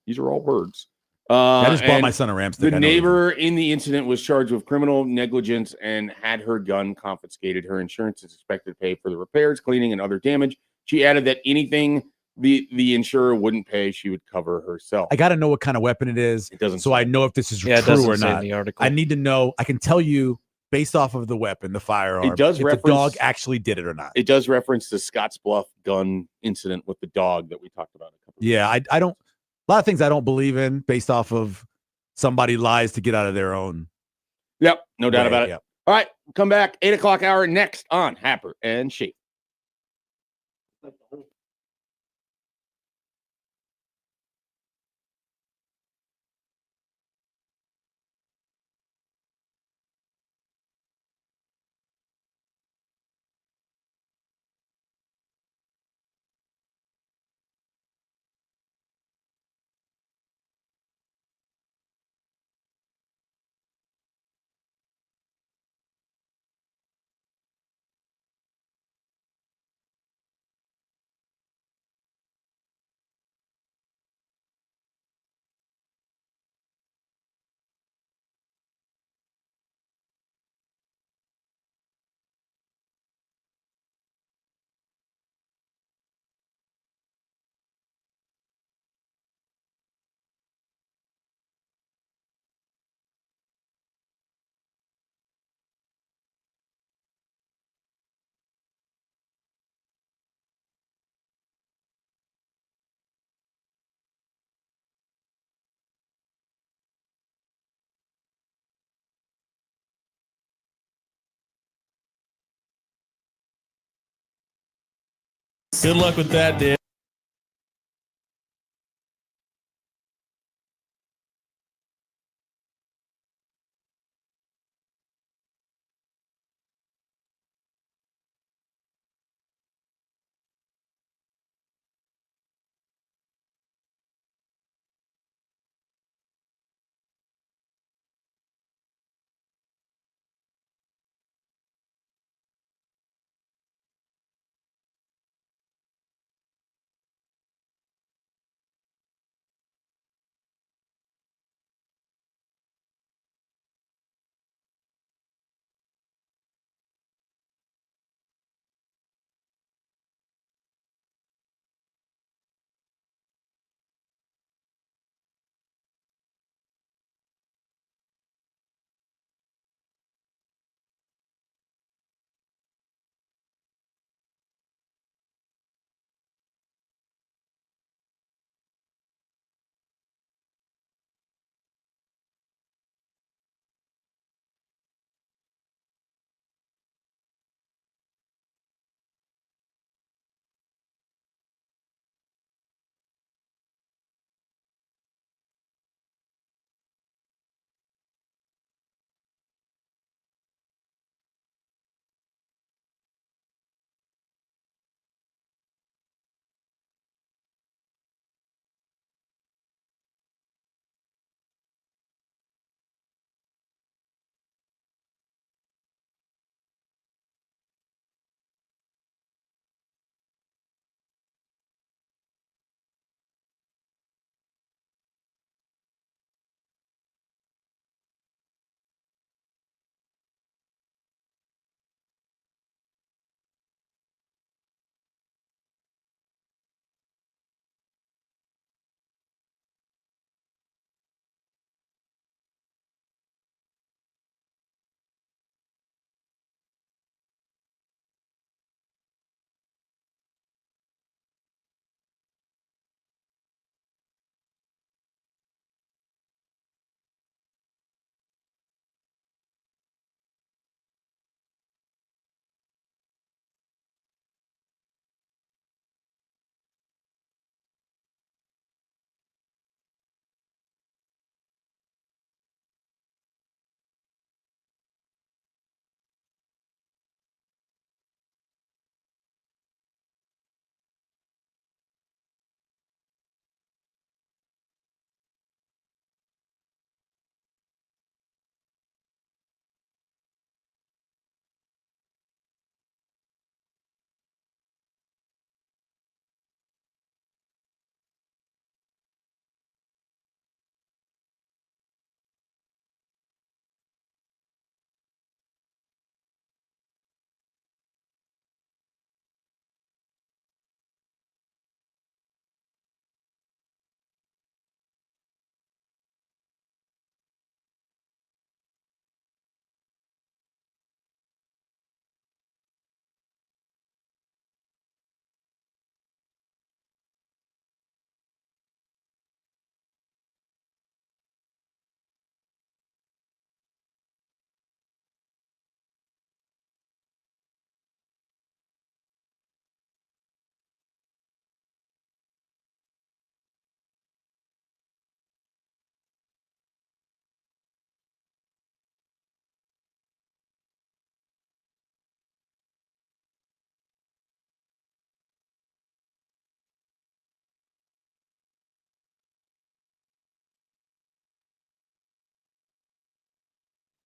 These are all words. I just bought my son a RAM stick. The neighbor in the incident was charged with criminal negligence and had her gun confiscated. Her insurance is expected to pay for the repairs, cleaning, and other damage. She added that anything the insurer wouldn't pay, she would cover herself. I got to know what kind of weapon it is. It doesn't. So I know if this is true or not. In the article. I need to know. I can tell you based off of the weapon, the firearm. It does if reference the dog actually did it or not. It does reference the Scottsbluff gun incident with the dog that we talked about a couple. Yeah, I don't. A lot of things I don't believe in based off of somebody lies to get out of their own. Yep, no doubt about it. Yep. All right, come back 8:00 hour next on Happer and Schaefer. Good luck with that, dude.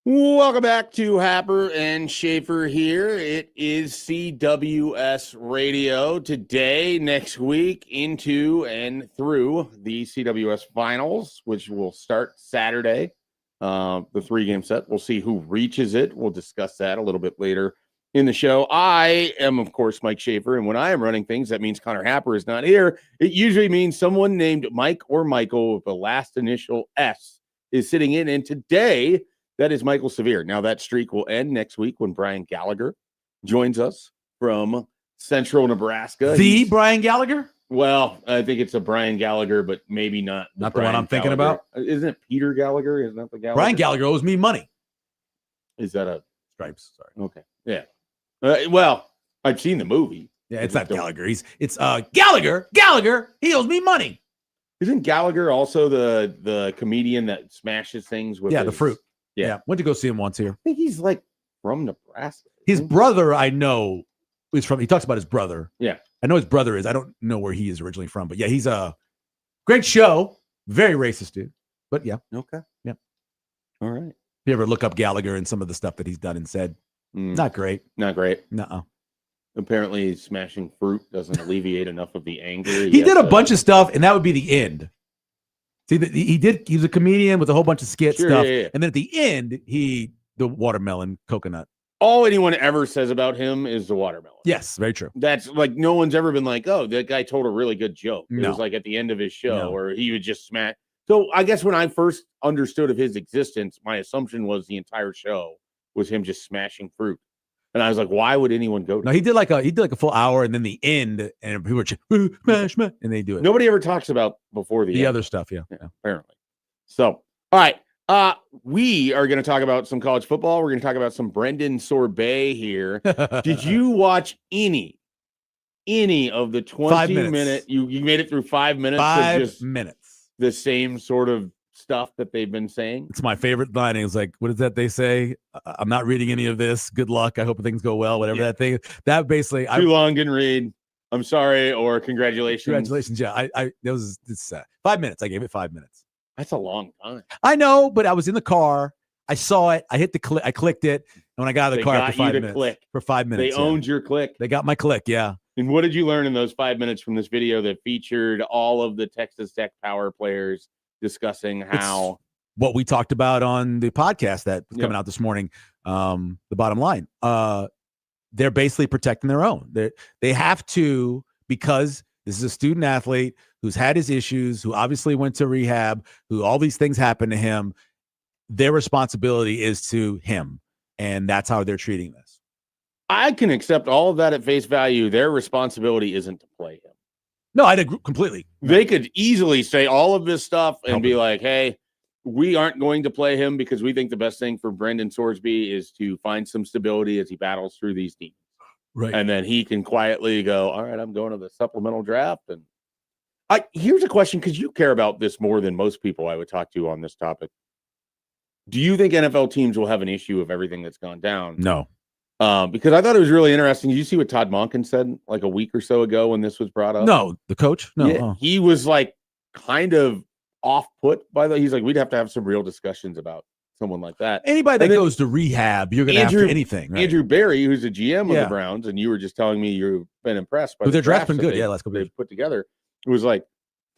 Welcome back to Happer and Schaefer here. It is CWS Radio today, next week, into and through the CWS Finals, which will start Saturday. The 3-game set. We'll see who reaches it. We'll discuss that a little bit later in the show. I am, of course, Mike Schaefer, and when I am running things, that means Connor Happer is not here. It usually means someone named Mike or Michael with the last initial S is sitting in, and today that is Michael Severe. Now, that streak will end next week when Brian Gallagher joins us from Central Nebraska. The Brian Gallagher? Well, I think it's a Brian Gallagher, but maybe not the one I'm thinking about. Isn't it Peter Gallagher? Isn't that the Gallagher? Brian Gallagher owes me money. Is that a Stripes? Sorry. Okay. Yeah. Well, I've seen the movie. Yeah, it's not Gallagher. It's Gallagher. Gallagher. He owes me money. Isn't Gallagher also the comedian that smashes things with the fruit? Yeah. Went to go see him once here. I think he's like from Nebraska. His brother, I know, is from. He talks about his brother. Yeah. I know his brother is. I don't know where he is originally from, but yeah, he's a great show. Very racist dude. But yeah. Okay. Yeah. All right. If you ever look up Gallagher and some of the stuff that he's done and said, not great. Not great. Nuh-uh. Apparently, smashing fruit doesn't alleviate enough of the anger. He did a bunch of stuff, and that would be the end. See, he was a comedian with a whole bunch of skit stuff. Yeah. And then at the end, the watermelon coconut. All anyone ever says about him is the watermelon. Yes, very true. That's like no one's ever been like, oh, that guy told a really good joke. It No. was like at the end of his show, or he would just smash. So I guess when I first understood of his existence, my assumption was the entire show was him just smashing fruit. And I was like, why would anyone go to No, he did like a full hour, and then the end, and people were just smash, and they do it. Nobody ever talks about before the The end. other stuff, yeah. Apparently. So, all right. We are going to talk about some college football. We're going to talk about some Brendan Sorbet here. Did you watch any of the 20-minute? You made it through 5 minutes. 5 minutes. The same sort of stuff that they've been saying. It's my favorite line. It's like, what is that they say? I'm not reading any of this. Good luck. I hope things go well. Whatever that thing. That basically. Too long, didn't read. I'm sorry, or congratulations. Congratulations. Yeah, it's 5 minutes. I gave it 5 minutes. That's a long time. I know, but I was in the car. I saw it. I hit the click. I clicked it. And when I got out of the car after 5 minutes, click. for 5 minutes, They owned your click. They got my click. Yeah. And what did you learn in those 5 minutes from this video that featured all of the Texas Tech power players discussing how what we talked about on the podcast that was coming out this morning? The bottom line, they're basically protecting their own. They have to, because this is a student athlete who's had his issues, who obviously went to rehab, who all these things happened to him. Their responsibility is to him, and that's how they're treating this. I can accept all of that at face value. Their responsibility isn't to play him. No, I agree completely. They could easily say all of this stuff and be like, hey, we aren't going to play him because we think the best thing for Brendan Sorsby is to find some stability as he battles through these teams. Right. And then he can quietly go, all right, I'm going to the supplemental draft. And here's a question, because you care about this more than most people I would talk to on this topic. Do you think NFL teams will have an issue of everything that's gone down? No. Because I thought it was really interesting. Did you see what Todd Monken said like a week or so ago when this was brought up? No, the coach? No. Yeah, he was like kind of off put by that. He's like, we'd have to have some real discussions about someone like that. Anybody that goes to rehab, you're going to have to anything. Right? Andrew Berry, who's the GM of the Browns, and you were just telling me you've been impressed by their draft's been good. Let's go. They've put together. It was like,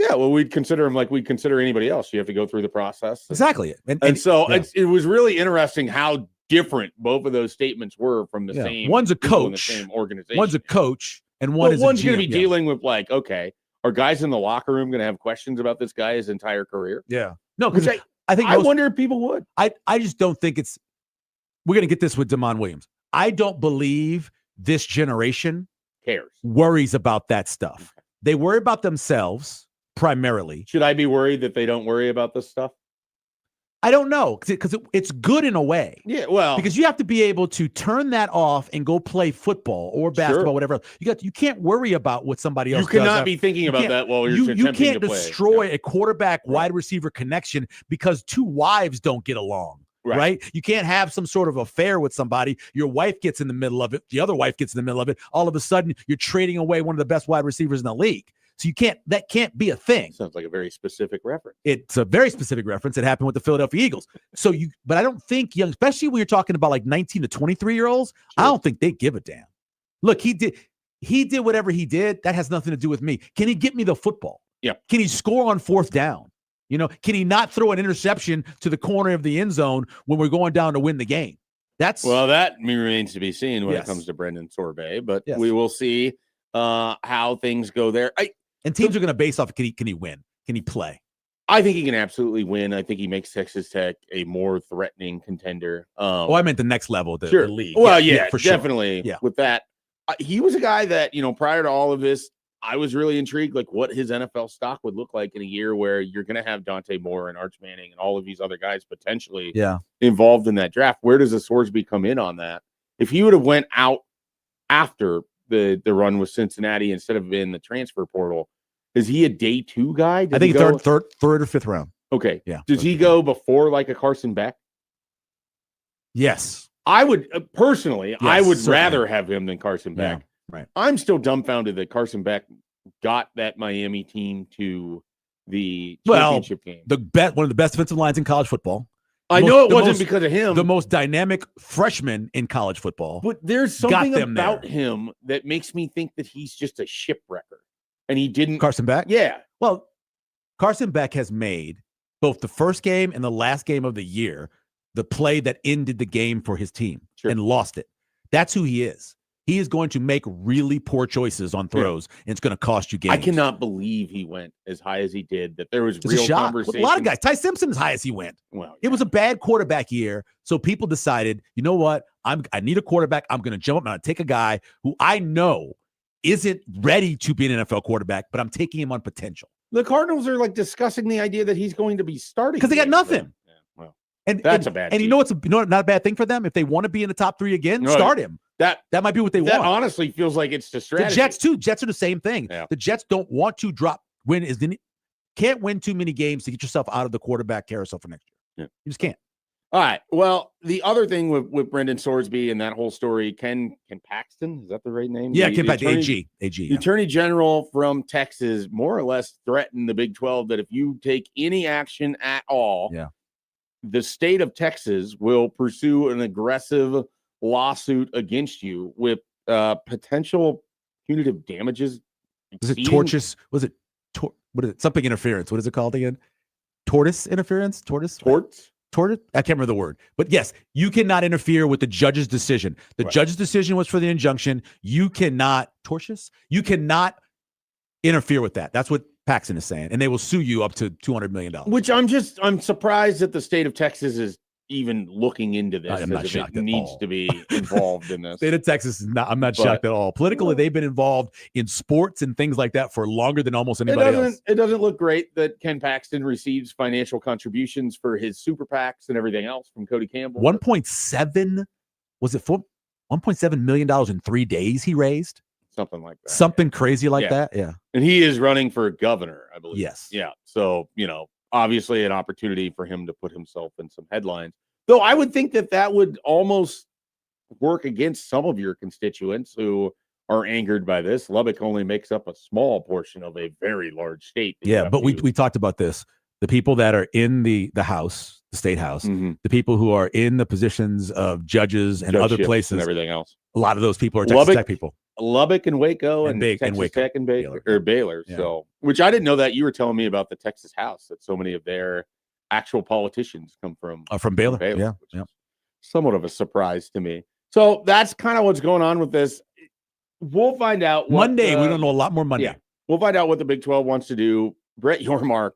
yeah, well, we'd consider him like we'd consider anybody else. You have to go through the process. Exactly. And so it was really interesting how different both of those statements were from the same. One's a coach, in the same organization. One's a coach, and one's going to be dealing with like, okay, are guys in the locker room going to have questions about this guy his entire career? Yeah. No, because I think I wonder if people would. I just don't think it's. We're going to get this with Damon Williams. I don't believe this generation worries about that stuff. Okay. They worry about themselves primarily. Should I be worried that they don't worry about this stuff? I don't know, because it's good in a way. Yeah, well, because you have to be able to turn that off and go play football or basketball, whatever. You can't worry about what somebody else. You cannot be thinking about that while you're attempting you can't to play. Destroy a quarterback wide receiver connection because two wives don't get along. Right? You can't have some sort of affair with somebody. Your wife gets in the middle of it. The other wife gets in the middle of it. All of a sudden, you're trading away one of the best wide receivers in the league. So that can't be a thing. Sounds like a very specific reference. It's a very specific reference. It happened with the Philadelphia Eagles. But I don't think especially when you're talking about like 19 to 23-year-olds, I don't think they give a damn. Look, he did whatever he did. That has nothing to do with me. Can he get me the football? Yeah. Can he score on 4th down? Can he not throw an interception to the corner of the end zone when we're going down to win the game? That remains to be seen when it comes to Brendan Sorbet, but we will see how things go there. And teams are going to base off, can he win? Can he play? I think he can absolutely win. I think he makes Texas Tech a more threatening contender. I meant the next level, the league. Well, for definitely. Sure. Yeah. With that, he was a guy that, prior to all of this, I was really intrigued, like what his NFL stock would look like in a year where you're going to have Dante Moore and Arch Manning and all of these other guys potentially involved in that draft. Where does the Sorsby come in on that? If he would have went out after the run with Cincinnati instead of in the transfer portal, is he a day 2 guy? I think third or 5th round. Okay. Yeah. Does he go before like a Carson Beck? Yes. I would personally, I would rather have him than Carson Beck. Yeah. Right. I'm still dumbfounded that Carson Beck got that Miami team to the championship game. One of the best defensive lines in college football. I know it wasn't because of him. The most dynamic freshman in college football. But there's something about him that makes me think that he's just a shipwrecker. And he didn't. Carson Beck? Yeah. Well, Carson Beck has made both the first game and the last game of the year the play that ended the game for his team and lost it. That's who he is. He is going to make really poor choices on throws, and it's going to cost you games. I cannot believe he went as high as he did, that there was It's real a shot. conversation. A lot of guys. Ty Simpson as high as he went. Well, It was a bad quarterback year, so people decided, you know what? I need a quarterback. I'm going to jump up and I'm going to take a guy who I know isn't ready to be an NFL quarterback, but I'm taking him on potential. The Cardinals are like discussing the idea that he's going to be starting because they got nothing. Yeah, well, and that's a bad. And you know what's not a bad thing for them if they want to be in the top 3 again, start him. That might be what they want. That honestly feels like it's the strategy. The Jets too. Jets are the same thing. Yeah. The Jets don't want to can't win too many games to get yourself out of the quarterback carousel for next year. Yeah. You just can't. All right. Well, the other thing with Brendan Sorsby and that whole story, Ken Paxton, is that the right name? Yeah, Ken Paxton, AG. The Attorney General from Texas more or less threatened the Big 12 that if you take any action at all, the state of Texas will pursue an aggressive lawsuit against you with potential punitive damages. Was it tortious? Was it what is it? Something interference. What is it called again? Tortoise interference? Tortoise? Torts? I can't remember the word. But yes, you cannot interfere with the judge's decision. The judge's decision was for the injunction. You cannot interfere with that. That's what Paxton is saying. And they will sue you up to $200 million. Which I'm surprised that the state of Texas is even looking into this. I'm not shocked it needs to be involved in this. State of Texas is not. I'm not shocked at all. Politically, they've been involved in sports and things like that for longer than almost anybody else. It doesn't look great that Ken Paxton receives financial contributions for his super PACs and everything else from Cody Campbell. 1.7 was it for $1.7 million in 3 days he raised? Something like that. Something crazy like that. Yeah. And he is running for governor, I believe. Yes. Yeah. So, obviously an opportunity for him to put himself in some headlines. Though I would think that would almost work against some of your constituents who are angered by this. Lubbock only makes up a small portion of a very large state. Yeah, but we talked about this. The people that are in the House, the state house, the people who are in the positions of judges and other places and everything else. A lot of those people are Texas Tech people. Lubbock and Waco and Texas Tech and Baylor. Yeah. So, which I didn't know that. You were telling me about the Texas House, that so many of their actual politicians come from Baylor. Yeah. Somewhat of a surprise to me. So that's kind of what's going on with this. We'll find out Monday. We don't know a lot more Monday. Yeah, we'll find out what the Big 12 wants to do. Brett Yormark,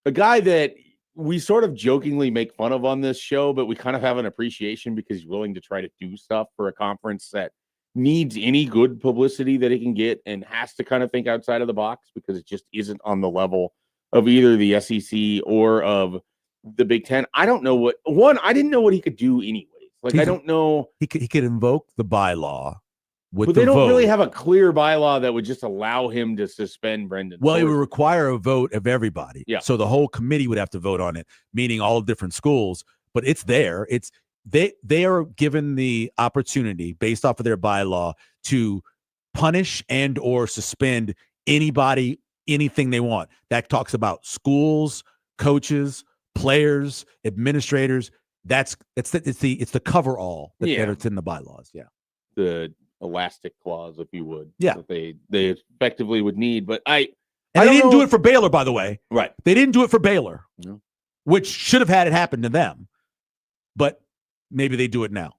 a guy that we sort of jokingly make fun of on this show, but we kind of have an appreciation because he's willing to try to do stuff for a conference that needs any good publicity that it can get and has to kind of think outside of the box because it just isn't on the level of either the SEC or of the Big Ten. I don't know I didn't know what he could do anyways. Like, I don't know. He could invoke the bylaw but they don't really have a clear bylaw that would just allow him to suspend Brendan. Well, it would require a vote of everybody. Yeah. So the whole committee would have to vote on it, meaning all different schools, but it's there. They are given the opportunity based off of their bylaw to punish and or suspend anybody anything they want. That talks about schools, coaches, players, administrators. It's the cover all that's in the bylaws. Yeah. The elastic clause, if you would. Yeah. That they effectively would need. But they didn't do it for Baylor, by the way. Right. They didn't do it for Baylor, No. which should have had it happen to them. But maybe they do it now.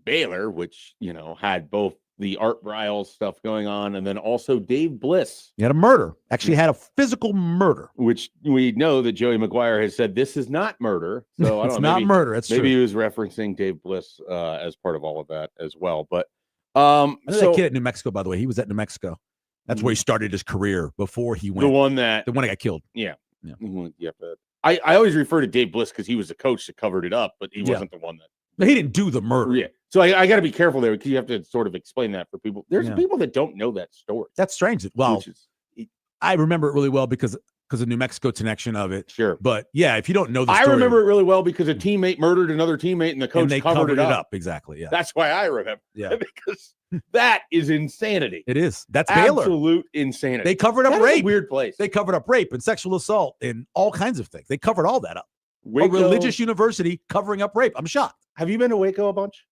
Baylor, which, had both the Art Briles stuff going on and then also Dave Bliss. He had a murder. Actually had a physical murder. Which we know that Joey McGuire has said this is not murder. So I don't know. It's not murder. It's maybe true. he was referencing Dave Bliss as part of all of that as well. But I know that kid at New Mexico, by the way. He was at New Mexico. That's where he started his career before he went. The one that got killed. Yeah. But I always refer to Dave Bliss because he was the coach that covered it up, but he wasn't the one that. But he didn't do the murder. Yeah. So I got to be careful there because you have to sort of explain that for people. There's people that don't know that story. That's strange. Well, I remember it really well because of New Mexico connection of it. Sure. But yeah, if you don't know the story. I remember it really well because a teammate murdered another teammate and the coach covered it up. Exactly. Yeah. That's why I remember. Yeah. Because that is insanity. It is. That's Baylor. Absolute insanity. They covered up rape. Weird place. They covered up rape and sexual assault and all kinds of things. They covered all that up. Waco, a religious university covering up rape. I'm shocked. Have you been to Waco a bunch?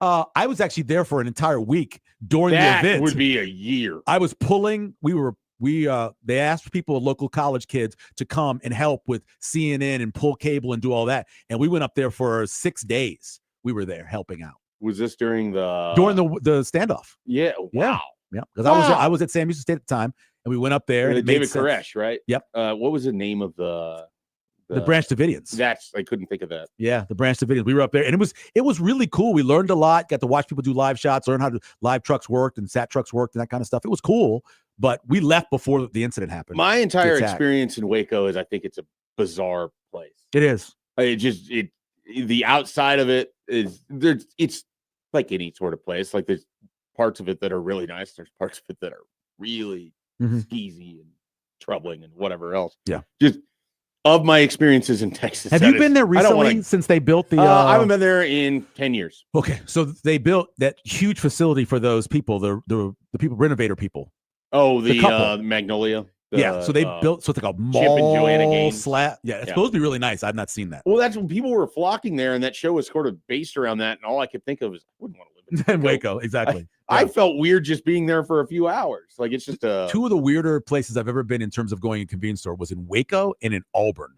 I was actually there for an entire week during the event. That would be a year. I was pulling. They asked people, local college kids, to come and help with CNN and pull cable and do all that. And we went up there for 6 days. We were there helping out. Was this during the standoff? Yeah. Wow. Yeah. Because I was at Sam Houston State at the time, and we went up there. And David Koresh, right? Yep. What was the name of the Branch Davidians? I couldn't think of that. Yeah, the Branch Davidians. We were up there, and it was really cool. We learned a lot. Got to watch people do live shots, learn how live trucks worked and sat trucks worked and that kind of stuff. It was cool, but we left before the incident happened. My entire experience in Waco is I think it's a bizarre place. It is. The outside of it is there. It's like any sort of place. Like there's parts of it that are really nice. There's parts of it that are really skeezy and troubling and whatever else. Yeah. Just of my experiences in Texas. Have you been there recently since they built the? I haven't been there in 10 years. Okay, so they built that huge facility for those people, the people, renovator people. Oh, the Magnolia. So they built it's like a mall Chip and Joanna Gaines. slab. Yeah, it's supposed to be really nice. I've not seen that. Well, that's when people were flocking there, and that show was sort of based around that. And all I could think of is, I wouldn't want to live in Waco. Exactly. I felt weird just being there for a few hours. Like it's just two of the weirder places I've ever been in terms of going to a convenience store was in Waco and in Auburn.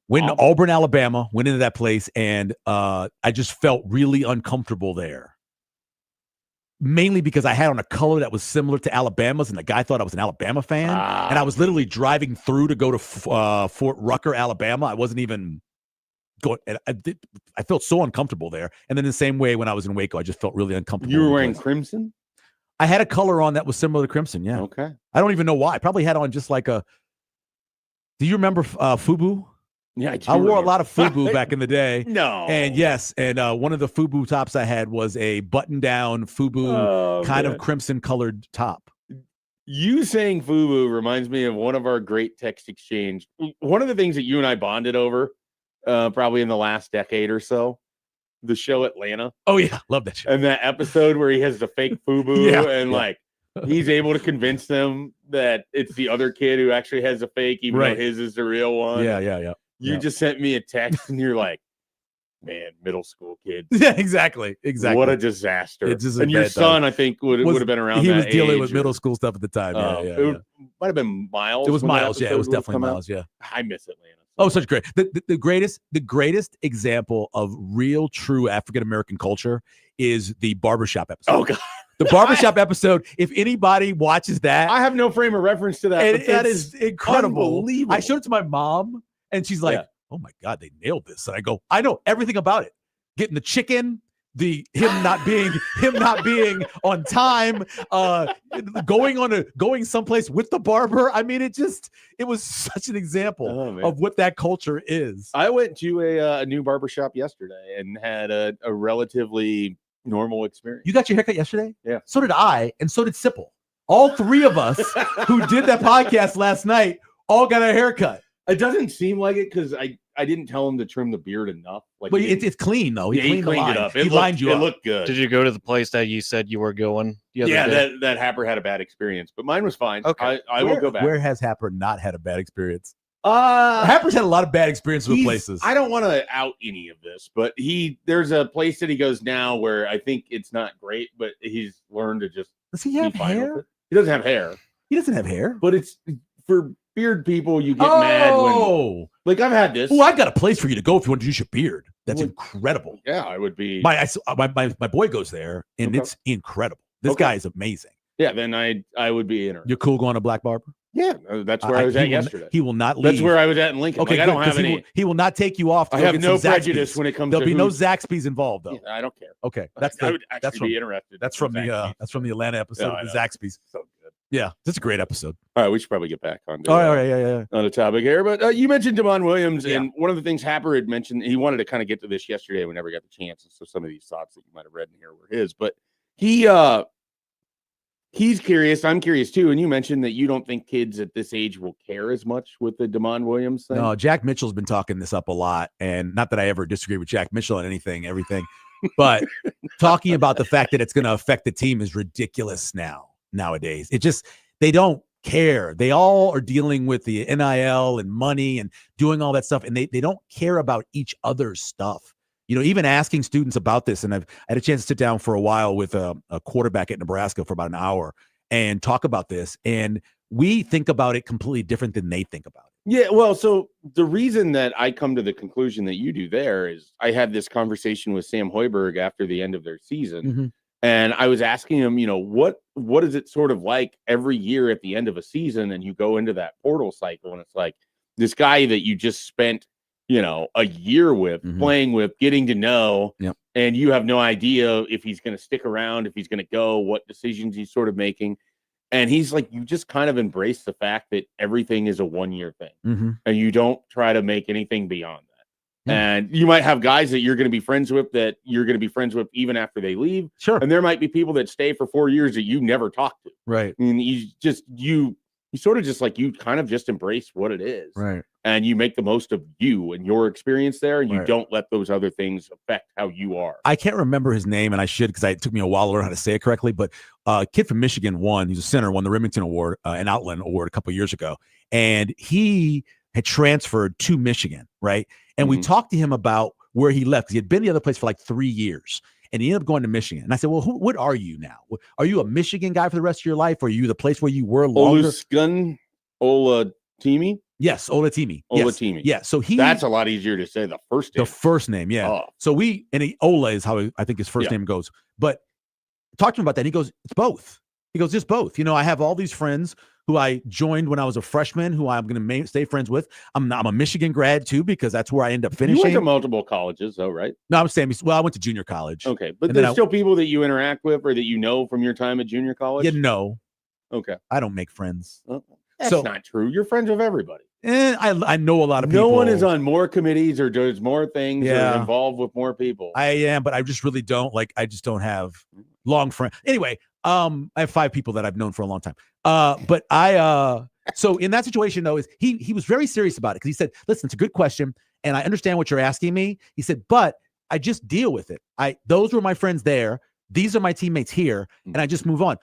Went to Auburn, Alabama, went into that place, and I just felt really uncomfortable there. Mainly because I had on a color that was similar to Alabama's, and the guy thought I was an Alabama fan. And I was literally driving through to go to Fort Rucker, Alabama. I wasn't even going. I felt so uncomfortable there. And then the same way when I was in Waco, I just felt really uncomfortable. You were wearing crimson? I had a color on that was similar to crimson, yeah. Okay. I don't even know why. I probably had on just like a... Do you remember FUBU? Yeah, I wore a lot of FUBU back in the day. No. And yes, and one of the FUBU tops I had was a button-down FUBU kind of crimson-colored top. You saying FUBU reminds me of one of our great text exchange. One of the things that you and I bonded over probably in the last decade or so, the show Atlanta. Oh, yeah. Love that show. And that episode where he has the fake FUBU and like he's able to convince them that it's the other kid who actually has a fake, even though his is the real one. Yeah. You just sent me a text and you're like, man, middle school kids. Yeah, exactly. What a disaster. It's just and your son, I think, would have been around. He that was dealing age with middle school stuff at the time. It might have been Miles. It was Miles. Yeah, it was definitely Miles. Yeah. I miss Atlanta. Oh, such great. The greatest example of real, true African-American culture is the barbershop episode. Oh, God. The barbershop episode, if anybody watches that. I have no frame of reference to that, but that is incredible. Unbelievable. I showed it to my mom, and she's like, oh, my God, they nailed this. And I go, I know everything about it. Getting the chicken, him not being on time, going someplace with the barber. I mean, it was such an example of what that culture is. I went to a new barbershop yesterday and had a relatively normal experience. You got your haircut yesterday? Yeah. So did I, and so did Sipple. All three of us who did that podcast last night all got a haircut. It doesn't seem like it because I didn't tell him to trim the beard enough. Like, but it's clean though. He cleaned it up. He lined you up. It looked good. Did you go to the place that you said you were going? That Happer had a bad experience, but mine was fine. Okay, I will go back. Where has Happer not had a bad experience? Happer's had a lot of bad experiences with places. I don't want to out any of this, but there's a place that he goes now where I think it's not great, but he's learned to just. Does he have hair? He doesn't have hair. He doesn't have hair, but it's for beard people. You get mad when, like, I've had this. Oh, I've got a place for you to go if you want to use your beard. That's incredible. Yeah, I would be. My boy goes there, and it's incredible. This guy is amazing. Yeah, then I would be interested. You're cool going to Black Barber? Yeah, that's where I was at yesterday. He will not leave. That's where I was at in Lincoln. Okay, like, I don't have any. He will not take you off. I have no prejudice when it comes. There'll to be no Zaxby's involved, though. Yeah, I don't care. Okay, I would actually be interested. That's from the Atlanta episode of the Zaxby's. So good. Yeah, that's a great episode. All right, we should probably get back on. All right, yeah. On the topic here, but you mentioned Damon Williams, and one of the things Happer had mentioned, he wanted to kind of get to this yesterday. We never got the chance, and so some of these thoughts that you might have read in here were his. But he's curious. I'm curious too. And you mentioned that you don't think kids at this age will care as much with the Damon Williams thing. No, Jack Mitchell's been talking this up a lot, and not that I ever disagree with Jack Mitchell on everything, but talking about the fact that it's going to affect the team is ridiculous nowadays. It just, they don't care. They all are dealing with the NIL and money and doing all that stuff, and they don't care about each other's stuff. You know, even asking students about this, and I had a chance to sit down for a while with a quarterback at Nebraska for about an hour and talk about this, and we think about it completely different than they think about it. Yeah, well, so the reason that I come to the conclusion that you do there is I had this conversation with Sam Hoiberg after the end of their season, and I was asking him, you know, what is it sort of like every year at the end of a season, and you go into that portal cycle, and it's like this guy that you just spent, you know, a year with, playing with, getting to know, and you have no idea if he's going to stick around, if he's going to go, what decisions he's sort of making. And he's like, you just kind of embrace the fact that everything is a one-year thing, and you don't try to make anything beyond that. And you might have guys that you're going to be friends with that you're going to be friends with even after they leave. Sure. And there might be people that stay for 4 years that you never talk to. Right. And you sort of just like, you kind of just embrace what it is. Right. And you make the most of you and your experience there, and you don't let those other things affect how you are. I can't remember his name, and I should, because it took me a while to learn how to say it correctly, but a kid from Michigan he's a center, won the Remington Award, an Outland Award a couple of years ago, and he had transferred to Michigan, right? And we talked to him about where he left, because he had been the other place for like 3 years, and he ended up going to Michigan. And I said, well, what are you now? Are you a Michigan guy for the rest of your life, or are you the place where you were longer? Olatimi? Yes, Olatimi. Olatimi. Yeah, so that's a lot easier to say, the first name. The first name, yeah. Oh. So Ola is how I think his first name goes. But talk to him about that. And he goes, it's both. He goes, just both. You know, I have all these friends who I joined when I was a freshman, who I'm going to stay friends with. I'm a Michigan grad too, because that's where I end up finishing. You went to multiple colleges, though, right? No, I'm saying, I went to junior college. Okay, but there's still people that you interact with or that you know from your time at junior college? Okay. I don't make friends. That's not true. You're friends with everybody. I know a lot of people. No one is on more committees or does more things or is involved with more people. I am, but I just really don't. I just don't have long friends. Anyway, I have 5 people that I've known for a long time. But so in that situation, though, he was very serious about it, because he said, listen, it's a good question, and I understand what you're asking me. He said, but I just deal with it. Those were my friends there. These are my teammates here, and I just move on.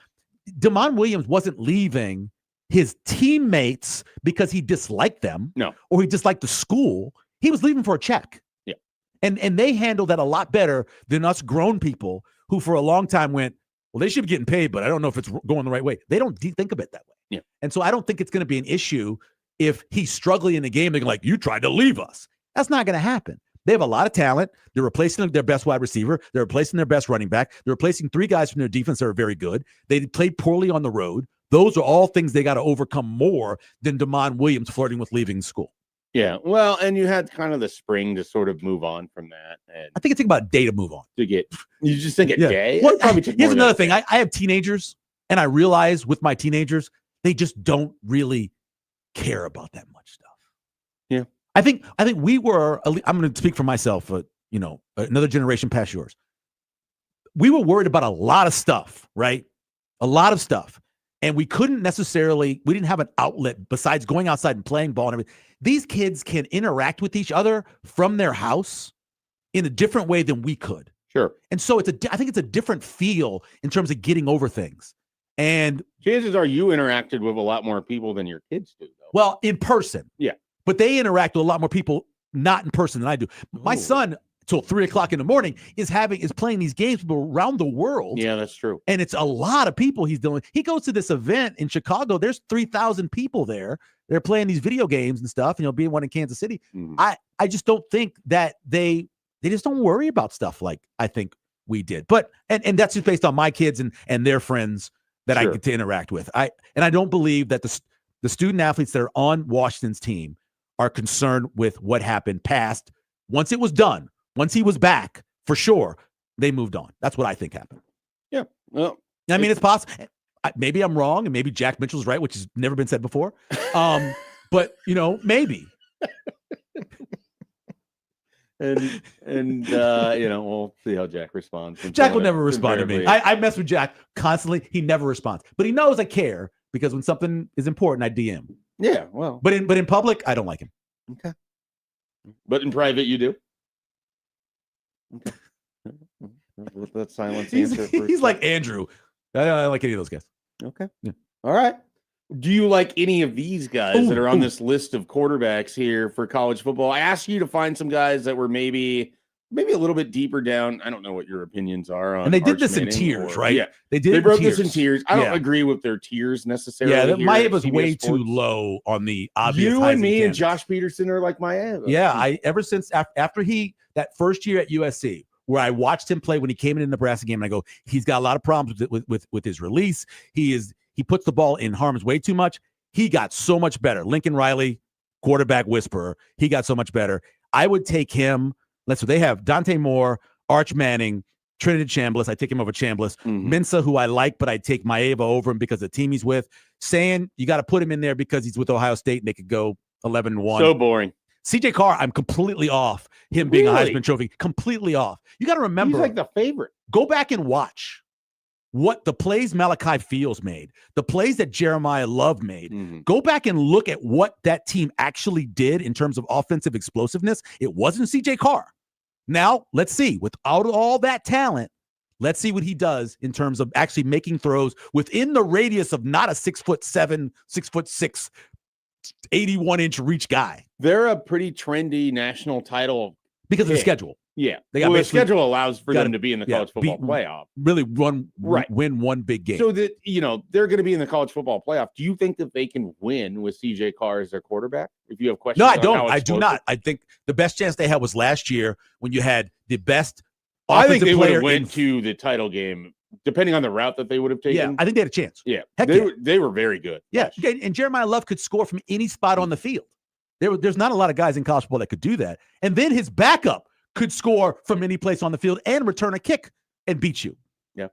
Damon Williams wasn't leaving his teammates because he disliked them, or he disliked the school. He was leaving for a check. Yeah. And they handled that a lot better than us grown people who for a long time went, well, they should be getting paid, but I don't know if it's going the right way. They don't think of it that way. Yeah. And so I don't think it's going to be an issue if he's struggling in the game. They're like, you tried to leave us. That's not going to happen. They have a lot of talent. They're replacing their best wide receiver. They're replacing their best running back. They're replacing 3 guys from their defense that are very good. They played poorly on the road. Those are all things they got to overcome more than Damon Williams flirting with leaving school. Yeah, well, and you had kind of the spring to sort of move on from that. And I think it took about a day to move on. You just think a day? Well, here's another thing. I have teenagers, and I realize with my teenagers, they just don't really care about that much stuff. Yeah. I think we were, I'm going to speak for myself, another generation past yours. We were worried about a lot of stuff, right? A lot of stuff. and we didn't have an outlet besides going outside and playing ball and everything. These kids can interact with each other from their house in a different way than we could. Sure. And so I think it's a different feel in terms of getting over things. And chances are you interacted with a lot more people than your kids do, though. Well, in person. Yeah. But they interact with a lot more people not in person than I do. My son, till 3:00 in the morning, is playing these games around the world. Yeah, that's true. And it's a lot of people he's doing. He goes to this event in Chicago. There's 3,000 people there. They're playing these video games and stuff, and being one in Kansas City. Mm-hmm. I just don't think that they just don't worry about stuff like I think we did. But and that's just based on my kids and their friends that I get to interact with. I don't believe that the student athletes that are on Washington's team are concerned with what happened past. Once it was done, once he was back, for sure, they moved on. That's what I think happened. Yeah. Well, I mean, it's possible. Maybe I'm wrong, and maybe Jack Mitchell's right, which has never been said before. But maybe. And we'll see how Jack responds. Jack will never respond to me. I mess with Jack constantly. He never responds, but he knows I care because when something is important, I DM. Yeah, well, but in public, I don't like him. Okay. But in private, you do. Okay. With that silence answer. He's like Andrew. I don't like any of those guys. Okay. Yeah. All right. Do you like any of these guys that are on this list of quarterbacks here for college football? I asked you to find some guys that were maybe a little bit deeper down. I don't know what your opinions are on. And they did Arch this in Manning tiers, or, right? Yeah, they did. They it broke in this in tiers. I don't agree with their tiers necessarily. Yeah, here Maya at was CBS way Sports. too low on the obvious. You highs and me and candidates. Josh Peterson are like Maya. Yeah, ever since after that first year at USC, where I watched him play when he came in the Nebraska game, and I go, he's got a lot of problems with his release. He puts the ball in harm's way too much. He got so much better. Lincoln Riley, quarterback whisperer. He got so much better. I would take him. They have Dante Moore, Arch Manning, Trinidad Chambliss. I take him over Chambliss. Mensah, who I like, but I take Maeva over him because of the team he's with. Saying you got to put him in there because he's with Ohio State and they could go 11-1. So boring. CJ Carr, I'm completely off him being a Heisman Trophy. Completely off. You got to remember. He's like the favorite. Go back and watch what the plays Malachi Fields made, the plays that Jeremiah Love made. Go back and look at what that team actually did in terms of offensive explosiveness. It wasn't CJ Carr. Now, let's see. Without all that talent, let's see what he does in terms of actually making throws within the radius of not a 6'7", 6'6", 81-inch reach guy. They're a pretty trendy national title because of the schedule. Yeah, the schedule allows for them to be in the college football playoff. Really win one big game. So that they're going to be in the college football playoff. Do you think that they can win with CJ Carr as their quarterback? If you have questions, no, I don't. I do not. I think the best chance they had was last year when you had the best. I think they would have went to the title game, depending on the route that they would have taken. Yeah, I think they had a chance. Yeah, Heck they were very good. Yeah, and Jeremiah Love could score from any spot on the field. There's not a lot of guys in college football that could do that. And then his backup could score from any place on the field and return a kick and beat you. Yeah.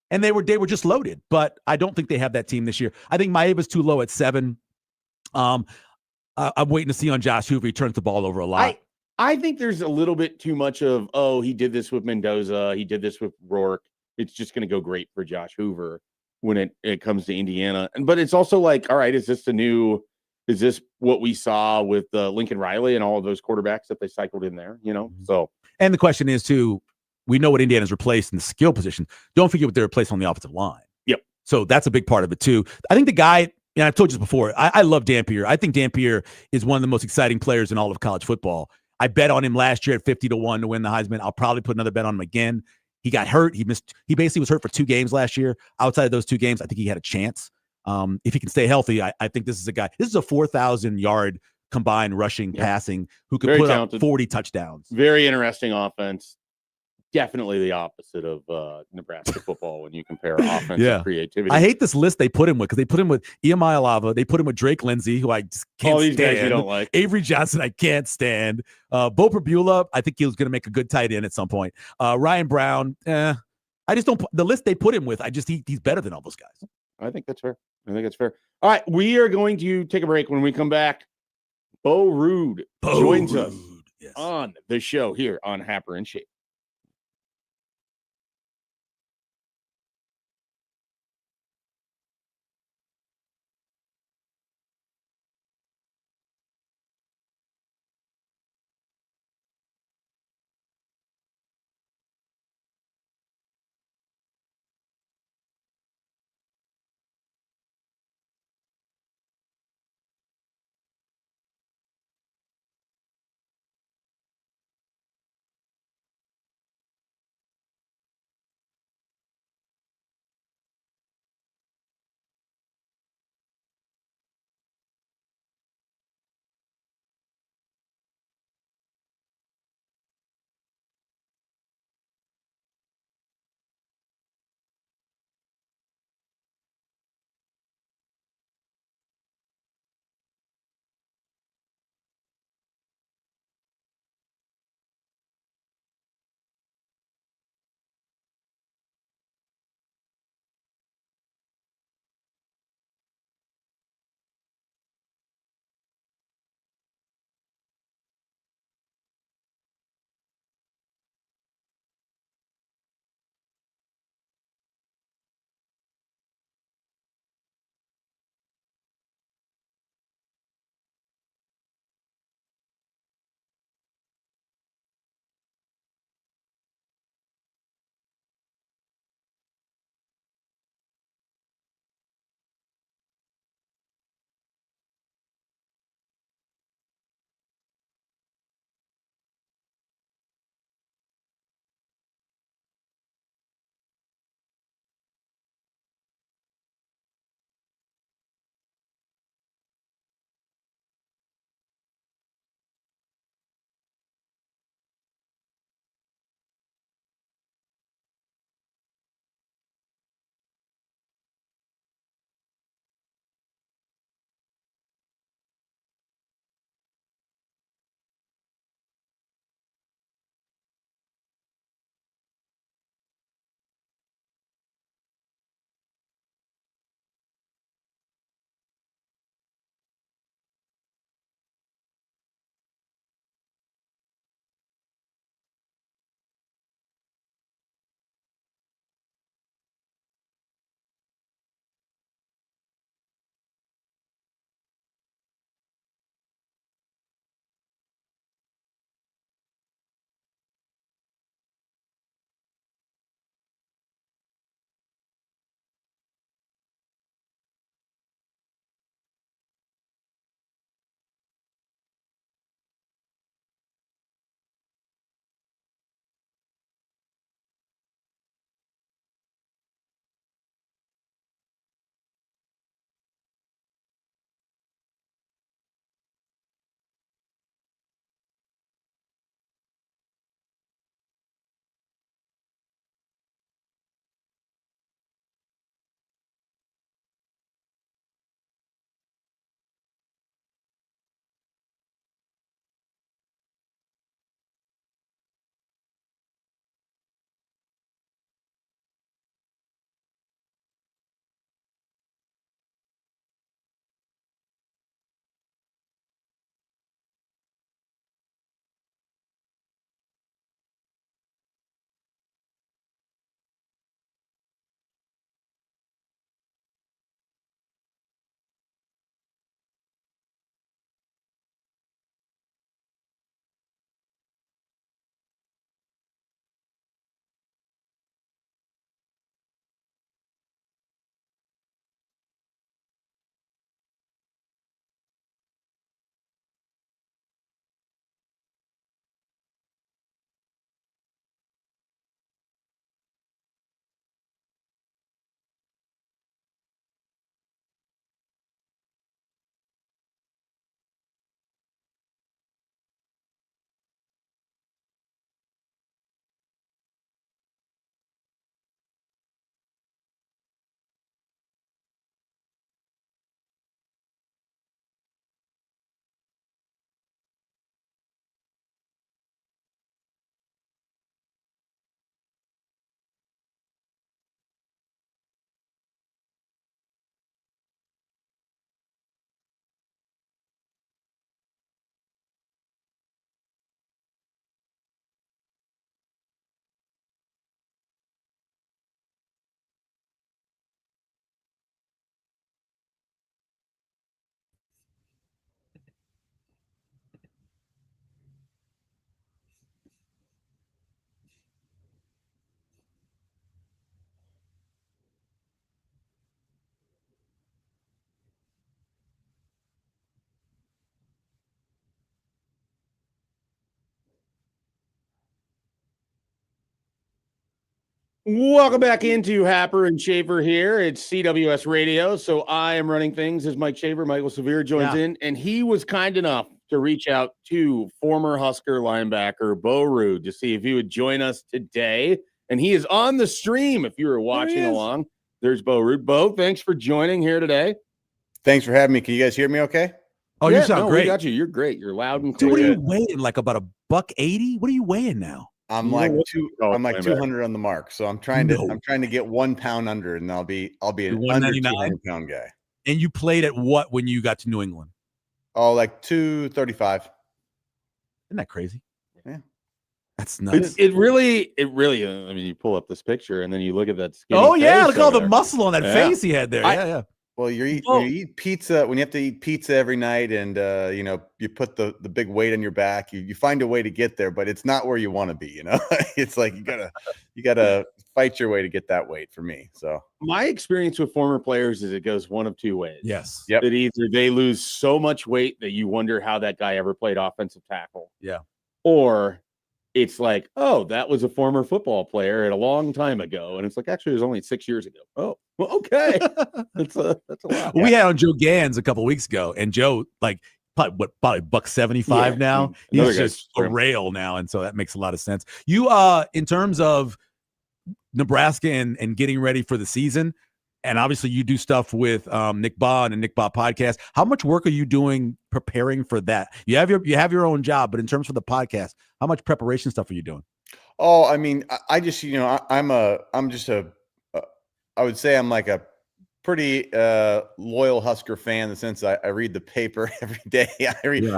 And they were just loaded, but I don't think they have that team this year. I think Maeva's too low at 7. I'm waiting to see on Josh Hoover. He turns the ball over a lot. I think there's a little bit too much of, he did this with Mendoza. He did this with Rourke. It's just going to go great for Josh Hoover when it comes to Indiana. But it's also like, all right, is this what we saw with Lincoln Riley and all of those quarterbacks that they cycled in there, So, and the question is too, we know what Indiana's replaced in the skill position. Don't forget what they replaced on the offensive line. Yep. So that's a big part of it too. I think the guy, and I've told you this before, I love Dampier. I think Dampier is one of the most exciting players in all of college football. I bet on him last year at 50-1 to win the Heisman. I'll probably put another bet on him again. He got hurt. He basically was hurt for 2 games last year. Outside of those 2 games, I think he had a chance. If he can stay healthy, I think this is a guy. This is a 4,000-yard combined rushing, passing who could put up 40 touchdowns. Very interesting offense. Definitely the opposite of Nebraska football when you compare offensive creativity. I hate this list they put him with because they put him with Iamai Lava. They put him with Drake Lindsay, who I just can't stand. All these guys you don't like. Avery Johnson, I can't stand. Bo Perbula, I think he was going to make a good tight end at some point. Ryan Brown, I just don't. The list they put him with, he's better than all those guys. I think that's fair. All right, we are going to take a break. When we come back, Bo Ruud joins us on the show here on Happer and Schaefer. Welcome back into Happer and Schaefer here. It's CWS Radio. So I am running things as Mike Schaefer. Michael Severe joins in, and he was kind enough to reach out to former Husker linebacker Bo Ruud to see if he would join us today. And he is on the stream. If you were watching along, there's Bo Ruud. Bo, thanks for joining here today. Thanks for having me. Can you guys hear me okay? Oh, you sound great. We got you. You're great. You're loud and clear. Dude, what are you weighing? Like about $180? What are you weighing now? I'm like 200 on the mark. So I'm trying to get 1 pound under, and I'll be an under 200-pound guy. And you played at what when you got to New England? Oh, like 235. Isn't that crazy? Yeah. That's nuts. It really, I mean, you pull up this picture and then you look at that skinny look at all there. the muscle on that face he had there. Yeah. Well, you eat pizza when you have to eat pizza every night, and you put the big weight on your back. You find a way to get there, but it's not where you want to be. It's like you gotta fight your way to get that weight. For me, so my experience with former players is it goes one of two ways. Yes, yep. That either they lose so much weight that you wonder how that guy ever played offensive tackle. Yeah, or it's like, oh, that was a former football player at a long time ago, and it's like actually it was only 6 years ago. Oh, well, okay, that's a lot. We had on Joe Gans a couple weeks ago, and Joe probably $175 now. He's just a rail now, and so that makes a lot of sense. You in terms of Nebraska and getting ready for the season, and obviously you do stuff with Nick Baugh and the Nick Baugh podcast. How much work are you doing preparing for that? You have your own job, but in terms of the podcast, how much preparation stuff are you doing? Oh, I mean, I just I would say I'm like a pretty loyal Husker fan in the sense I read the paper every day.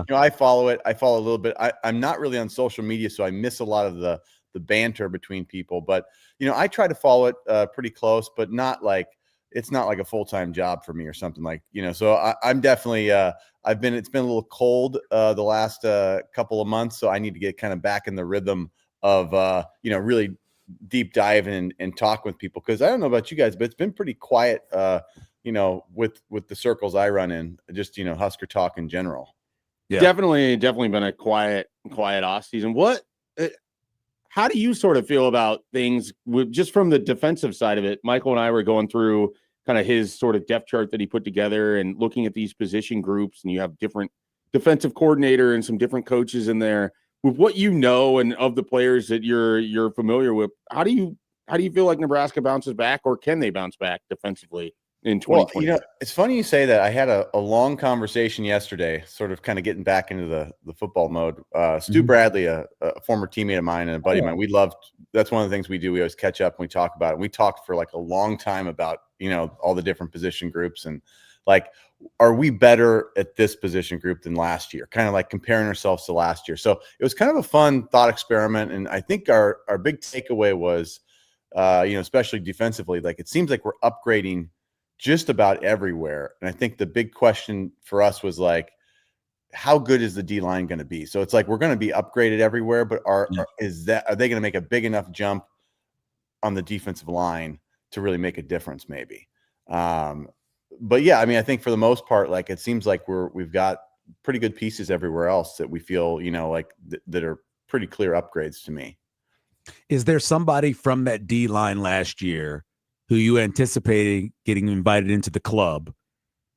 I follow it. I follow a little bit. I'm not really on social media, so I miss a lot of the banter between people. But I try to follow it pretty close, but it's not like a full-time job for me or something so I'm definitely it's been a little cold the last couple of months, so I need to get kind of back in the rhythm of really deep dive and talk with people, because I don't know about you guys, but it's been pretty quiet with the circles I run in, just Husker talk in general. Yeah, definitely been a quiet off season. How do you sort of feel about things just from the defensive side of it? Michael and I were going through kind of his sort of depth chart that he put together and looking at these position groups, and you have different defensive coordinator and some different coaches in there. With what and of the players that you're familiar with, how do you feel like Nebraska bounces back, or can they bounce back defensively in 2020? Well, it's funny you say that. I had a long conversation yesterday, sort of kind of getting back into the football mode. Stu Bradley, a former teammate of mine and a buddy of mine, that's one of the things we do. We always catch up and we talk about it. We talked for like a long time about, all the different position groups and like, are we better at this position group than last year? Kind of like comparing ourselves to last year. So it was kind of a fun thought experiment. And I think our big takeaway was, especially defensively, like it seems like we're upgrading just about everywhere. And I think the big question for us was like, how good is the D line going to be? So it's like, we're going to be upgraded everywhere, but are they going to make a big enough jump on the defensive line to really make a difference? Maybe. But yeah, I mean, I think for the most part, like it seems like we've got pretty good pieces everywhere else that we feel, that are pretty clear upgrades to me. Is there somebody from that D line last year who you anticipated getting invited into the club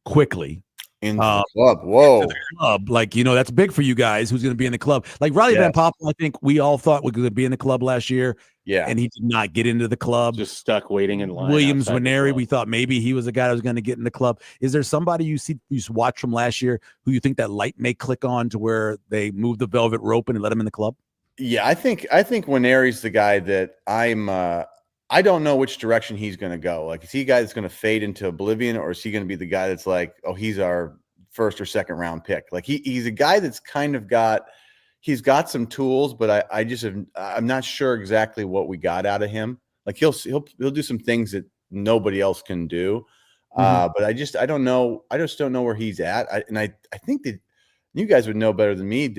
quickly? In the club. Whoa. The club. Like, that's big for you guys. Who's going to be in the club? Like Riley Van Poppel, I think we all thought was going to be in the club last year. Yeah. And he did not get into the club. Just stuck waiting in line. Williams Winery, we thought maybe he was a guy that was going to get in the club. Is there somebody you watch from last year who you think that light may click on to where they move the velvet rope and let him in the club? Yeah, I think Winery's the guy that I don't know which direction he's going to go. Like, is he a guy that's going to fade into oblivion, or is he going to be the guy that's like, oh, he's our first or second round pick? Like he's a guy that's kind of he's got some tools, but I'm not sure exactly what we got out of him. Like he'll do some things that nobody else can do. But I just don't know where he's at. I think that you guys would know better than me.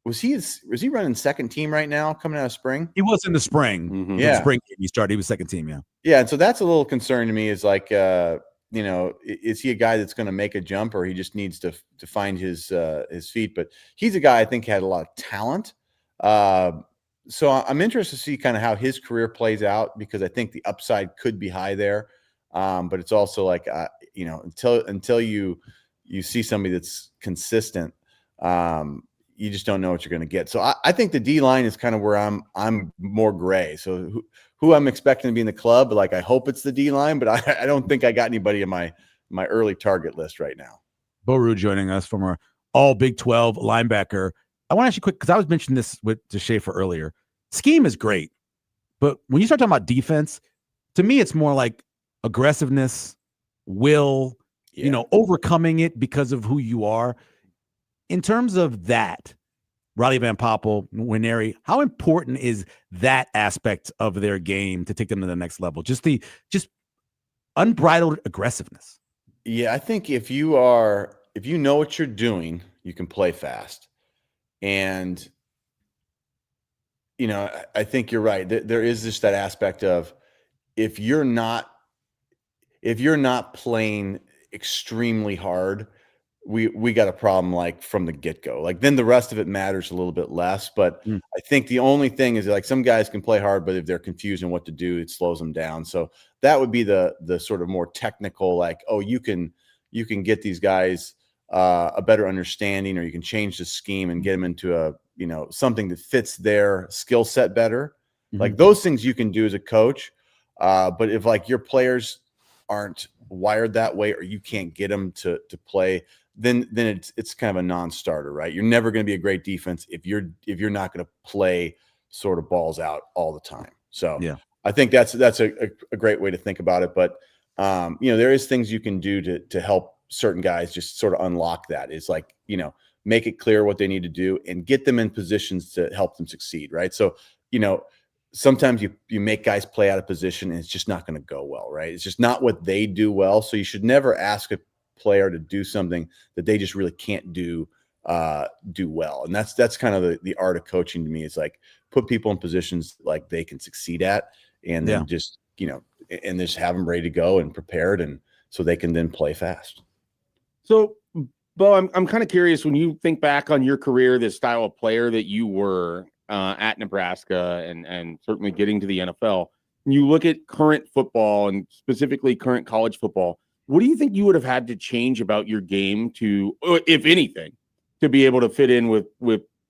Was he running second team right now coming out of spring? He was in the spring. Yeah. Spring he started. He was second team. Yeah. Yeah. And so that's a little concern to me, is like, is he a guy that's going to make a jump, or he just needs to find his feet? But he's a guy I think had a lot of talent. so I'm interested to see kind of how his career plays out, because I think the upside could be high there. But it's also like, you know, until you see somebody that's consistent, you just don't know what you're going to get. So I think the D line is kind of where I'm more gray. So who I'm expecting to be in the club, like I hope it's the D line, but I don't think I got anybody in my early target list right now. Bo Rue joining us from our all Big 12 linebacker. I want to ask you quick, because I was mentioning this to Schaefer earlier. Scheme is great, but when you start talking about defense, to me, it's more like aggressiveness, will, you know, overcoming it because of who you are. In terms of that, Riley Van Poppel, Nwaneri, how important is that aspect of their game to take them to the next level? Just unbridled aggressiveness. Yeah, I think if you know what you're doing, you can play fast. And, you know, I think you're right. There is just that aspect of if you're not playing extremely hard, we got a problem like from the get-go. Like then the rest of it matters a little bit less. But I think the only thing is like some guys can play hard, but if they're confused on what to do, it slows them down. So that would be the sort of more technical, like, oh, you can get these guys a better understanding, or you can change the scheme and get them into a, you know, something that fits their skill set better. Like those things you can do as a coach. But if like your players aren't wired that way, or you can't get them to play, then it's kind of a non-starter, right? You're never going to be a great defense if you're not going to play sort of balls out all the time. So yeah, I think that's a great way to think about it. But you know, there is things you can do to help certain guys just sort of unlock that. Is like, you know, make it clear what they need to do and get them in positions to help them succeed, right? So, you know, sometimes you make guys play out of position and it's just not going to go well, right? It's just not what they do well. So you should never ask a player to do something that they just really can't do well. And that's kind of the art of coaching to me. Is like put people in positions like they can succeed at, and then just, you know, and just have them ready to go and prepared, and so they can then play fast. So, Bo, I'm kind of curious, when you think back on your career, the style of player that you were at Nebraska, and certainly getting to the NFL, and you look at current football and specifically current college football, what do you think you would have had to change about your game to, if anything, to be able to fit in with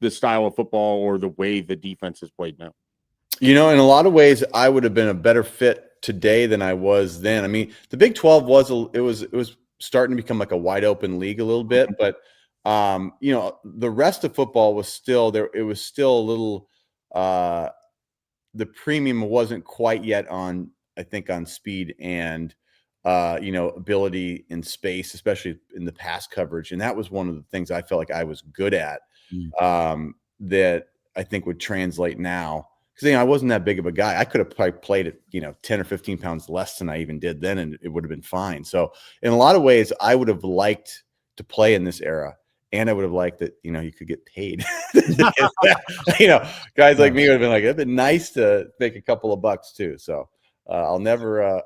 the style of football or the way the defense is played now? You know, in a lot of ways, I would have been a better fit today than I was then. I mean, the Big 12 was starting to become like a wide open league a little bit, but you know, the rest of football was still there. It was still a little, the premium wasn't quite yet on, I think, on speed and, you know, ability in space, especially in the pass coverage. And that was one of the things I felt like I was good at, that I think would translate now. Because, you know, I wasn't that big of a guy. I could have probably played at, you know, 10 or 15 pounds less than I even did then, and it would have been fine. So in a lot of ways, I would have liked to play in this era. And I would have liked that, you know, you could get paid. You know, guys like me would have been like, it'd been nice to make a couple of bucks too. So I'll never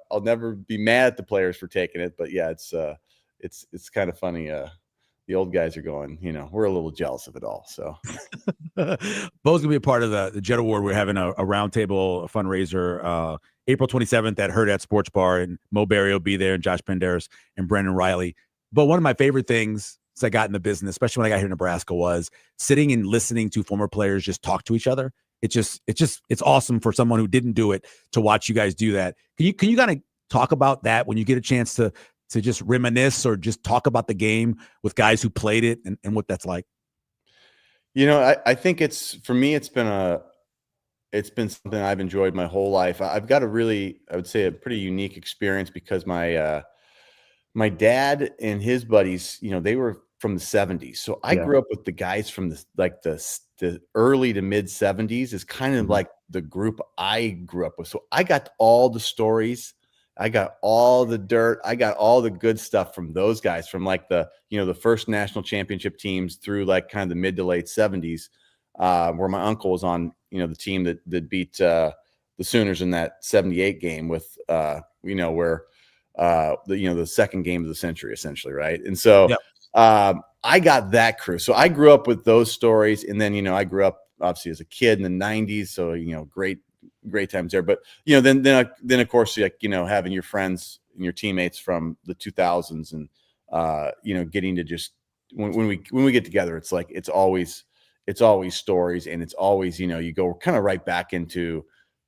be mad at the players for taking it. But yeah, it's kind of funny. The old guys are going, you know, we're a little jealous of it all. So Bo's gonna be a part of the Jet Award. We're having a roundtable fundraiser April 27th at Hurrdat Sports Bar, and Mo Berry will be there, and Josh Penderas and Brendan Riley. But one of my favorite things since I got in the business, especially when I got here in Nebraska, was sitting and listening to former players just talk to each other. It's awesome for someone who didn't do it to watch you guys do that. Can you kind of talk about that when you get a chance to just reminisce or just talk about the game with guys who played it and what that's like? You know, I think for me, it's been something I've enjoyed my whole life. I've got I would say a pretty unique experience, because my dad and his buddies, you know, they were from the 70s. So I grew up with the guys from the early to mid 70s is kind of like the group I grew up with. So I got all the stories. I got all the dirt. I got all the good stuff from those guys, from like the first national championship teams through like kind of the mid to late 70s, where my uncle was on, you know, the team that beat the Sooners in that 78 game with, you know, where the second game of the century, essentially, right? And so I got that crew. So I grew up with those stories, and then, you know, I grew up obviously as a kid in the 90s. So, great times there. But, then of course, like, having your friends and your teammates from the 2000s and, getting to just when we get together, it's like, it's always stories, and it's always, you go kind of right back into,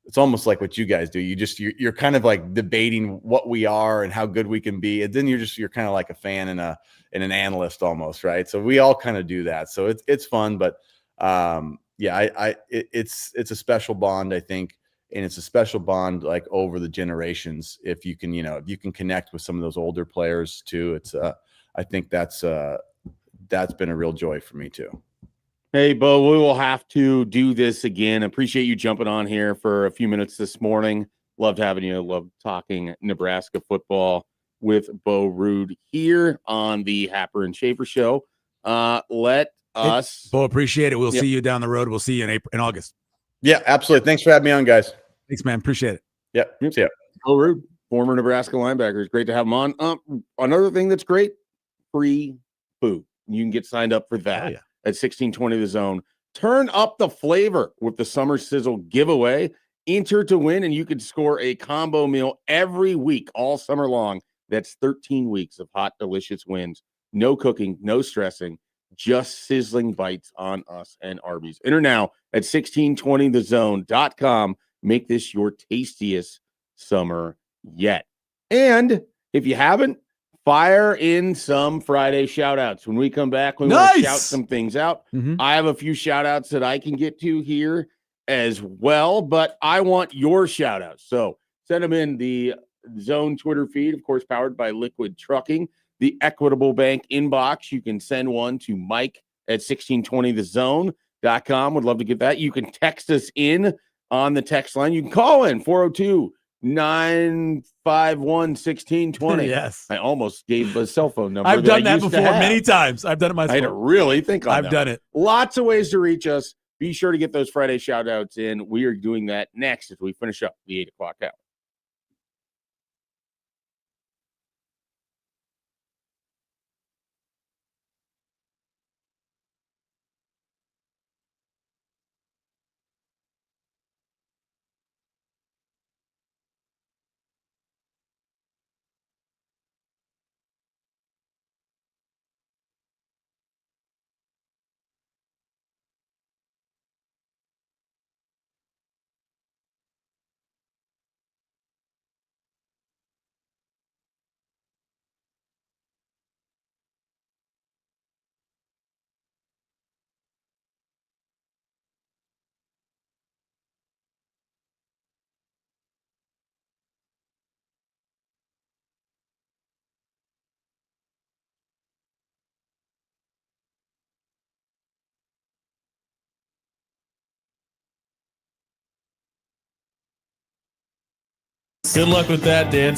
it's almost like what you guys do. You're kind of like debating what we are and how good we can be. And then you're kind of like a fan and an analyst almost. Right. So we all kind of do that. So it's fun, but it's a special bond, I think. And it's a special bond, like, over the generations. If you can connect with some of those older players too, I think that's been a real joy for me too. Hey, Bo, we will have to do this again. Appreciate you jumping on here for a few minutes this morning. Loved having you. Loved talking Nebraska football with Bo Ruud here on the Happer and Schaefer show. Let us. Bo, appreciate it. We'll see you down the road. We'll see you in August. Yeah, absolutely. Thanks for having me on, guys. Thanks, man. Appreciate it. Yep. See ya. Bo Ruud, former Nebraska linebacker. It's great to have him on. Another thing that's great, free food. You can get signed up for that. Oh, yeah. At 1620 The Zone. Turn up the flavor with the Summer Sizzle giveaway. Enter to win, and you can score a combo meal every week all summer long. That's 13 weeks of hot, delicious wins. No cooking, no stressing, just sizzling bites on us and Arby's. Enter now at 1620thezone.com. Make this your tastiest summer yet. And if you haven't, fire in some Friday shout outs. When we come back, we want to shout some things out. I have a few shout outs that I can get to here as well, but I want your shout outs. So send them in the Zone Twitter feed, of course, powered by Liquid Trucking, the Equitable Bank inbox. You can send one to Mike at 1620thezone.com. Would love to get that. You can text us in on the text line. You can call in 402-951-1620. Yes. I almost gave a cell phone number. I've done that used to before have. many times. I've done it myself. I had to really think on I've that done one. it. Lots of ways to reach us. Be sure to get those Friday shout outs in. We are doing that next as we finish up the 8 o'clock hour. Good luck with that, Dan.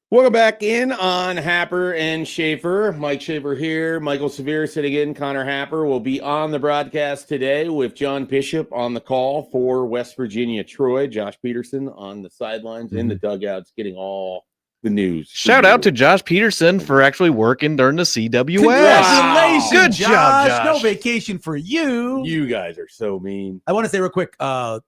Welcome back in on Happer and Schaefer. Mike Schaefer here. Michael Severe sitting in. Connor Happer will be on the broadcast today with John Bishop on the call for West Virginia Troy. Josh Peterson on the sidelines in the dugouts getting all the news. Shout out to Josh Peterson for actually working during the CWS. Congratulations, Good job, Josh. No vacation for you. You guys are so mean. I want to say real quick, because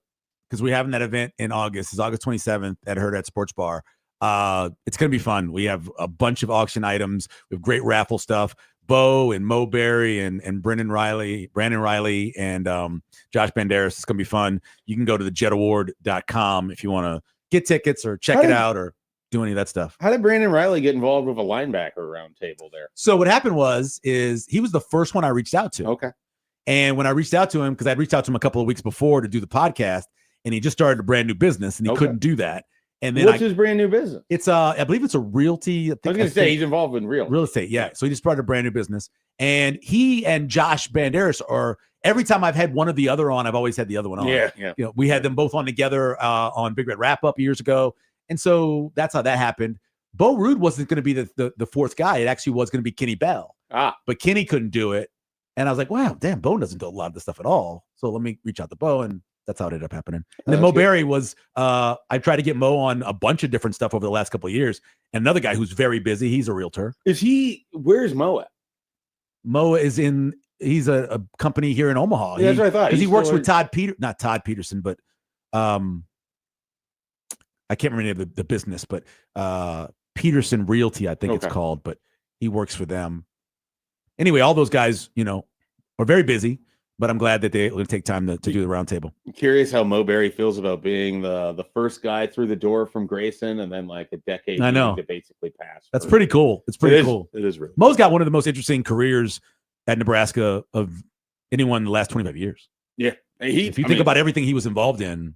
we're having that event in August. It's August 27th at Herd at Sports Bar. It's going to be fun. We have a bunch of auction items. We have great raffle stuff. Bo and Mo Berry and Brandon Riley, and Josh Banderas. It's going to be fun. You can go to thejetaward.com if you want to get tickets or check it out or do any of that stuff. How did Brandon Riley get involved with a linebacker round table there? So what happened is he was the first one I reached out to. Okay. And when I reached out to him, because I'd reached out to him a couple of weeks before to do the podcast, and he just started a brand new business and he couldn't do that. And then what's his brand new business? It's I believe it's a realty. I was going to say he's involved in real estate. Yeah. So he just started a brand new business. And he and Josh Banderas are, every time I've had one or the other on, I've always had the other one on. Yeah. You know, we had them both on together on Big Red Wrap Up years ago. And so that's how that happened. Bo Rude wasn't going to be the fourth guy. It actually was going to be Kenny Bell. But Kenny couldn't do it. And I was like, wow, damn, Bo doesn't do a lot of this stuff at all. So let me reach out to Bo, and that's how it ended up happening. And then Mo Berry was, I tried to get Mo on a bunch of different stuff over the last couple of years. And another guy who's very busy. He's a realtor. Where's Mo at? Mo is he's a company here in Omaha. Yeah, that's what I thought. Because he works with not Todd Peterson, but I can't remember the business, but Peterson Realty, I think it's called, but he works for them. Anyway, all those guys, are very busy, but I'm glad that they're going to take time to do the roundtable. I'm curious how Mo Berry feels about being the first guy through the door from Grayson and then like a decade I know. to basically pass. That's pretty cool. It's pretty cool. It is really Mo's got one of the most interesting careers at Nebraska of anyone in the last 25 years. Yeah. If you think about everything he was involved in,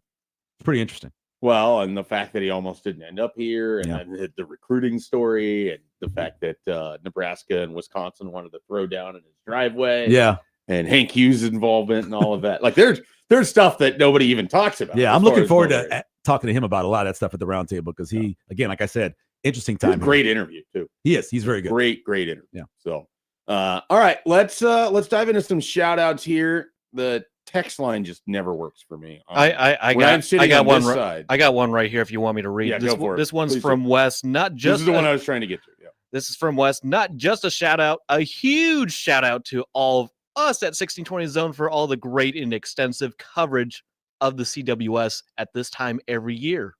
it's pretty interesting. Well, and the fact that he almost didn't end up here, and then the recruiting story, and the fact that Nebraska and Wisconsin wanted to throw down in his driveway. Yeah. And Hank Hughes' involvement and all of that. Like there's stuff that nobody even talks about. Yeah, I'm looking forward to talking to him about a lot of that stuff at the roundtable because he, again, like I said, interesting time. Great interview too. He is. He's very good. Great interview. Yeah. So, all right, let's dive into some shout outs here. The text line just never works for me. I got one right here if you want me to read. Yeah, go for it. This one's Please from do. Wes, not just this is the one I was trying to get to. Yeah. This is from Wes, not just a shout out, a huge shout out to all of us at 1620 Zone for all the great and extensive coverage of the CWS at this time every year.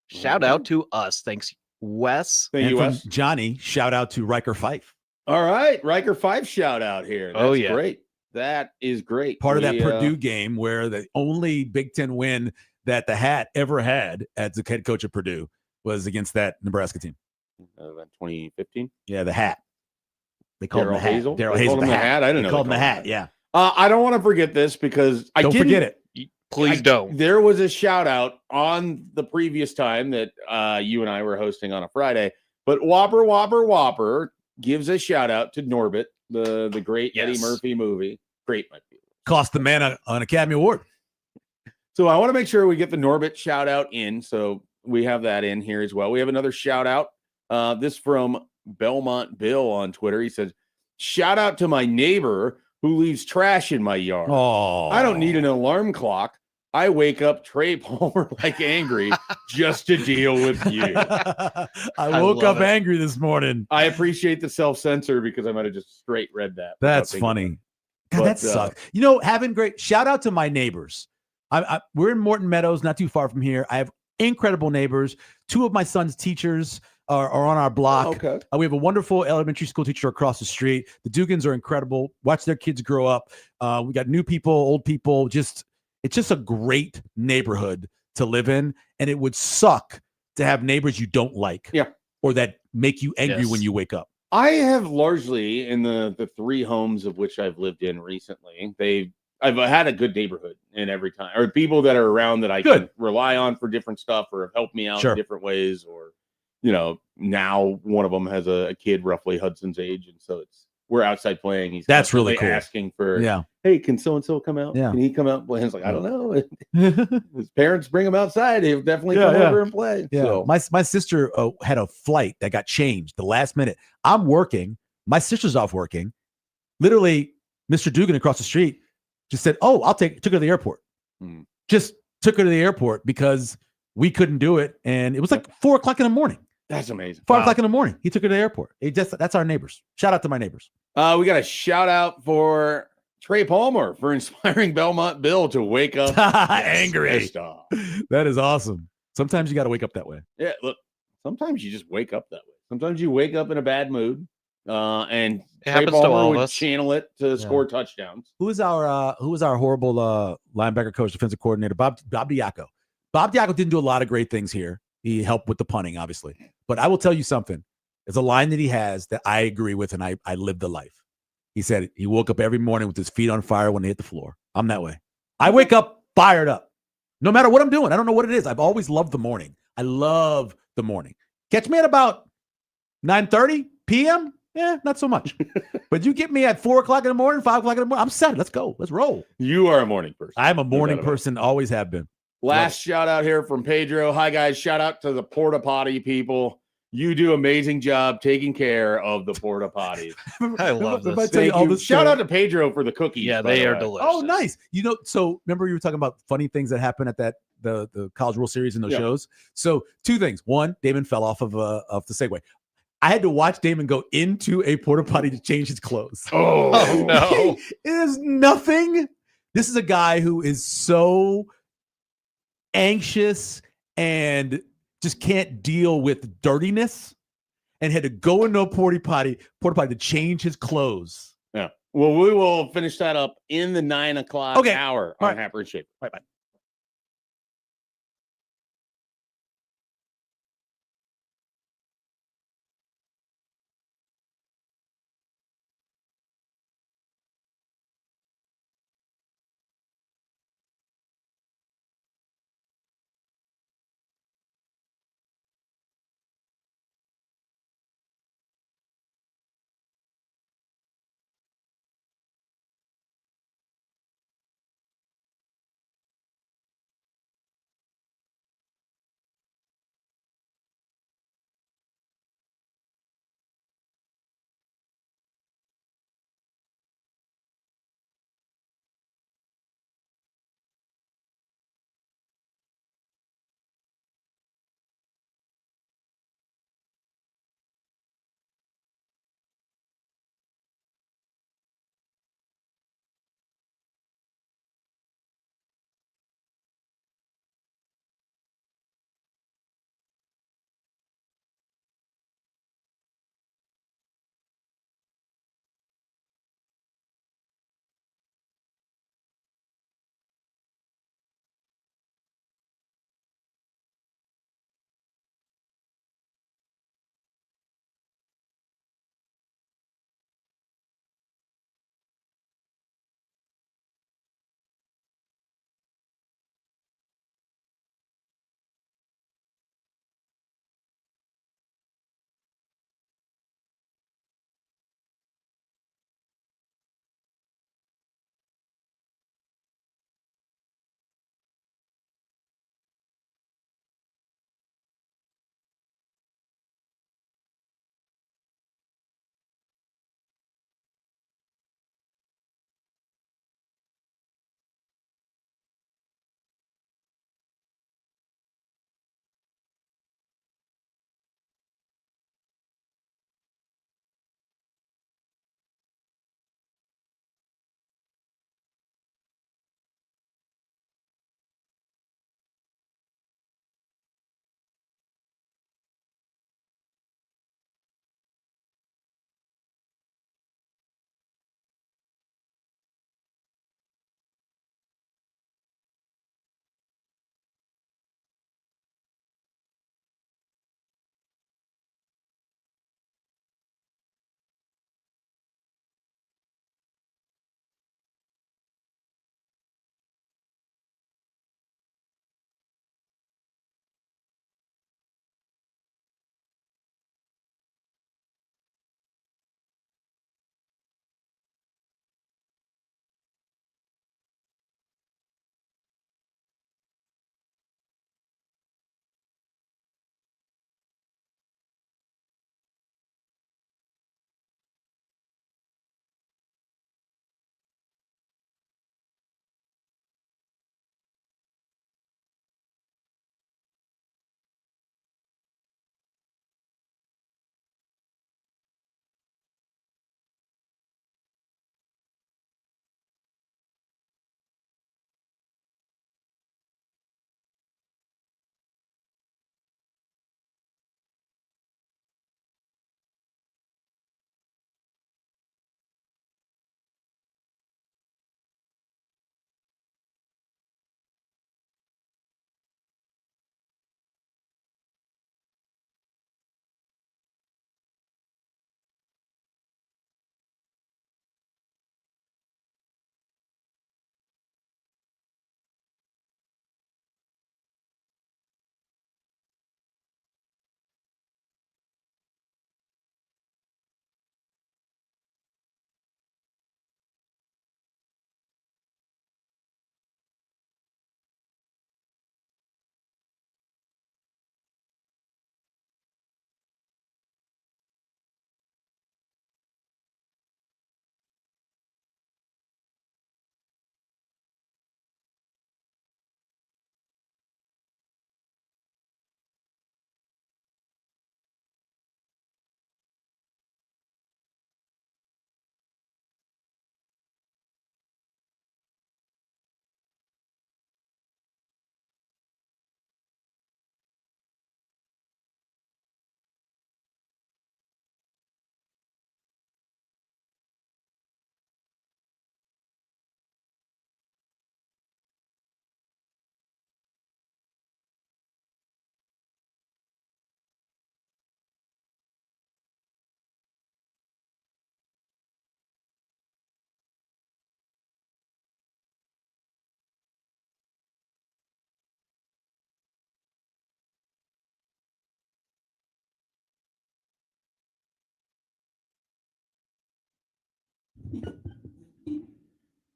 Shout out to us. Thanks, Wes. Thank you, Wes. Johnny, shout out to Riker Fife. All right, Riker Fife shout out here. That's great. That is great. Part of that Purdue game where the only Big Ten win that the Hat ever had as the head coach of Purdue was against that Nebraska team. 2015? Yeah, the Hat. They called him the Hat. Darryl Hazel, the Hat. I don't know. They called him the Hat. Yeah. I don't want to forget this because don't forget it. Please don't. There was a shout out on the previous time that you and I were hosting on a Friday, but Whopper gives a shout out to Norbit, the great Eddie Murphy movie. Great, might be. Cost the man an Academy Award. So I want to make sure we get the Norbit shout out in. So we have that in here as well. We have another shout out. This from Belmont Bill on Twitter. He says, shout out to my neighbor who leaves trash in my yard. Oh, I don't need an alarm clock. I wake up Trey Palmer like angry just to deal with you. I woke up angry this morning. I appreciate the self-censor because I might have just straight read that. That's funny. God, that sucks. Having great shout out to my neighbors. We're in Morton Meadows, not too far from here. I have incredible neighbors. Two of my son's teachers are on our block. Okay. We have a wonderful elementary school teacher across the street. The Dugans are incredible. Watch their kids grow up. We got new people, old people. It's just a great neighborhood to live in. And it would suck to have neighbors you don't like. Yeah. Or that make you angry when you wake up. I have largely, in the three homes of which I've lived in recently, I've had a good neighborhood in every time, or people that are around that I can rely on for different stuff or have helped me out in different ways. Or, now one of them has a kid roughly Hudson's age. And so we're outside playing. He's That's really constantly cool. asking for, Yeah. Hey, can so and so come out? Yeah. Can he come out and play? And he's like, I don't know. His parents bring him outside. He'll definitely come over and play. Yeah. So My sister had a flight that got changed the last minute. I'm working. My sister's off working. Literally, Mr. Dugan across the street just said, "Oh, took her to the airport." Just took her to the airport because we couldn't do it, and it was like 4:00 in the morning. That's amazing. 4:00 in the morning. He took her to the airport. That's our neighbors. Shout out to my neighbors. We got a shout out for Trey Palmer for inspiring Belmont Bill to wake up angry. That is awesome. Sometimes you got to wake up that way. Yeah, look, sometimes you just wake up that way. Sometimes you wake up in a bad mood, and It Trey happens to Palmer all of would us. channel it to score touchdowns. Who is our horrible linebacker coach, defensive coordinator, Bob Diaco. Bob Diaco didn't do a lot of great things here. He helped with the punting, obviously. But I will tell you something. There's a line that he has that I agree with, and I live the life. He said he woke up every morning with his feet on fire when they hit the floor. I'm that way. I wake up fired up. No matter what I'm doing. I don't know what it is. I've always loved the morning. I love the morning. Catch me at about 9:30 p.m. Yeah, not so much. But you get me at 4:00 in the morning, 5:00 in the morning, I'm set. Let's go. Let's roll. You are a morning person. I'm a morning person. Always have been. Last shout out here from Pedro. Hi, guys. Shout out to the porta potty people. You do amazing job taking care of the porta potties. I love this. If I tell you all this Shout out to Pedro for the cookies. Yeah, by they the are way. delicious. Oh, nice. So remember you were talking about funny things that happen at the College World Series and those shows. So two things. One, Damon fell off of the Segway. I had to watch Damon go into a porta potty to change his clothes. Oh no. It is nothing. This is a guy who is so anxious and just can't deal with dirtiness and had to go into a porta potty to change his clothes. Yeah. Well, we will finish that up in the 9 o'clock hour on Happer and Schaefer. Bye-bye.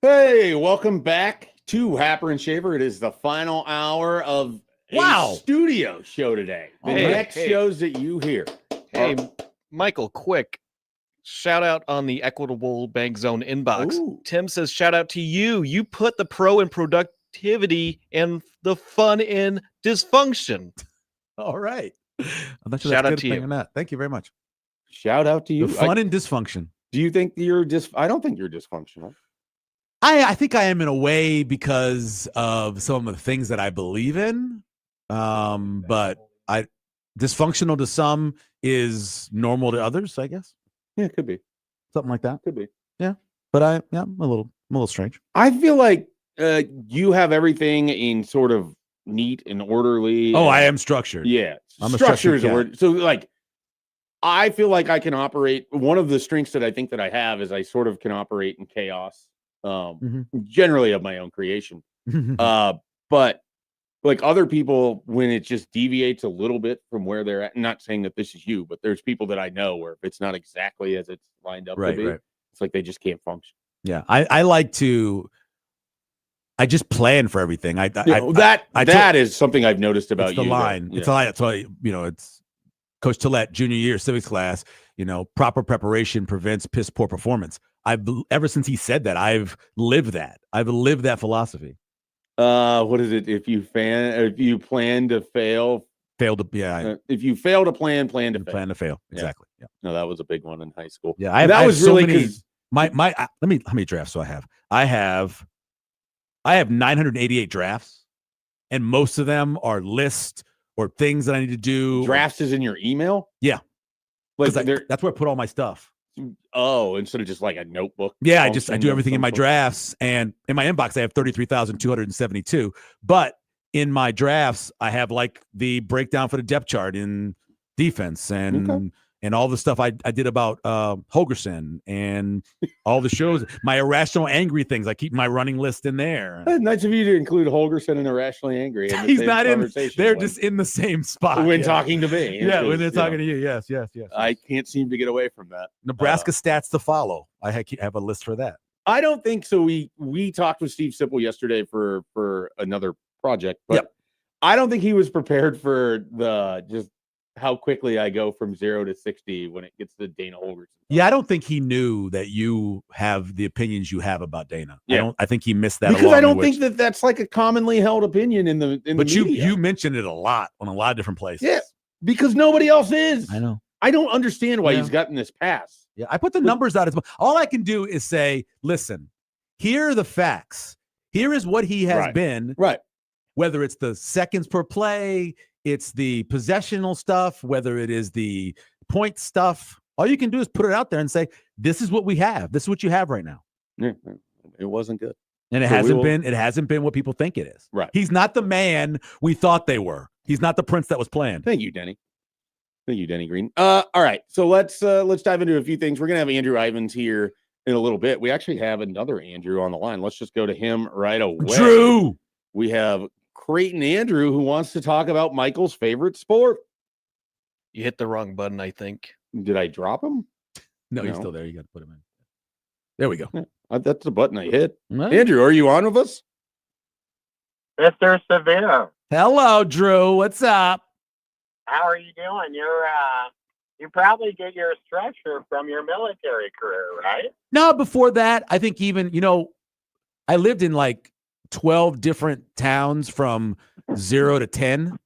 Hey, welcome back to Happer and Schaefer. It is the final hour of a studio show today. The next shows that you hear. Hey, Michael, quick shout out on the Equitable Bank Zone inbox. Ooh. Tim says, shout out to you. You put the pro in productivity and the fun in dysfunction. All right. I'm not sure Shout that's out good to thing you. or not. Thank you very much. Shout out to you. The fun and dysfunction. Do you think you're I don't think you're dysfunctional. I think I am in a way because of some of the things that I believe in. But dysfunctional to some is normal to others, I guess. Yeah, it could be. Something like that. Could be. Yeah. But I'm a little strange. I feel like you have everything in sort of neat and orderly. Oh, I am structured. Yeah. I'm a Structure structured is a cat. word. So like I feel like I can operate. One of the strengths that I think that I have is I sort of can operate in chaos. Generally of my own creation. But like other people, when it just deviates a little bit from where they're at, not saying that this is you, but there's people that I know where if it's not exactly as it's lined up to be, it's like they just can't function. Yeah. I like to just plan for everything. That is something I've noticed about it's you. the line. It's a line. That's why, it's Coach Tillett, junior year civics class, proper preparation prevents piss poor performance. Ever since he said that, I've lived that. I've lived that philosophy. What is it? If you plan to fail, if you fail to plan to fail. Plan to fail. Exactly. Yeah. No, that was a big one in high school. Yeah, that was really because how many drafts do I have? I have 988 drafts, and most of them are lists or things that I need to do. Drafts is in your email? Yeah. Like that's where I put all my stuff. Oh, instead of just like a notebook. Yeah, I do everything in my drafts, and in my inbox I have 33,272. But in my drafts, I have like the breakdown for the depth chart in defense and all the stuff I did about Holgerson and all the shows, my irrational angry things. I keep my running list in there. Nice of you to include Holgerson and irrationally angry. He's not in. They're just in the same spot when talking to me. Yeah, when they're talking to you. Yes. I can't seem to get away from that. Nebraska stats to follow. I have a list for that. I don't think so. We talked with Steve Sipple yesterday for another project, but I don't think he was prepared for just how quickly I go from 0 to 60 when it gets to Dana Holgerson. Yeah, I don't think he knew that you have the opinions you have about Dana. Yeah. I think he missed that because I don't think that's like a commonly held opinion in the But media. you mentioned it a lot on a lot of different places. Yeah, because nobody else is. I know. I don't understand why he's gotten this pass. Yeah, I put the numbers out. All I can do is say, listen, here are the facts. Here is what he has been. Right. Whether it's the seconds per play, it's the possessional stuff, whether it is the point stuff. All you can do is put it out there and say, this is what we have. This is what you have right now. Yeah, it wasn't good. And it hasn't been what people think it is. Right. He's not the man we thought they were. He's not the prince that was planned. Thank you, Denny. Thank you, Denny Green. All right. So let's dive into a few things. We're gonna have Andrew Ivins here in a little bit. We actually have another Andrew on the line. Let's just go to him right away. Drew. We have Creighton Andrew, who wants to talk about Michael's favorite sport. You hit the wrong button, I think. Did I drop him? No, he's still there. You got to put him in. There we go. Yeah, that's the button I hit. Right. Andrew, are you on with us? Mr. Severe. Hello, Drew. What's up? How are you doing? You probably get your structure from your military career, right? No, before that, I think even, I lived in like 12 different towns from 0 to 10,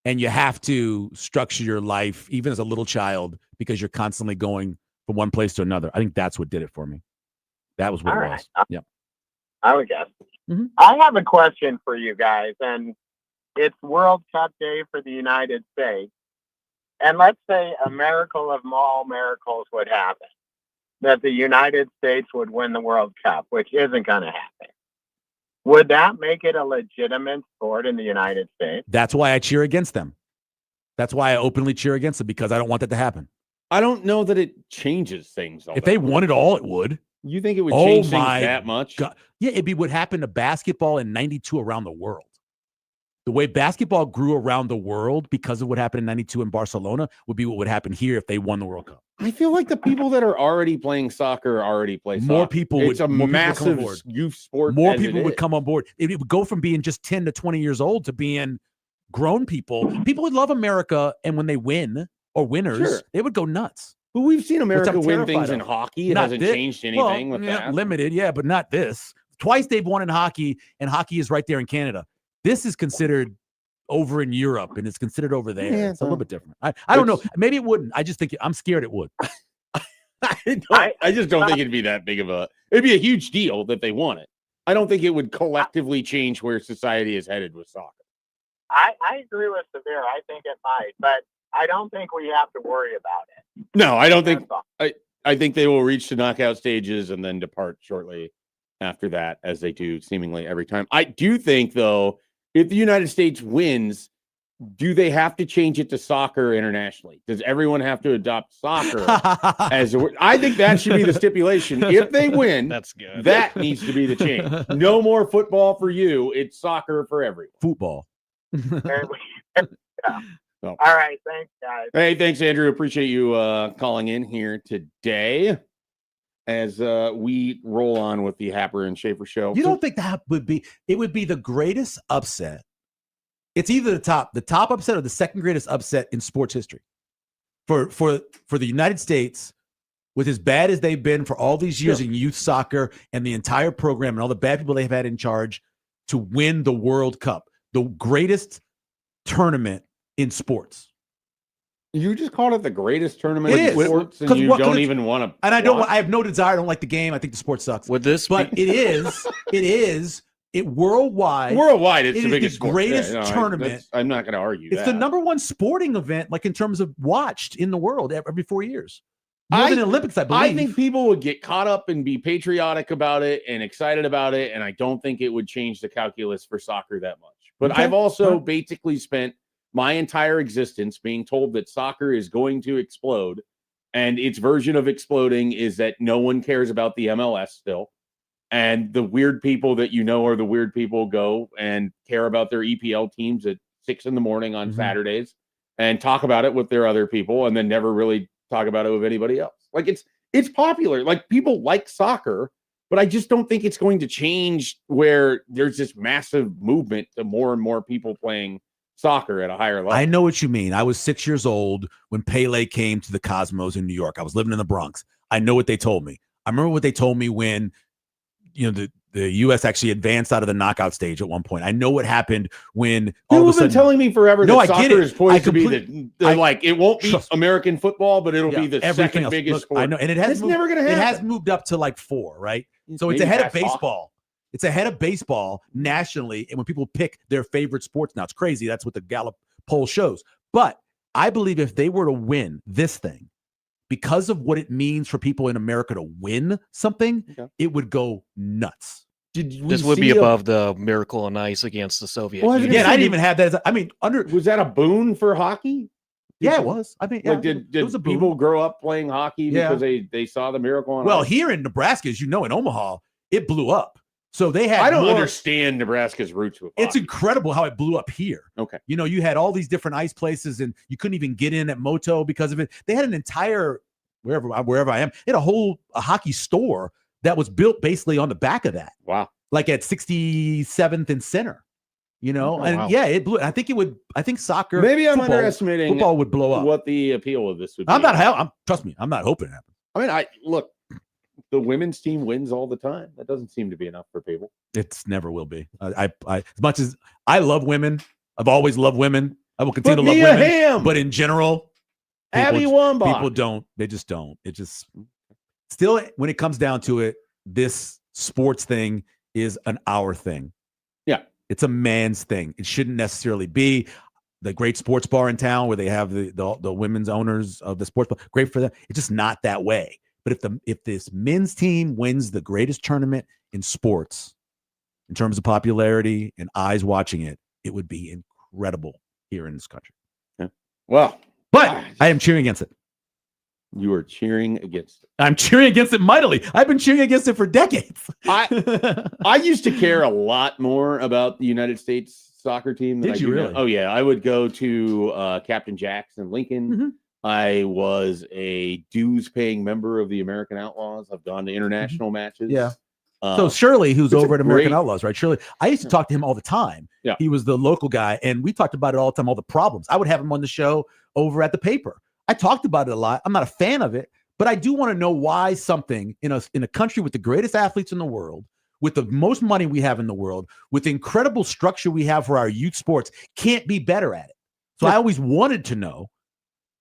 and you have to structure your life even as a little child because you're constantly going from one place to another. I think that's what did it for me. That was what it was. Yeah, I would guess. Mm-hmm. I have a question for you guys, and it's World Cup Day for the United States. And let's say a miracle of all miracles would happen, that the United States would win the World Cup, which isn't going to happen. Would that make it a legitimate sport in the United States? That's why I cheer against them. That's why I openly cheer against them, because I don't want that to happen. I don't know that it changes things. If they won it all, it would. You think it would change things that much? God. Yeah, it'd be what happened to basketball in '92 around the world. the way basketball grew around the world because of what happened in 92 in Barcelona would be what would happen here if they won the World Cup. I feel like the people that are already playing soccer already play soccer. More people It's would a more massive people would come on board. youth sport. More as people it would is. come on board. It would go from being just 10 to 20 years old to being grown people. People would love America, and when they win or winners, Sure. they would go nuts. But we've seen America I'm win terrified things in of. hockey. It Not hasn't this- changed anything well, with yeah, that. limited, yeah, but not this. Twice they've won in hockey, and hockey is right there in Canada. This is considered over in Europe, and it's considered over there. Yeah, it's a little bit different. I don't know. Maybe it wouldn't. I just think I'm scared it would. I just don't think it'd be that big of a. It'd be a huge deal that they won it. I don't think it would collectively change where society is headed with soccer. I agree with Severe. I think it might, but I don't think we have to worry about it. No, I don't think. I think they will reach the knockout stages and then depart shortly after that, as they do seemingly every time. I do think, though, if the United States wins, do they have to change it to soccer internationally? Does everyone have to adopt soccer as a word? I think that should be the stipulation. If they win, that's good. That needs to be the change. No more football for you. It's soccer for everyone. Football. Yeah. All right. Thanks, guys. Hey, thanks, Andrew. Appreciate you calling in here today as we roll on with the Happer and Schaefer show. You don't think that would be? It would be the greatest upset. It's either the top upset or the second greatest upset in sports history. For the United States, with as bad as they've been for all these years in youth soccer and the entire program and all the bad people they've had in charge, to win the World Cup, the greatest tournament in sports. You just called it the greatest tournament in sports, and you don't even want to. And I have no desire. I don't like the game. I think the sport sucks. Would this? But it is worldwide. Worldwide, it's it the is biggest the sport. greatest Yeah, no, tournament. I'm not going to argue. It's that. the number one sporting event, like in terms of watched in the world every 4 years. More than the Olympics, I believe. I think people would get caught up and be patriotic about it and excited about it, and I don't think it would change the calculus for soccer that much. But Okay. I've also basically spent my entire existence being told that soccer is going to explode, and its version of exploding is that no one cares about the MLS still. And the weird people that you know are the weird people go and care about their EPL teams at 6 a.m. on Saturdays and talk about it with their other people and then never really talk about it with anybody else. Like it's popular. Like people like soccer, but I just don't think it's going to change where there's this massive movement to more and more people playing soccer at a higher level. I know what you mean. I was 6 years old when Pele came to the Cosmos in New York. I was living in the Bronx. I know what they told me. I remember what they told me when the U.S. actually advanced out of the knockout stage at one point. I know what happened when all People of a have been sudden, telling me forever that soccer is poised to be it won't be American football, but it'll be the second biggest sport. I know, and it has moved, never going to happen. It has moved up to like 4, right? So it's Maybe ahead of past baseball. It's ahead of baseball nationally, and when people pick their favorite sports now, it's crazy. That's what the Gallup poll shows. But I believe if they were to win this thing, because of what it means for people in America to win something, it would go nuts. This would be above the Miracle on Ice against the Soviet Union. Yeah, I didn't even have that. Was that a boon for hockey? Yeah, it was. I mean, Like, did people grow up playing hockey because they saw the Miracle on Ice? Here in Nebraska, as you know, in Omaha, it blew up. So they had. I don't understand Nebraska's roots with hockey. It's incredible how it blew up here. Okay. You had all these different ice places, and you couldn't even get in at Moto because of it. They had an entire wherever I am, they had a hockey store that was built basically on the back of that. Wow. Like at 67th and Center. It blew. I think soccer. Maybe I'm underestimating football would blow up. What the appeal of this would be. Trust me, I'm not hoping it happens. I mean, look, the women's team wins all the time. That doesn't seem to be enough for people. It's never will be. I as much as I love women, I've always loved women. I will continue to love women. Ham. But in general, Abby Wambach. People don't. They just don't. It just still, when it comes down to it, this sports thing is an our thing. Yeah. It's a man's thing. It shouldn't necessarily be. The great sports bar in town where they have the women's owners of the sports bar. Great for them. It's just not that way. But if this men's team wins the greatest tournament in sports, in terms of popularity and eyes watching it, it would be incredible here in this country. Yeah. Well, but I am cheering against it. You are cheering against it. I'm cheering against it mightily. I've been cheering against it for decades. I used to care a lot more about the United States soccer team. That Did I you do now. really? Oh yeah, I would go to Captain Jack's in Lincoln. Mm-hmm. I was a dues-paying member of the American Outlaws. I've gone to international matches. Yeah. So Shirley, who's it's over a at American great- Outlaws, right? Shirley, I used to talk to him all the time. Yeah. He was the local guy, and we talked about it all the time, all the problems. I would have him on the show over at the paper. I talked about it a lot. I'm not a fan of it, but I do want to know why something in a country with the greatest athletes in the world, with the most money we have in the world, with the incredible structure we have for our youth sports, can't be better at it. So I always wanted to know,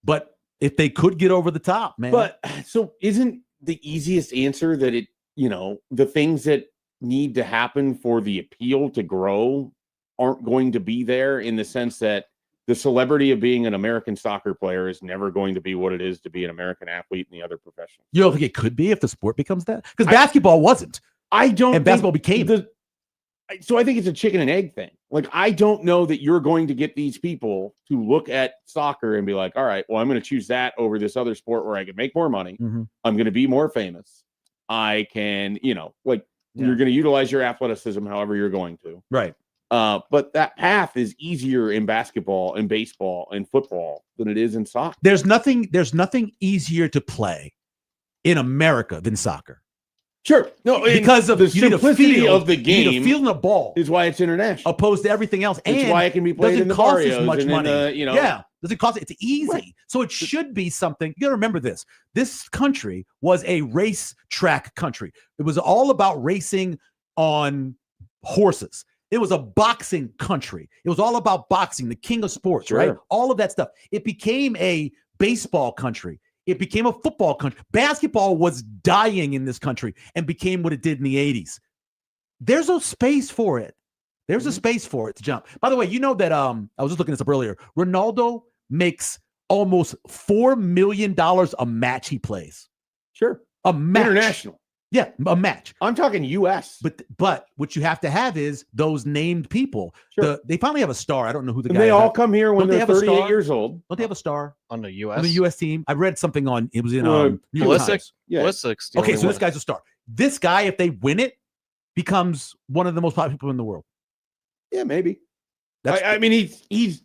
but if they could get over the top, man. But so isn't the easiest answer that the things that need to happen for the appeal to grow aren't going to be there, in the sense that the celebrity of being an American soccer player is never going to be what it is to be an American athlete in the other professions. You don't think it could be if the sport becomes that? Because basketball wasn't. I don't. And basketball became. So I think it's a chicken and egg thing. Like, I don't know that you're going to get these people to look at soccer and be like, all right, well, I'm going to choose that over this other sport where I can make more money. Mhm. I'm going to be more famous. I can, you're going to utilize your athleticism however you're going to. Right. But that path is easier in basketball and baseball and football than it is in soccer. There's nothing easier to play in America than soccer. Sure. No, because of the you need a simplicity field, of the you need game a field and a ball is why it's international. Opposed to everything else. It's and why it can be played doesn't in the cost as barrios much and money. Yeah. Doesn't cost it's easy. Right. So it should be something. You gotta remember this. This country was a race track country. It was all about racing on horses. It was a boxing country. It was all about boxing, the king of sports, right? All of that stuff. It became a baseball country. It became a football country. Basketball was dying in this country and became what it did in the 80s. There's a space for it. There's a space for it to jump. By the way, you know that I was just looking this up earlier. Ronaldo makes almost $4 million a match he plays. Sure. A match. International. Yeah, a match. I'm talking U.S. But what you have to have is those named people. Sure. They finally have a star. I don't know who the And guy they is. all come here when Don't they they're have a 38 star? years old. Don't they have a star on the on U.S. the U.S. team? I read something on it was in New York Times. Pulisic's the Okay, only so this one. guy's a star. This guy, if they win it, becomes one of the most popular people in the world. Yeah, maybe. That's I mean, he's.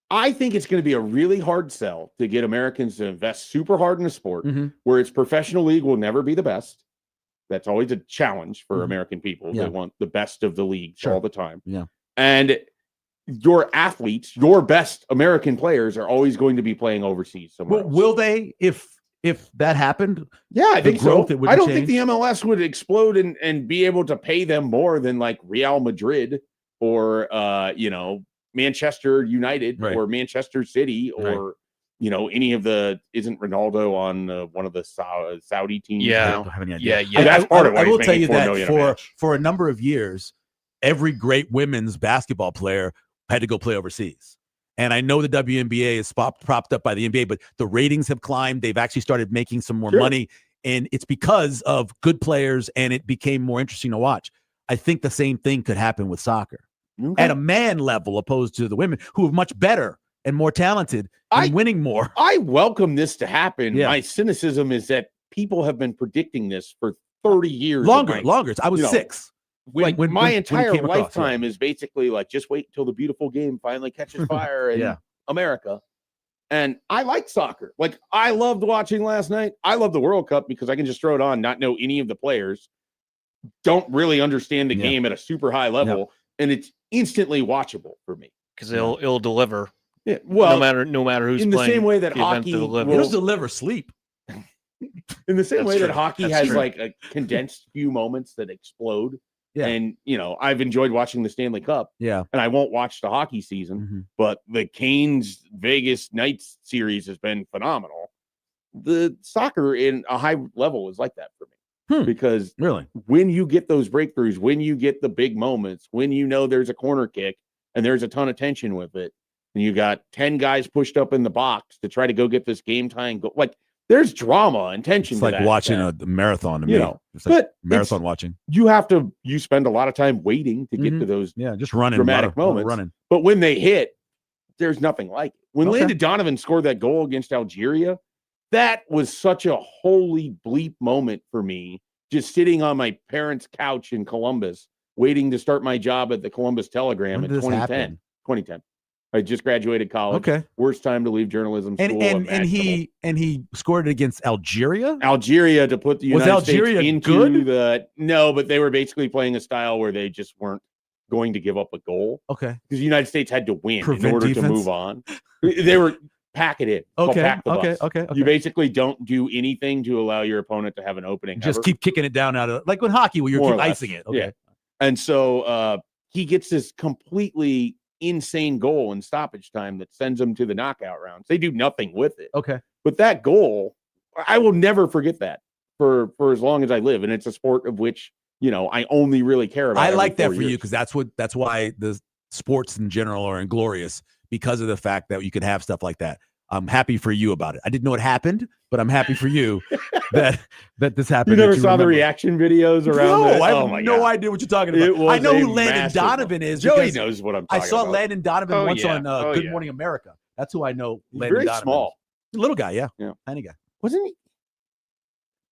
I think it's going to be a really hard sell to get Americans to invest super hard in a sport where its professional league will never be the best. That's always a challenge for American people. Yeah. They want the best of the leagues all the time. Yeah. And your athletes, your best American players, are always going to be playing overseas somewhere else. Will they, if that happened? Yeah, I think so. It would I don't change? think the MLS would explode and be able to pay them more than like Real Madrid or Manchester United or Manchester City or any of the. Isn't Ronaldo on one of the Saudi teams? Yeah. now? I don't have any idea. Yeah. That's part of why I will he's tell you making $4 that million a match. for a number of years, every great women's basketball player had to go play overseas. And I know the WNBA is propped up by the NBA, but the ratings have climbed. They've actually started making some more money. And it's because of good players, and it became more interesting to watch. I think the same thing could happen with soccer at a man level, opposed to the women who are much better and more talented and winning more. I welcome this to happen. Yeah. My cynicism is that people have been predicting this for 30 years. Longer. I was 6. When my entire came across, lifetime is basically like, just wait until the beautiful game finally catches fire in America. And I like soccer. Like, I loved watching last night. I love the World Cup because I can just throw it on, not know any of the players, don't really understand the game at a super high level, and it's instantly watchable for me. Because it'll deliver. Yeah, well, no matter who's in the playing, same way that the event hockey delivers. It'll deliver sleep. In the same That's way that true. hockey That's has true. like a condensed few moments that explode. Yeah. And, I've enjoyed watching the Stanley Cup. Yeah. And I won't watch the hockey season, but the Canes Vegas Knights series has been phenomenal. The soccer in a high level is like that for me. Because really, when you get those breakthroughs, when you get the big moments, when there's a corner kick and there's a ton of tension with it, and you got 10 guys pushed up in the box to try to go get this game tying goal, like there's drama and tension. It's to like that, watching that, a marathon to me. It's like but marathon watching. You spend a lot of time waiting to get to those just running dramatic moments. Running. But when they hit, there's nothing like it. When Okay. Landon Donovan scored that goal against Algeria, that was such a holy bleep moment for me, just sitting on my parents' couch in Columbus, waiting to start my job at the Columbus Telegram When in did this 2010. happen? 2010. I just graduated college. Okay. Worst time to leave journalism school. And he scored it against Algeria. Algeria to put the United Algeria States into good? no, but they were basically playing a style where they just weren't going to give up a goal. Okay. Because the United States had to win Prevent in order defense? to move on. They were pack it in. It's called Okay. pack the Okay. bus. Okay. You basically don't do anything to allow your opponent to have an opening. Just ever. keep kicking it down out of like with hockey where you More keep or less. icing it. Okay. Yeah. And so he gets this completely insane goal in stoppage time that sends them to the knockout rounds. They do nothing with it. Okay. But that goal, I will never forget that for as long as I live. And it's a sport of which, I only really care about. I like that for you because that's why the sports in general are inglorious because of the fact that you could have stuff like that. I'm happy for you about it. I didn't know it happened, but I'm happy for you that this happened. You never saw the reaction videos around No, it? I Oh have my no God. idea what you're talking about. It was I know a who Landon massive Donovan one. is. Joey because knows what I'm I talking saw about. Landon Donovan Oh, once yeah. on Oh, Good yeah. Morning America. That's who I know. He's Landon very Donovan small. is. Little guy, yeah. Yeah. Tiny guy. Wasn't he?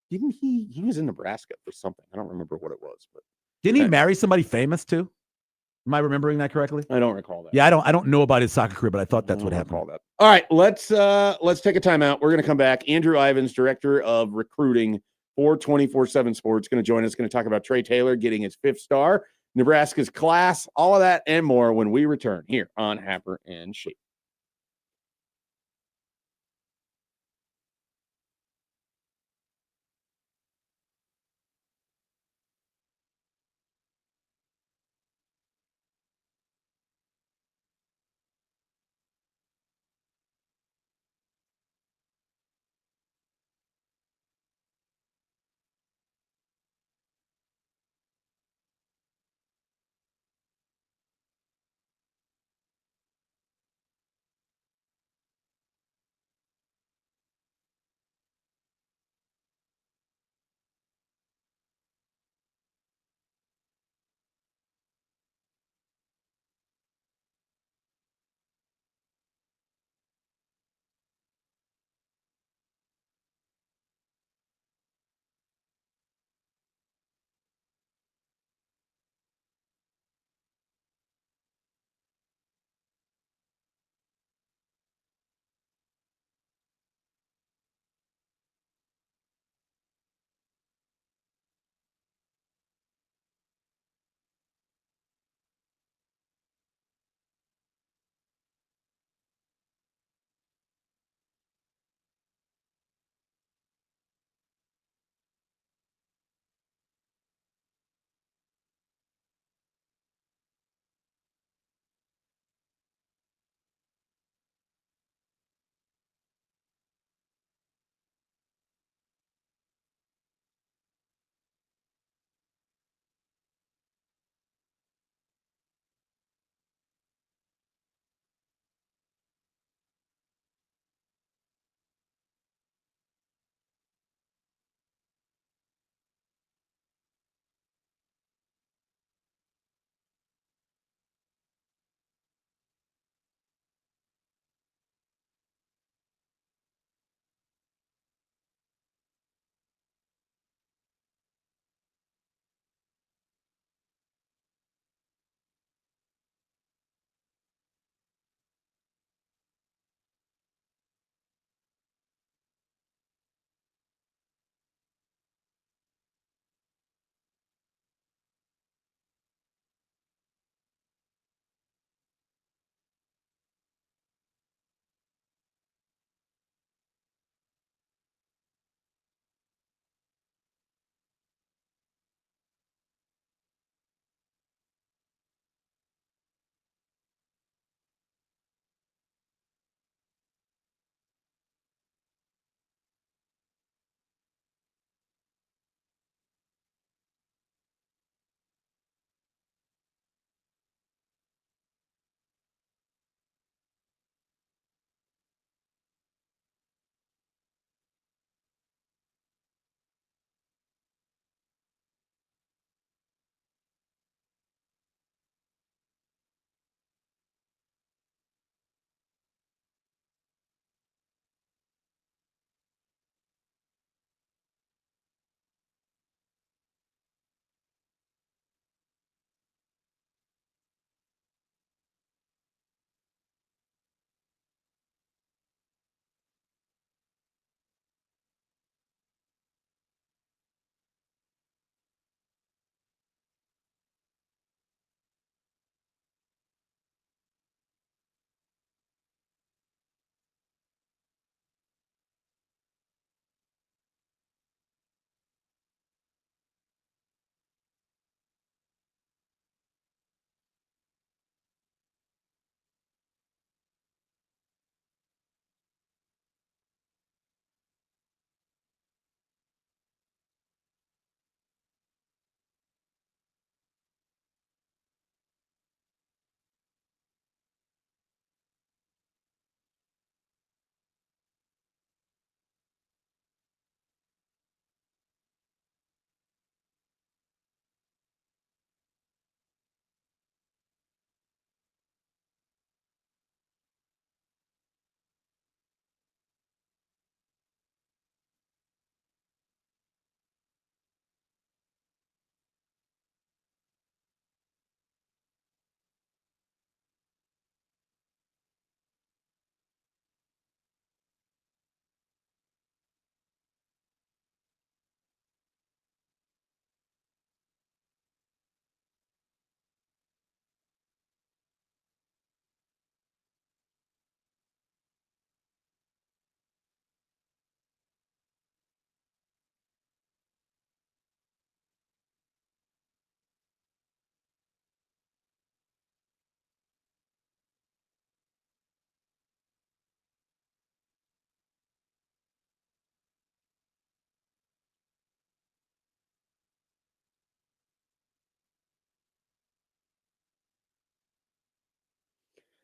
Didn't he was in Nebraska for something. I don't remember what it was, but Didn't he marry somebody famous too? Am I remembering that correctly? I don't recall that. Yeah, I don't know about his soccer career, but I thought that's what happened. That. All right, let's take a timeout. We're going to come back. Andrew Ivins, director of recruiting for 24/7 Sports, going to join us. Going to talk about Trey Taylor getting his 5th star, Nebraska's class, all of that and more when we return here on Happer and Schaefer.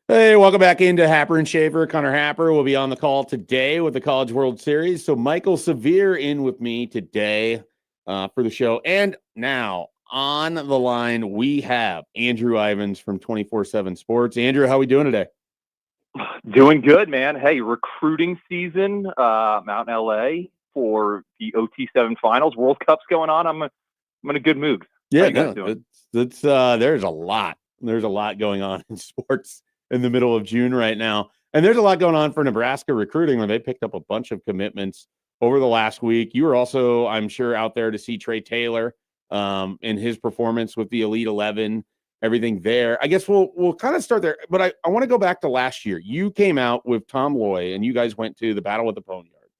Hey, welcome back into Happer and Schaefer. Connor Happer will be on the call today with the College World Series. So Michael Severe in with me today for the show. And now on the line, we have Andrew Ivins from 24/7 Sports. Andrew, how are we doing today? Doing good, man. Hey, recruiting season out in LA for the OT7 finals. World Cup's going on. I'm in a good mood. Yeah, doing? it's there's a lot. There's a lot going on in sports in the middle of June right now. And there's a lot going on for Nebraska recruiting where they picked up a bunch of commitments over the last week. You were also, I'm sure, out there to see Trey Taylor in his performance with the Elite 11, everything there. I guess we'll kind of start there. But I want to go back to last year. You came out with Tom Loy and you guys went to the Battle of the Boneyard.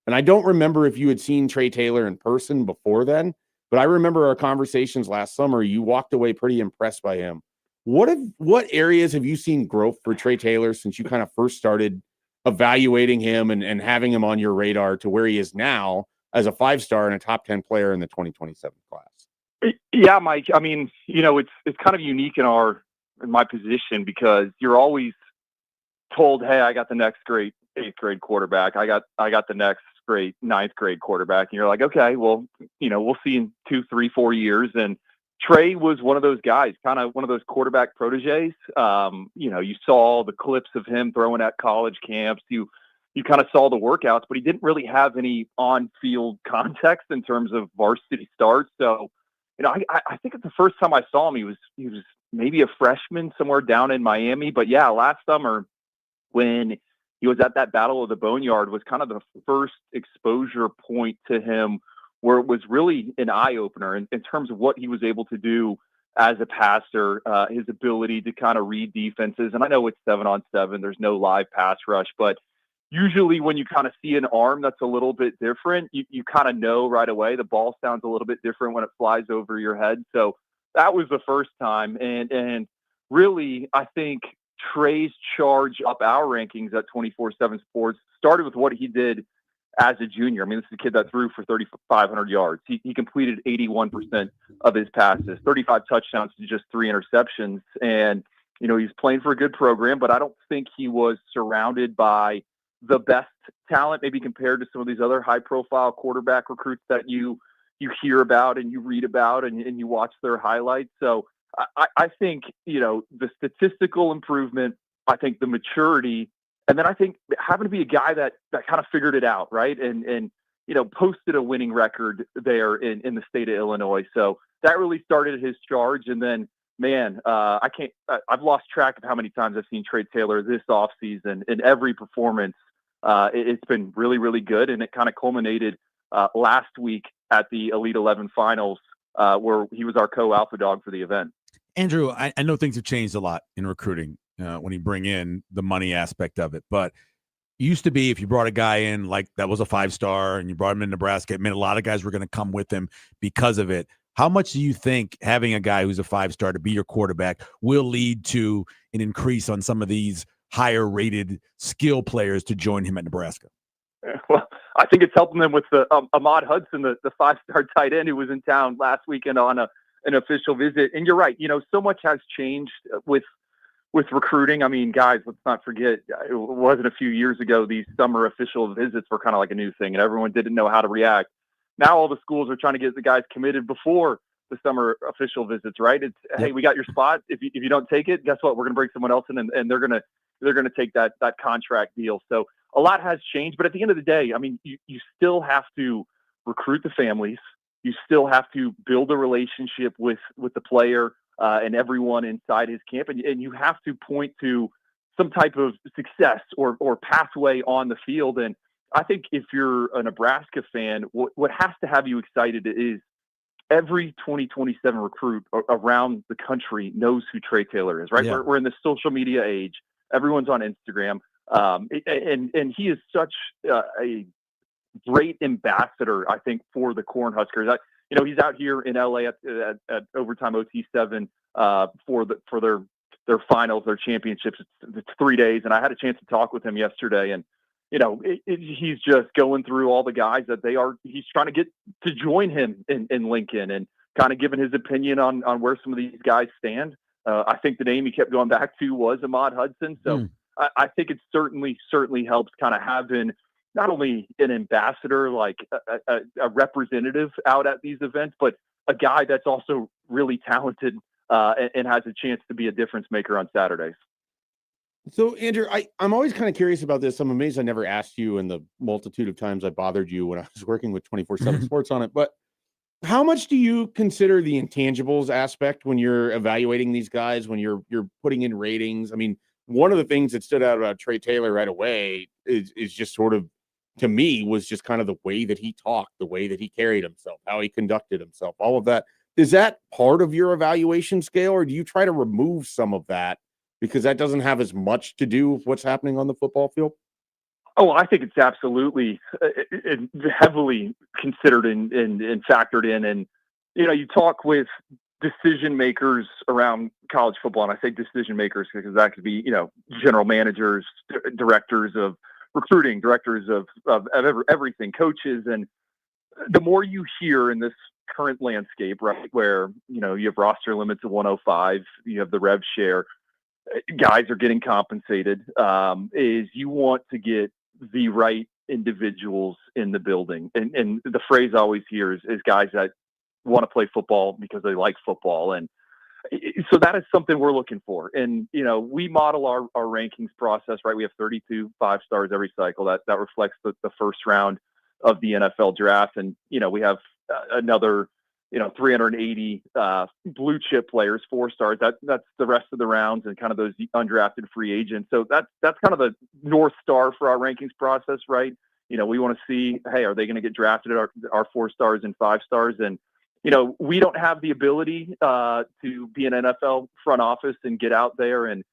And I don't remember if you had seen Trey Taylor in person before then, but I remember our conversations last summer. You walked away pretty impressed by him. What areas have you seen growth for Trey Taylor since you kind of first started evaluating him and having him on your radar to where he is now as a 5-star and a top 10 player in the 2027 class? Yeah, Mike. I mean, it's kind of unique in my position because you're always told, hey, I got the next great 8th grade quarterback. I got the next great 9th grade quarterback. And you're like, okay, well, we'll see in 2, 3, 4 years. And Trey was one of those guys, kind of one of those quarterback proteges. You saw the clips of him throwing at college camps. You kind of saw the workouts, but he didn't really have any on-field context in terms of varsity starts. So, I think it's the first time I saw him, he was maybe a freshman somewhere down in Miami. But yeah, last summer when he was at that Battle of the Boneyard was kind of the first exposure point to him where it was really an eye-opener in terms of what he was able to do as a passer, his ability to kind of read defenses. And I know it's 7-on-7, there's no live pass rush, but usually when you kind of see an arm that's a little bit different, you kind of know right away. The ball sounds a little bit different when it flies over your head. So that was the first time. And really, I think Trey's charge up our rankings at 24/7 Sports started with what he did as a junior. I mean, this is a kid that threw for 3,500 yards. He completed 81% of his passes, 35 touchdowns to just 3 interceptions. And, he's playing for a good program, but I don't think he was surrounded by the best talent, maybe compared to some of these other high-profile quarterback recruits that you hear about and you read about and you watch their highlights. So I think, the statistical improvement, I think the maturity, and then I think having to be a guy that kind of figured it out, right? And posted a winning record there in the state of Illinois. So that really started his charge. And then, man, I've lost track of how many times I've seen Trey Taylor this offseason. In every performance, it's been really, really good. And it kind of culminated last week at the Elite 11 finals where he was our co-alpha dog for the event. Andrew, I know things have changed a lot in recruiting when you bring in the money aspect of it. But it used to be if you brought a guy in like that was a 5-star and you brought him in Nebraska, it meant a lot of guys were going to come with him because of it. How much do you think having a guy who's a 5-star to be your quarterback will lead to an increase on some of these higher rated skill players to join him at Nebraska? Well, I think it's helping them with the Ahmad Hudson, the 5-star tight end who was in town last weekend on an official visit. And you're right. So much has changed with recruiting. I mean, guys, let's not forget, it wasn't a few years ago, these summer official visits were kind of like a new thing and everyone didn't know how to react. Now all the schools are trying to get the guys committed before the summer official visits, right? It's, hey, we got your spot. If you don't take it, guess what? We're going to bring someone else in and they're going to take that contract deal. So a lot has changed, but at the end of the day, I mean, you still have to recruit the families. You still have to build a relationship with the player and everyone inside his camp. And you have to point to some type of success or pathway on the field. And I think if you're a Nebraska fan, what has to have you excited is every 2027 recruit around the country knows who Trey Taylor is, right? Yeah. We're in the social media age. Everyone's on Instagram. And he is such a great ambassador, I think, for the Cornhuskers. He's out here in LA at Overtime OT7 for their finals, their championships. It's 3 days, and I had a chance to talk with him yesterday. And he's just going through all the guys that he's trying to get to join him in Lincoln, and kind of giving his opinion on where some of these guys stand. I think the name he kept going back to was Ahmad Hudson. So I think it certainly helps kind of having not only an ambassador, like a representative out at these events, but a guy that's also really talented and has a chance to be a difference maker on Saturdays. So, Andrew, I'm always kind of curious about this. I'm amazed I never asked you in the multitude of times I bothered you when I was working with 24/7 Sports on it. But how much do you consider the intangibles aspect when you're evaluating these guys, when you're putting in ratings? I mean, one of the things that stood out about Trey Taylor right away is just sort of, to me, was just kind of the way that he talked, the way that he carried himself, how he conducted himself, all of that. Is that part of your evaluation scale, or do you try to remove some of that because that doesn't have as much to do with what's happening on the football field? Oh, I think it's absolutely heavily considered and factored in. And, you talk with decision makers around college football, and I say decision makers because that could be, general managers, directors of recruiting, directors of everything, coaches. And the more you hear in this current landscape, right, where, you have roster limits of 105, you have the rev share, guys are getting compensated, is you want to get the right individuals in the building. And the phrase I always hear is guys that want to play football because they like football. And so that is something we're looking for. And, we model our rankings process, right? We have 32 5-stars every cycle that reflects the first round of the NFL draft. And, we have another, 380 blue chip players, 4-stars. That's the rest of the rounds and kind of those undrafted free agents. So that's kind of the North Star for our rankings process, right? We want to see, hey, are they going to get drafted at our 4-stars and 5-stars? And, we don't have the ability to be an NFL front office and get out there and,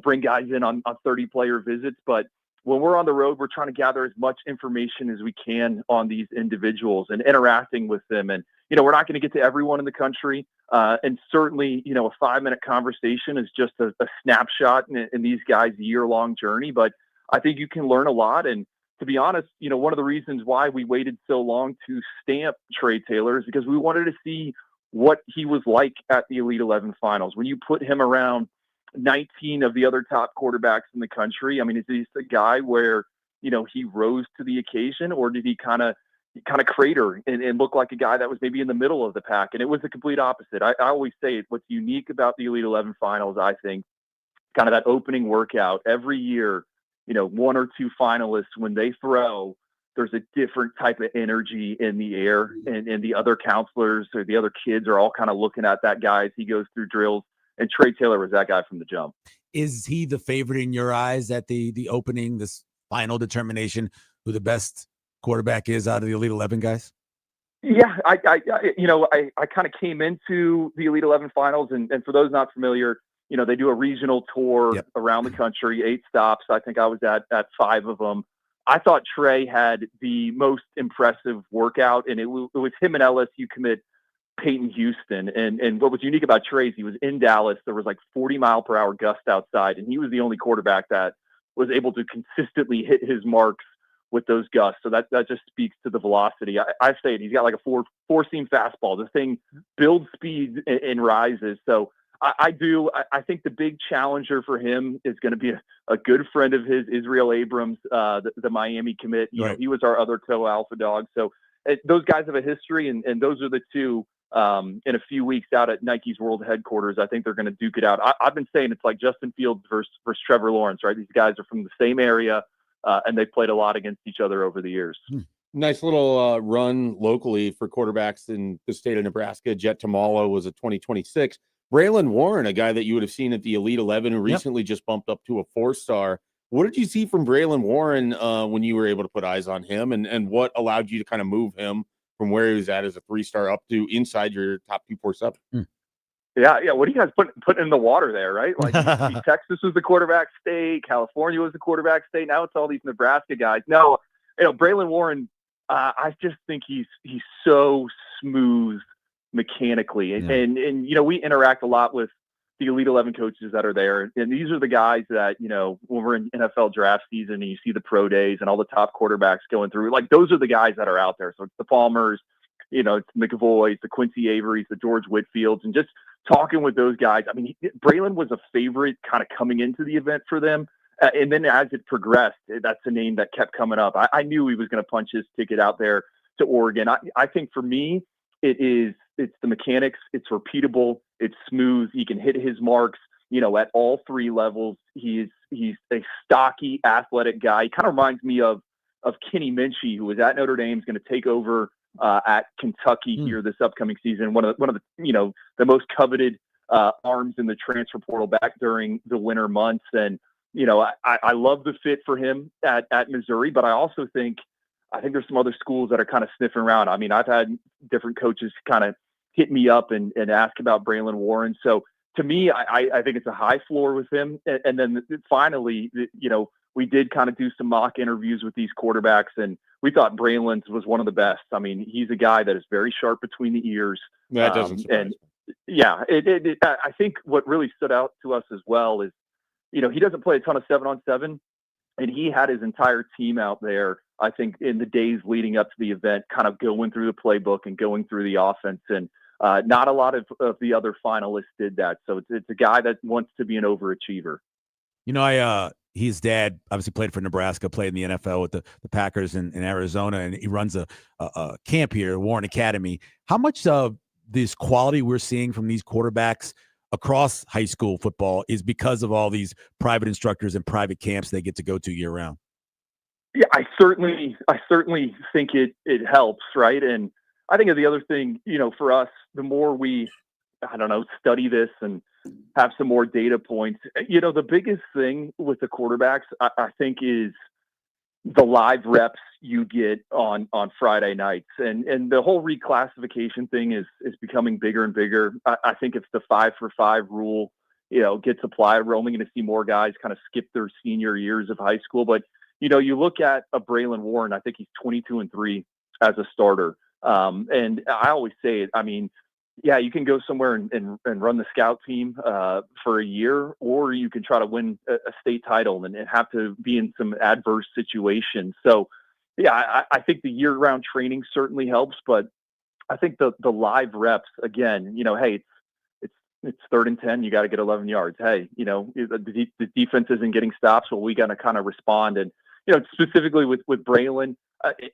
bring guys in on 30-player visits. But when we're on the road, we're trying to gather as much information as we can on these individuals and interacting with them. And, we're not going to get to everyone in the country. And certainly, a 5-minute conversation is just a snapshot in these guys' year-long journey. But I think you can learn a lot. And to be honest, one of the reasons why we waited so long to stamp Trey Taylor is because we wanted to see what he was like at the Elite 11 finals. When you put him around 19 of the other top quarterbacks in the country, I mean, is he a guy where, he rose to the occasion, or did he kind of crater and look like a guy that was maybe in the middle of the pack? And it was the complete opposite. I always say what's unique about the Elite 11 finals, I think, kind of that opening workout every year, 1 or 2 finalists, when they throw, there's a different type of energy in the air, and the other counselors or the other kids are all kind of looking at that guy as he goes through drills. And Trey Taylor was that guy from the jump. Is he the favorite in your eyes at the opening, this final determination, who the best quarterback is out of the Elite 11 guys? Yeah, I kind of came into the Elite 11 finals, and for those not familiar, they do a regional tour around the country, 8 stops. I think I was at 5 of them. I thought Trey had the most impressive workout, and it was him and LSU commit Peyton Houston. And what was unique about Trey is he was in Dallas. There was like 40-mile-per-hour gust outside, and he was the only quarterback that was able to consistently hit his marks with those gusts. So that just speaks to the velocity. I say it, he's got like a four-seam fastball. The thing builds speed and rises. So I think the big challenger for him is going to be a good friend of his, Israel Abrams, the Miami commit. He was our other co-alpha dog. So those guys have a history, and those are the two in a few weeks out at Nike's world headquarters. I think they're going to duke it out. I've been saying it's like Justin Fields versus Trevor Lawrence, right? These guys are from the same area, and they've played a lot against each other over the years. Nice little run locally for quarterbacks in the state of Nebraska. Jet Tamala was a 2026. Braylon Warren, a guy that you would have seen at the Elite 11, who recently just bumped up to a 4-star. What did you see from Braylon Warren when you were able to put eyes on him, and what allowed you to kind of move him from where he was at as a 3-star up to inside your top 247? Yeah. What do you guys put in the water there, right? Like Texas was the quarterback state, California was the quarterback state. Now it's all these Nebraska guys. No, Braylon Warren, I just think he's so smooth mechanically, and we interact a lot with the Elite 11 coaches that are there, and these are the guys that when we're in NFL draft season and you see the pro days and all the top quarterbacks going through, like those are the guys that are out there. So it's the Palmers, it's McAvoy's, the Quincy Averys, the George Whitfields, and just talking with those guys. I mean, Braylon was a favorite kind of coming into the event for them. And then as it progressed, that's a name that kept coming up. I knew he was going to punch his ticket out there to Oregon. I think for me, it's the mechanics. It's repeatable. It's smooth. He can hit his marks, at all three levels. He's a stocky, athletic guy. He kind of reminds me of Kenny Minchie, who was at Notre Dame, is going to take over at Kentucky here this upcoming season. One of the the most coveted arms in the transfer portal back during the winter months. And I love the fit for him at Missouri, but I also think there's some other schools that are kind of sniffing around. I mean, I've had different coaches kind of hit me up and ask about Braylon Warren. So to me, I think it's a high floor with him. And then finally, we did kind of do some mock interviews with these quarterbacks, and we thought Braylon's was one of the best. I mean, he's a guy that is very sharp between the ears. That doesn't surprise me. Yeah, I think what really stood out to us as well is, he doesn't play a ton of 7-on-7, and he had his entire team out there, I think, in the days leading up to the event, kind of going through the playbook and going through the offense. And not a lot of the other finalists did that. So it's a guy that wants to be an overachiever. His dad obviously played for Nebraska, played in the NFL with the Packers in Arizona, and he runs a camp here, Warren Academy. How much of this quality we're seeing from these quarterbacks across high school football is because of all these private instructors and private camps they get to go to year round? Yeah, I certainly think it helps, right? And I think the other thing, for us, the more we, study this and have some more data points, the biggest thing with the quarterbacks, I think, is the live reps you get on Friday nights. And the whole reclassification thing is becoming bigger and bigger. I think if the 5-for-5 rule, gets applied, we're only going to see more guys kind of skip their senior years of high school. But, you look at a Braylon Warren, I think he's 22-3 as a starter. And I always say it, I mean, yeah, you can go somewhere and run the scout team for a year, or you can try to win a state title and have to be in some adverse situations. So, yeah, I think the year-round training certainly helps, but I think the live reps, again, hey, it's 3rd and 10, you got to get 11 yards. Hey, the defense isn't getting stops, so we got to kind of respond. And, specifically with Braylon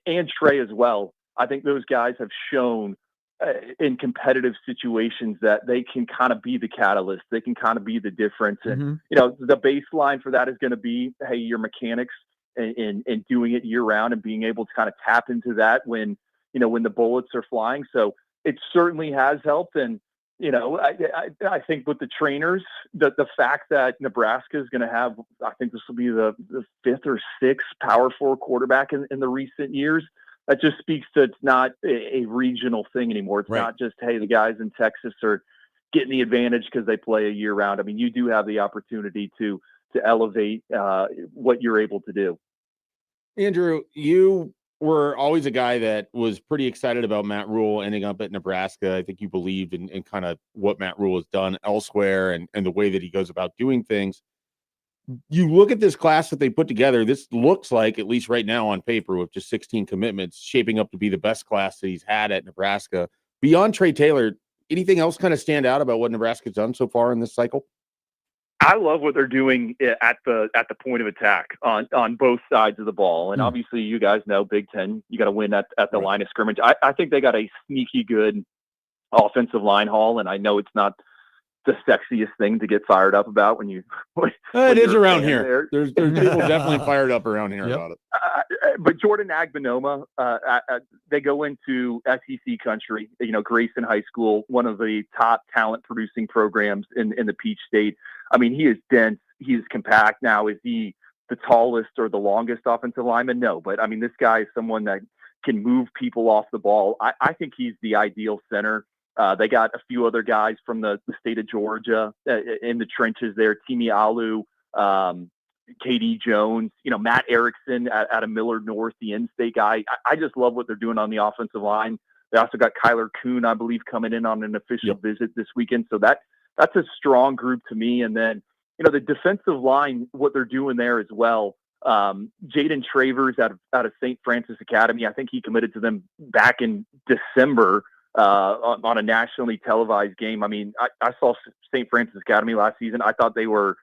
and Trey as well, I think those guys have shown in competitive situations that they can kind of be the catalyst. They can kind of be the difference. And, the baseline for that is going to be, hey, your mechanics and doing it year round and being able to kind of tap into that when the bullets are flying. So it certainly has helped. And, I think with the trainers, the fact that Nebraska is going to have, I think this will be the 5th or 6th Power 4 quarterback in the recent years, that just speaks to it's not a regional thing anymore. It's not just, hey, the guys in Texas are getting the advantage because they play a year round. I mean, you do have the opportunity to elevate what you're able to do. Andrew, you were always a guy that was pretty excited about Matt Rule ending up at Nebraska. I think you believed in kind of what Matt Rule has done elsewhere and the way that he goes about doing things. You look at this class that they put together, this looks like, at least right now on paper, with just 16 commitments, shaping up to be the best class that he's had at Nebraska. Beyond Trey Taylor, anything else kind of stand out about what Nebraska's done so far in this cycle? I love what they're doing at the point of attack on both sides of the ball. And obviously, you guys know Big Ten, you got to win at the line of scrimmage. I think they got a sneaky good offensive line haul, and I know it's not the sexiest thing to get fired up about when it is around here. There's people definitely fired up around here about it. But Jordan Agbanoma, they go into SEC country, Grayson High School, one of the top talent producing programs in the Peach State. I mean, he is dense. He is compact. Now, is he the tallest or the longest offensive lineman? No, but I mean, this guy is someone that can move people off the ball. I think he's the ideal center. They got a few other guys from the state of Georgia in the trenches there. Timi Alu, KD Jones, Matt Erickson out of Millard North, the in-state guy. I just love what they're doing on the offensive line. They also got Kyler Kuhn, I believe, coming in on an official visit this weekend. So that's a strong group to me. And then, the defensive line, what they're doing there as well, Jaden Travers out of St. Francis Academy. I think he committed to them back in December on a nationally televised game. I mean, I saw St. Francis Academy last season. I thought they were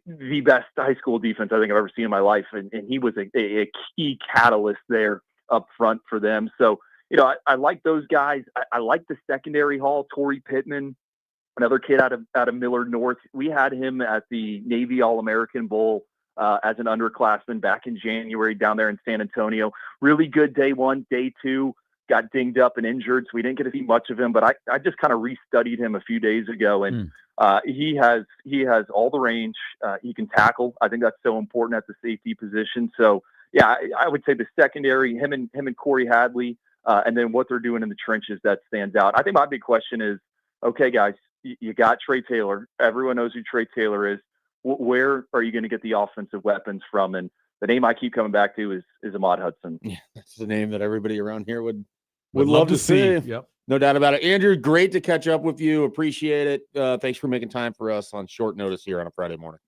the best high school defense I think I've ever seen in my life. And he was a key catalyst there up front for them. So, I like those guys. I like the secondary hall, Torrey Pittman, another kid out of Millard North. We had him at the Navy All-American Bowl as an underclassman back in January down there in San Antonio. Really good day one. Day two, got dinged up and injured, so we didn't get to see much of him. But I just kind of restudied him a few days ago, and he has all the range. He can tackle. I think that's so important at the safety position. So yeah, I would say the secondary, him and Corey Hadley, and then what they're doing in the trenches, that stands out. I think my big question is, okay, guys, you got Trey Taylor. Everyone knows who Trey Taylor is. Where are you going to get the offensive weapons from? And the name I keep coming back to is Ahmad Hudson. Yeah, that's the name that everybody around here would love to see. Yep. No doubt about it. Andrew, great to catch up with you. Appreciate it. Thanks for making time for us on short notice here on a Friday morning.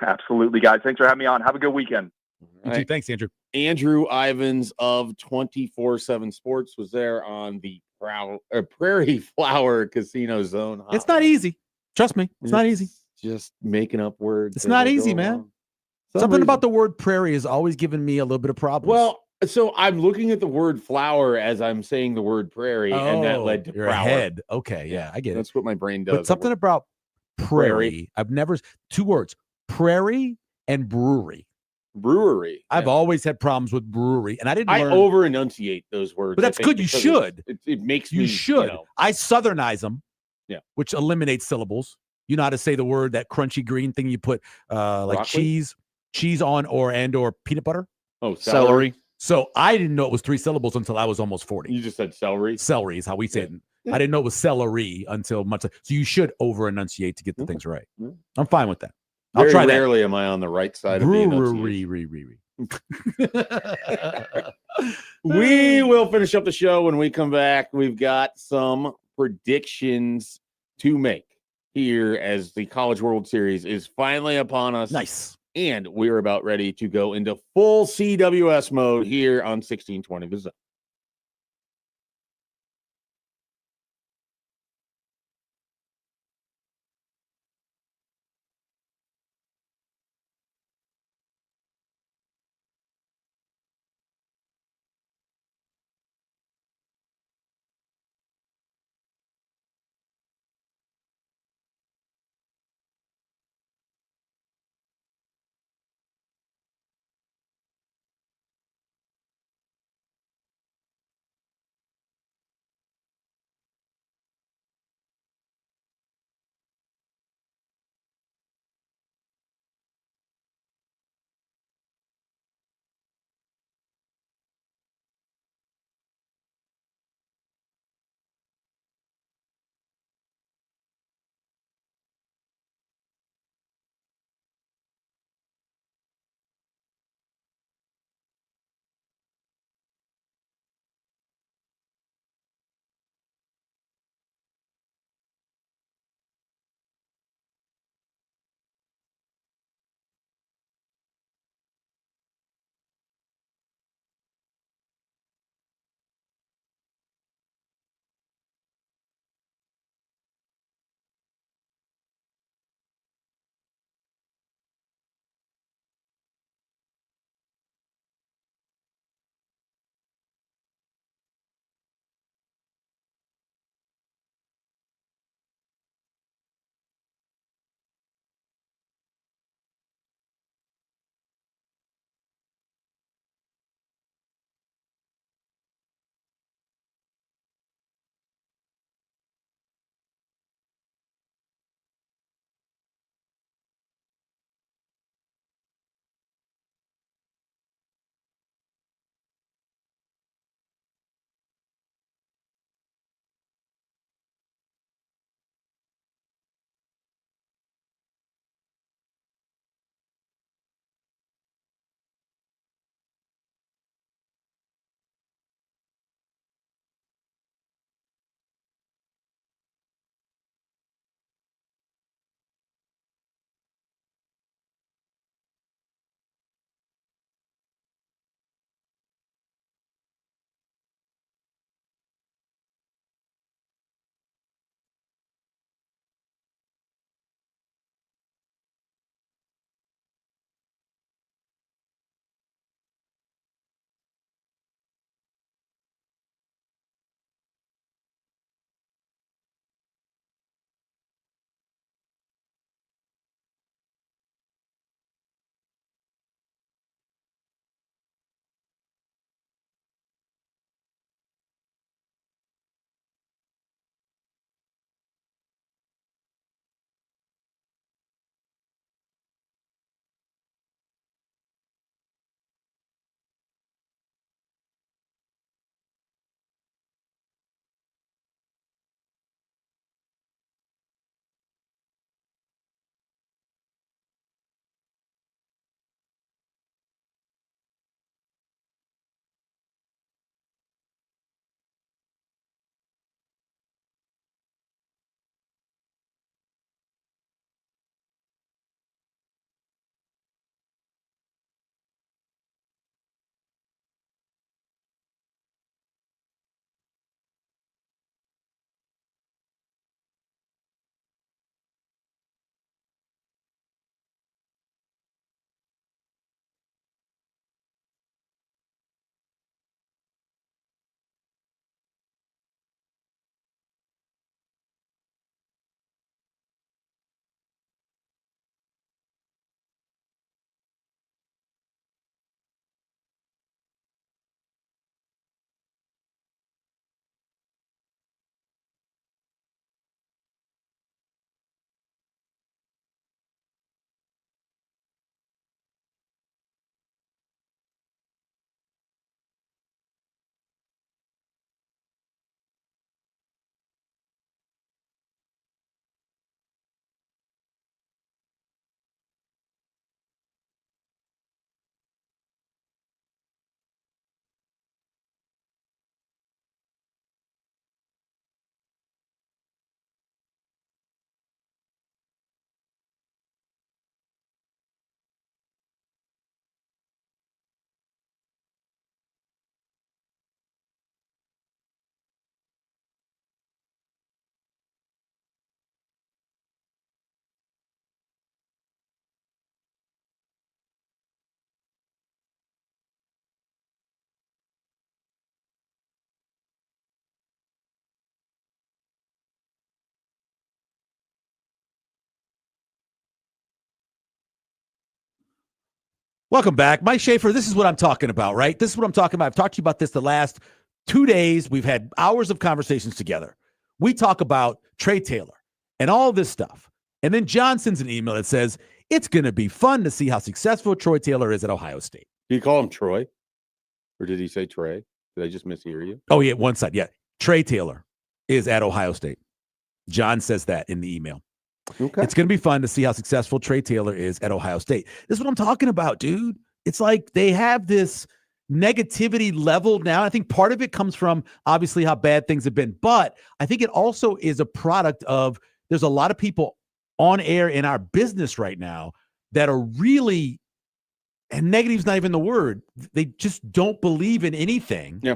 Absolutely, guys. Thanks for having me on. Have a good weekend. You too. Thanks, Andrew. Andrew Ivins of 24/7 Sports was there on the Prairie Flower Casino Zone. It's not easy. Trust me. It's not easy. Just making up words. It's not easy, man. Something about the word prairie has always given me a little bit of problems. Well, so I'm looking at the word flower as I'm saying the word prairie, and that led to you're flower. ahead. Okay, yeah, I get it. That's what my brain does. But something about prairie, I've never, two words, prairie and brewery. Brewery. I've always had problems with brewery, and I didn't learn. over enunciate those words. But that's good. You should. It makes you me. should. I southernize them. Yeah. Which eliminates syllables. You know how to say the word, that crunchy green thing you put like Broccoli? cheese on or peanut butter. Oh, celery. So I didn't know it was 3 syllables until I was almost 40. You just said celery. Celery is how we say it. Yeah. I didn't know it was celery until much. So you should over enunciate to get the things right. I'm fine with that. I'll try that. Rarely am I on the right side of the enunciation. We will finish up the show when we come back. We've got some predictions to make here as the College World Series is finally upon us. Nice. And we're about ready to go into full CWS mode here on 1620 The Zone. Welcome back. Mike Schaefer, this is what I'm talking about, right? This is what I'm talking about. I've talked to you about this the last 2 days. We've had hours of conversations together. We talk about Trey Taylor and all this stuff. And then John sends an email that says, it's going to be fun to see how successful Troy Taylor is at Ohio State. Did you call him Troy? Or did he say Trey? Did I just mishear you? Oh, yeah, one side. Yeah. Trey Taylor is at Ohio State. John says that in the email. Okay. It's going to be fun to see how successful Trey Taylor is at Ohio State. This is what I'm talking about, dude. It's like they have this negativity level now. I think part of it comes from obviously how bad things have been, but I think it also is a product of there's a lot of people on air in our business right now that are really, and negative's not even the word, they just don't believe in anything. Yeah.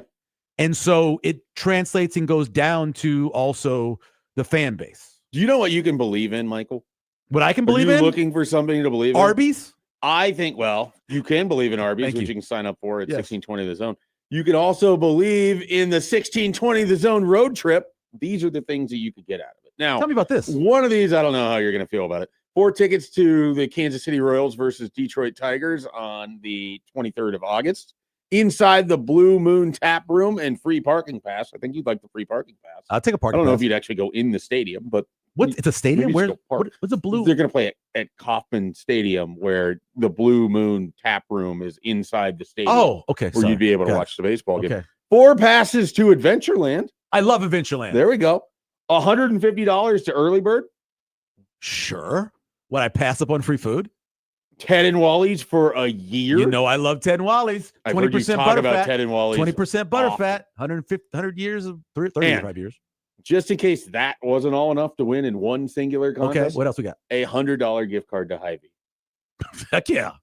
And so it translates and goes down to also the fan base. Do you know what you can believe in, Michael? What I can believe Are you in? looking for something to believe in? Arby's? I think, well, you can believe in Arby's, Thank which you. you can sign up for at Yes. 1620 The Zone. You can also believe in the 1620 The Zone road trip. These are the things that you could get out of it. Now, Tell me about this. One of these, I don't know how you're going to feel about it. 4 tickets to the Kansas City Royals versus Detroit Tigers on the 23rd of August. Inside the Blue Moon Tap Room and free parking pass. I think you'd like the free parking pass. I'll take a I parking don't know pass. if you'd actually go in the stadium, but What? It's a stadium? maybe Where? just go park. What's a blue? They're going to play at Kauffman Stadium, where the Blue Moon Tap Room is inside the stadium. Oh, okay. Where sorry. you'd be able to Got watch the baseball game. Okay. 4 passes to Adventureland. I love Adventureland. There we go. $150 to Early Bird. Sure. Would I pass up on free food? Ted and Wally's for a year. You know I love Ted and Wally's. I've heard you 20% talk about butterfat. Ted and Wally's 20% butterfat. often. 100 years of 35 years. Just in case that wasn't all enough to win in one singular contest. Okay. What else we got? A $100 gift card to Hy-Vee. Heck yeah.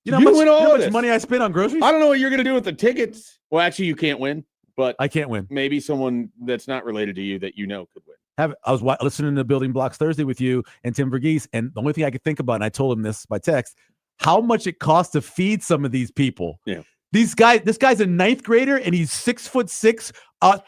You know You how much, win all you know how of much this. money I spent on groceries? I don't know what you're going to do with the tickets. Well, actually, you can't win, but I can't win. maybe someone that's not related to you that you know could win. I was listening to Building Blocks Thursday with you and Tim Verghese, and the only thing I could think about, and I told him this by text, how much it costs to feed some of these people. Yeah. This guy's a 9th grader, and he's 6'6",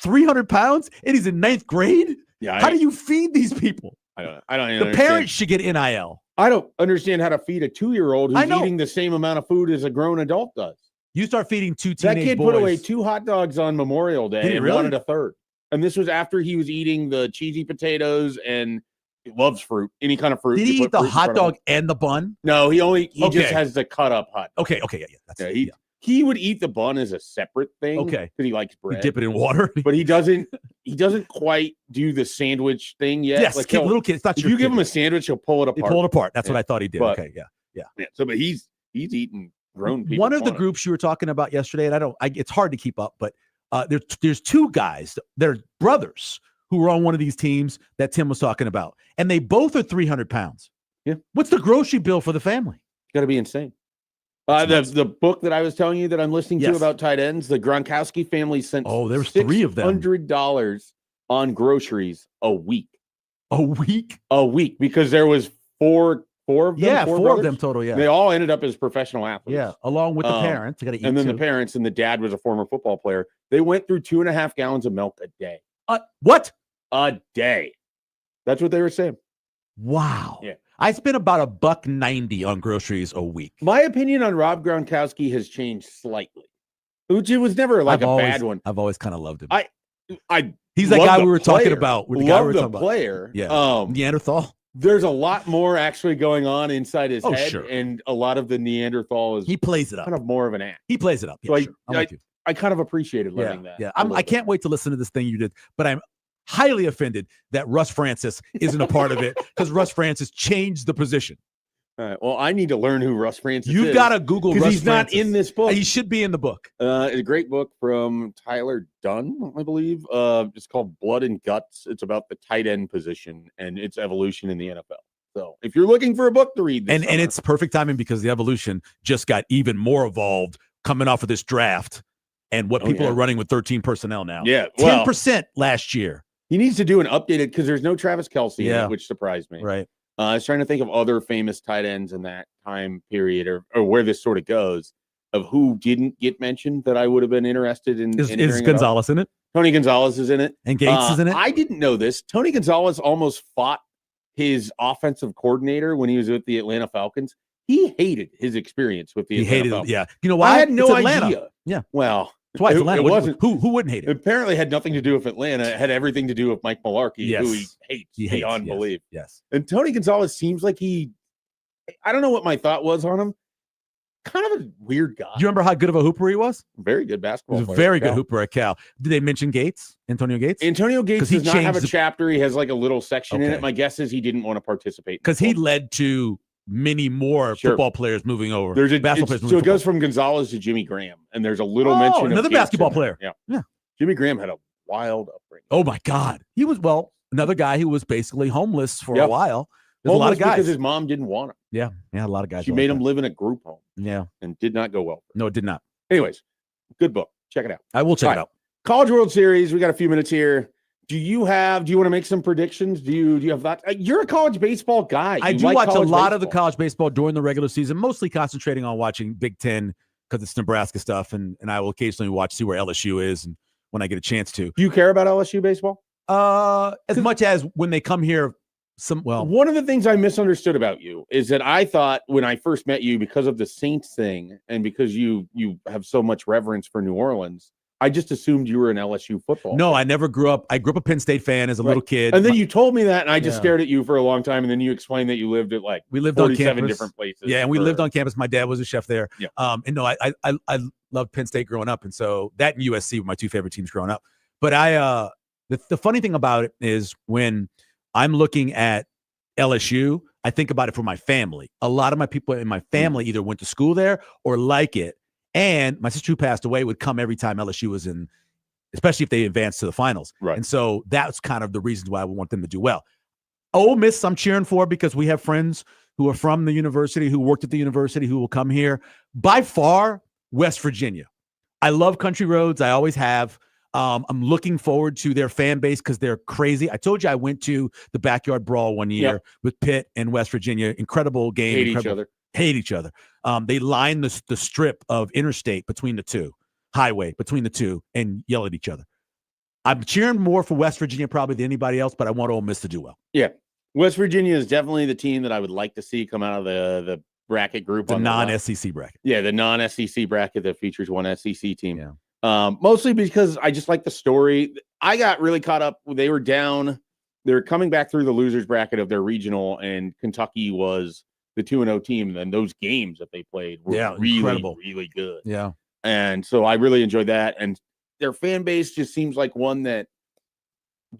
300 pounds, and he's in 9th grade. Yeah. How do you feed these people? I don't The understand. parents should get NIL. I don't understand how to feed a 2-year-old I who's know. eating the same amount of food as a grown adult does. You start feeding 2 That teenage kid boys. put away 2 hot dogs on Memorial Day Did he and really? wanted a third. And this was after he was eating the cheesy potatoes and he loves fruit, any kind of fruit. Did You he put eat the fruit in hot front of him. dog and the bun? No, he Okay. just has the cut up hot dog. Okay, yeah. He would eat the bun as a separate thing. Okay. Because he likes You bread. dip it in water. But he doesn't quite do the sandwich thing yet. Yes, he'll- little kids. Not if your you give kid. him a sandwich, he'll pull it He apart. pulled it apart. That's what Yeah. I thought he did. But- Okay, yeah. So, but he's eating grown people. One of the fun. groups you were talking about yesterday, and it's hard to keep up, but there's 2 guys, they're brothers who were on one of these teams that Tim was talking about, and they both are 300 pounds. Yeah. What's the grocery bill for the family? Got to be insane. The book that I was telling you that I'm listening to Yes. about tight ends, the Gronkowski family sent there was 3 of them. $600 on groceries a week. A week? A week, because there was four of them. Yeah, 4 of brothers. them total. Yeah, They all ended up as professional athletes. yeah, along with the parents. They got to eat And then too. the parents and the dad was a former football player. They went through 2.5 gallons of milk a day. What? A day. That's what they were saying. Wow. Yeah. I spent about $1.90 on groceries a week. My opinion on Rob Gronkowski has changed slightly, which it was never like bad one. I've always kind of loved him. He's the love guy the we were talking player. about. The Love guy we were the talking about. player. Yeah. Neanderthal. There's a lot more actually going on inside his Oh, head, sure. and a lot of the Neanderthal is He plays it up. kind of more of an act. He plays it up. So Yeah, sure. I'm with you. I kind of appreciated learning that. Yeah, a little I bit. can't wait to listen to this thing you did, but I'm highly offended that Russ Francis isn't a part of it because Russ Francis changed the position. All right. Well, I need to learn who Russ Francis is. You've got to Google because Russ he's Francis. not in this book. He should be in the book. It's a great book from Tyler Dunn, I believe. It's called Blood and Guts. It's about the tight end position and its evolution in the NFL. So if you're looking for a book to read, And it's perfect timing because the evolution just got even more evolved coming off of this draft and what people are running with 13 personnel now. Yeah, well, 10% last year. he needs to do an updated because there's no Travis Kelce in Yeah. it, which surprised me. Right. I was trying to think of other famous tight ends in that time period or where this sort of goes of who didn't get mentioned that I would have been interested in. Is hearing about. Gonzalez in it? Tony Gonzalez is in it. And Gates is in it? I didn't know this. Tony Gonzalez almost fought his offensive coordinator when he was with the Atlanta Falcons. he hated his experience with the He hated NFL. it. Yeah. You know why? I had no It's Atlanta. idea. Yeah. Well, that's why it's Atlanta. It wasn't. Who wouldn't hate it? Apparently had nothing to do with Atlanta. It had everything to do with Mike Mularkey, who he hates beyond belief. Yes. And Tony Gonzalez seems like I don't know what my thought was on him. Kind of a weird guy. Do you remember how good of a hooper he was? Very good basketball He was a player. very good hooper at Cal. Did they mention Gates? Antonio Gates? Antonio Gates he does not have a changed chapter. He has like a little section in Okay. it. My guess is he didn't want to participate. Because he led to many more football players moving over. There's basketball players so moving it goes football. from Gonzalez to Jimmy Graham, and there's a little mention of another Gates basketball in there. player. Yeah. Jimmy Graham had a wild upbringing. Oh my God. He was another guy who was basically homeless for a while. There's a lot of guys because his mom didn't want him. Yeah, a lot of guys. She like made that. him live in a group home. Yeah, and did not go well. No, it did not. Anyways, good book. Check it out. I will check it out. College World Series. We got a few minutes here. Do you want to make some predictions? Do you have that? You're a college baseball guy. I do watch a lot of the college baseball during the regular season, mostly concentrating on watching Big Ten because it's Nebraska stuff, and I will occasionally see where LSU is, and when I get a chance to. Do you care about LSU baseball? As much as when they come here. One of the things I misunderstood about you is that I thought when I first met you, because of the Saints thing and because you have so much reverence for New Orleans, I just assumed you were an LSU football. No, I never grew up. I grew up a Penn State fan as a little kid. And then you told me that, and I just stared at you for a long time. And then you explained that you lived at we lived 47 on campus. different places. Yeah, and we lived on campus. My dad was a chef there. Yeah. And no, I loved Penn State growing up, and so that and USC were my two favorite teams growing up. But the funny thing about it is when I'm looking at LSU, I think about it for my family. A lot of my people in my family either went to school there or like it. And my sister who passed away would come every time LSU was in, especially if they advanced to the finals. Right. And so that's kind of the reasons why I would want them to do well. Ole Miss, I'm cheering for because we have friends who are from the university, who worked at the university, who will come here. By far, West Virginia. I love Country Roads. I always have. I'm looking forward to their fan base because they're crazy. I told you I went to the Backyard Brawl one year with Pitt and West Virginia. Incredible game. Hate each other. They line the strip of interstate between the two, highway between the two, and yell at each other. I'm cheering more for West Virginia probably than anybody else, but I want Ole Miss to do well. Yeah. West Virginia is definitely the team that I would like to see come out of the bracket group. The non-SEC bracket. Yeah, the non-SEC bracket that features one SEC team. Yeah. Mostly because I just like the story. I got really caught up. They were down. They were coming back through the losers bracket of their regional, and Kentucky was the 2-0 team. And those games that they played were really, incredible. really good. Yeah. And so I really enjoyed that. And their fan base just seems like one that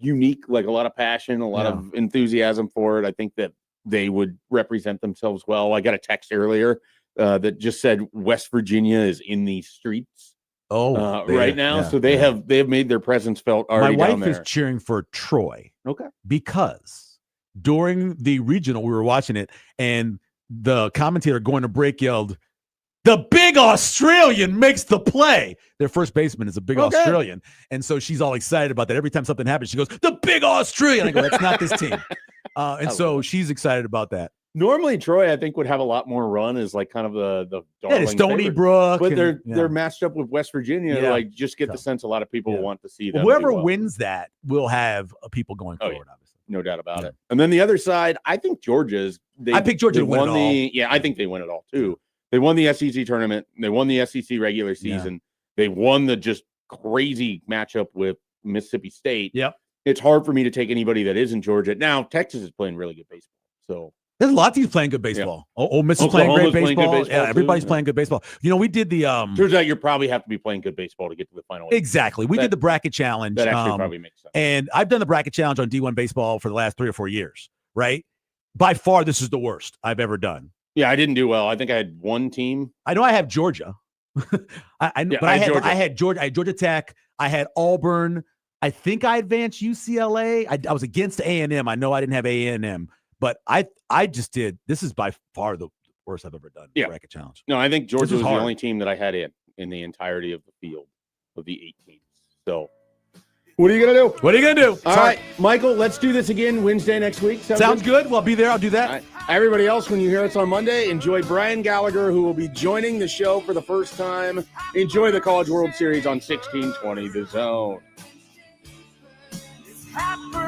unique, like a lot of passion, a lot of enthusiasm for it. I think that they would represent themselves well. I got a text earlier that just said West Virginia is in the streets. Right now, so they have made their presence felt already. My down wife there. is cheering for Troy. Okay, because during the regional we were watching it, and the commentator going to break yelled, "The big Australian makes the play." Their first baseman is a big Australian, and so she's all excited about that. Every time something happens, she goes, "The big Australian." I go, "That's not this team," and so she's excited about that. Normally, Troy, I think, would have a lot more run as like kind of the darling Stony favorite. Brook, but and, they're matched up with West Virginia. Like, just get the sense a lot of people want to see them. Whoever do well. wins that will have people going forward. Obviously, no doubt about it. And then the other side, I think Georgia's. I picked Georgia to win it all. Yeah, I think they win it all too. They won the SEC tournament. They won the SEC regular season. They won the just crazy matchup with Mississippi State. Yep. It's hard for me to take anybody that isn't Georgia. Now, Texas is playing really good baseball. So there's a lot of teams playing good baseball. Ole Miss is playing great baseball. Yeah, everybody's playing good baseball. You know, we did the turns out you probably have to be playing good baseball to get to the final. Exactly. We did the bracket challenge. That actually probably makes sense. And I've done the bracket challenge on D1 baseball for the last 3 or 4 years, right? By far, this is the worst I've ever done. Yeah, I didn't do well. I think I had one team. I know I have Georgia. I had Georgia. I had Georgia Tech. I had Auburn. I think I advanced UCLA. I was against A&M. I know I didn't have A&M. But I just did. This is by far the worst I've ever done. Yeah. Bracket challenge. No, I think Georgia was the only team that I had in the entirety of the field of the 8 teams. So, what are you gonna do? What are you gonna do? All right, Michael. Let's do this again Wednesday next week. Sounds good. Well, I'll be there. I'll do that. All right. Everybody else, when you hear us on Monday, enjoy Brian Gallagher, who will be joining the show for the first time. Enjoy the College World Series on 1620 The Zone. Happer.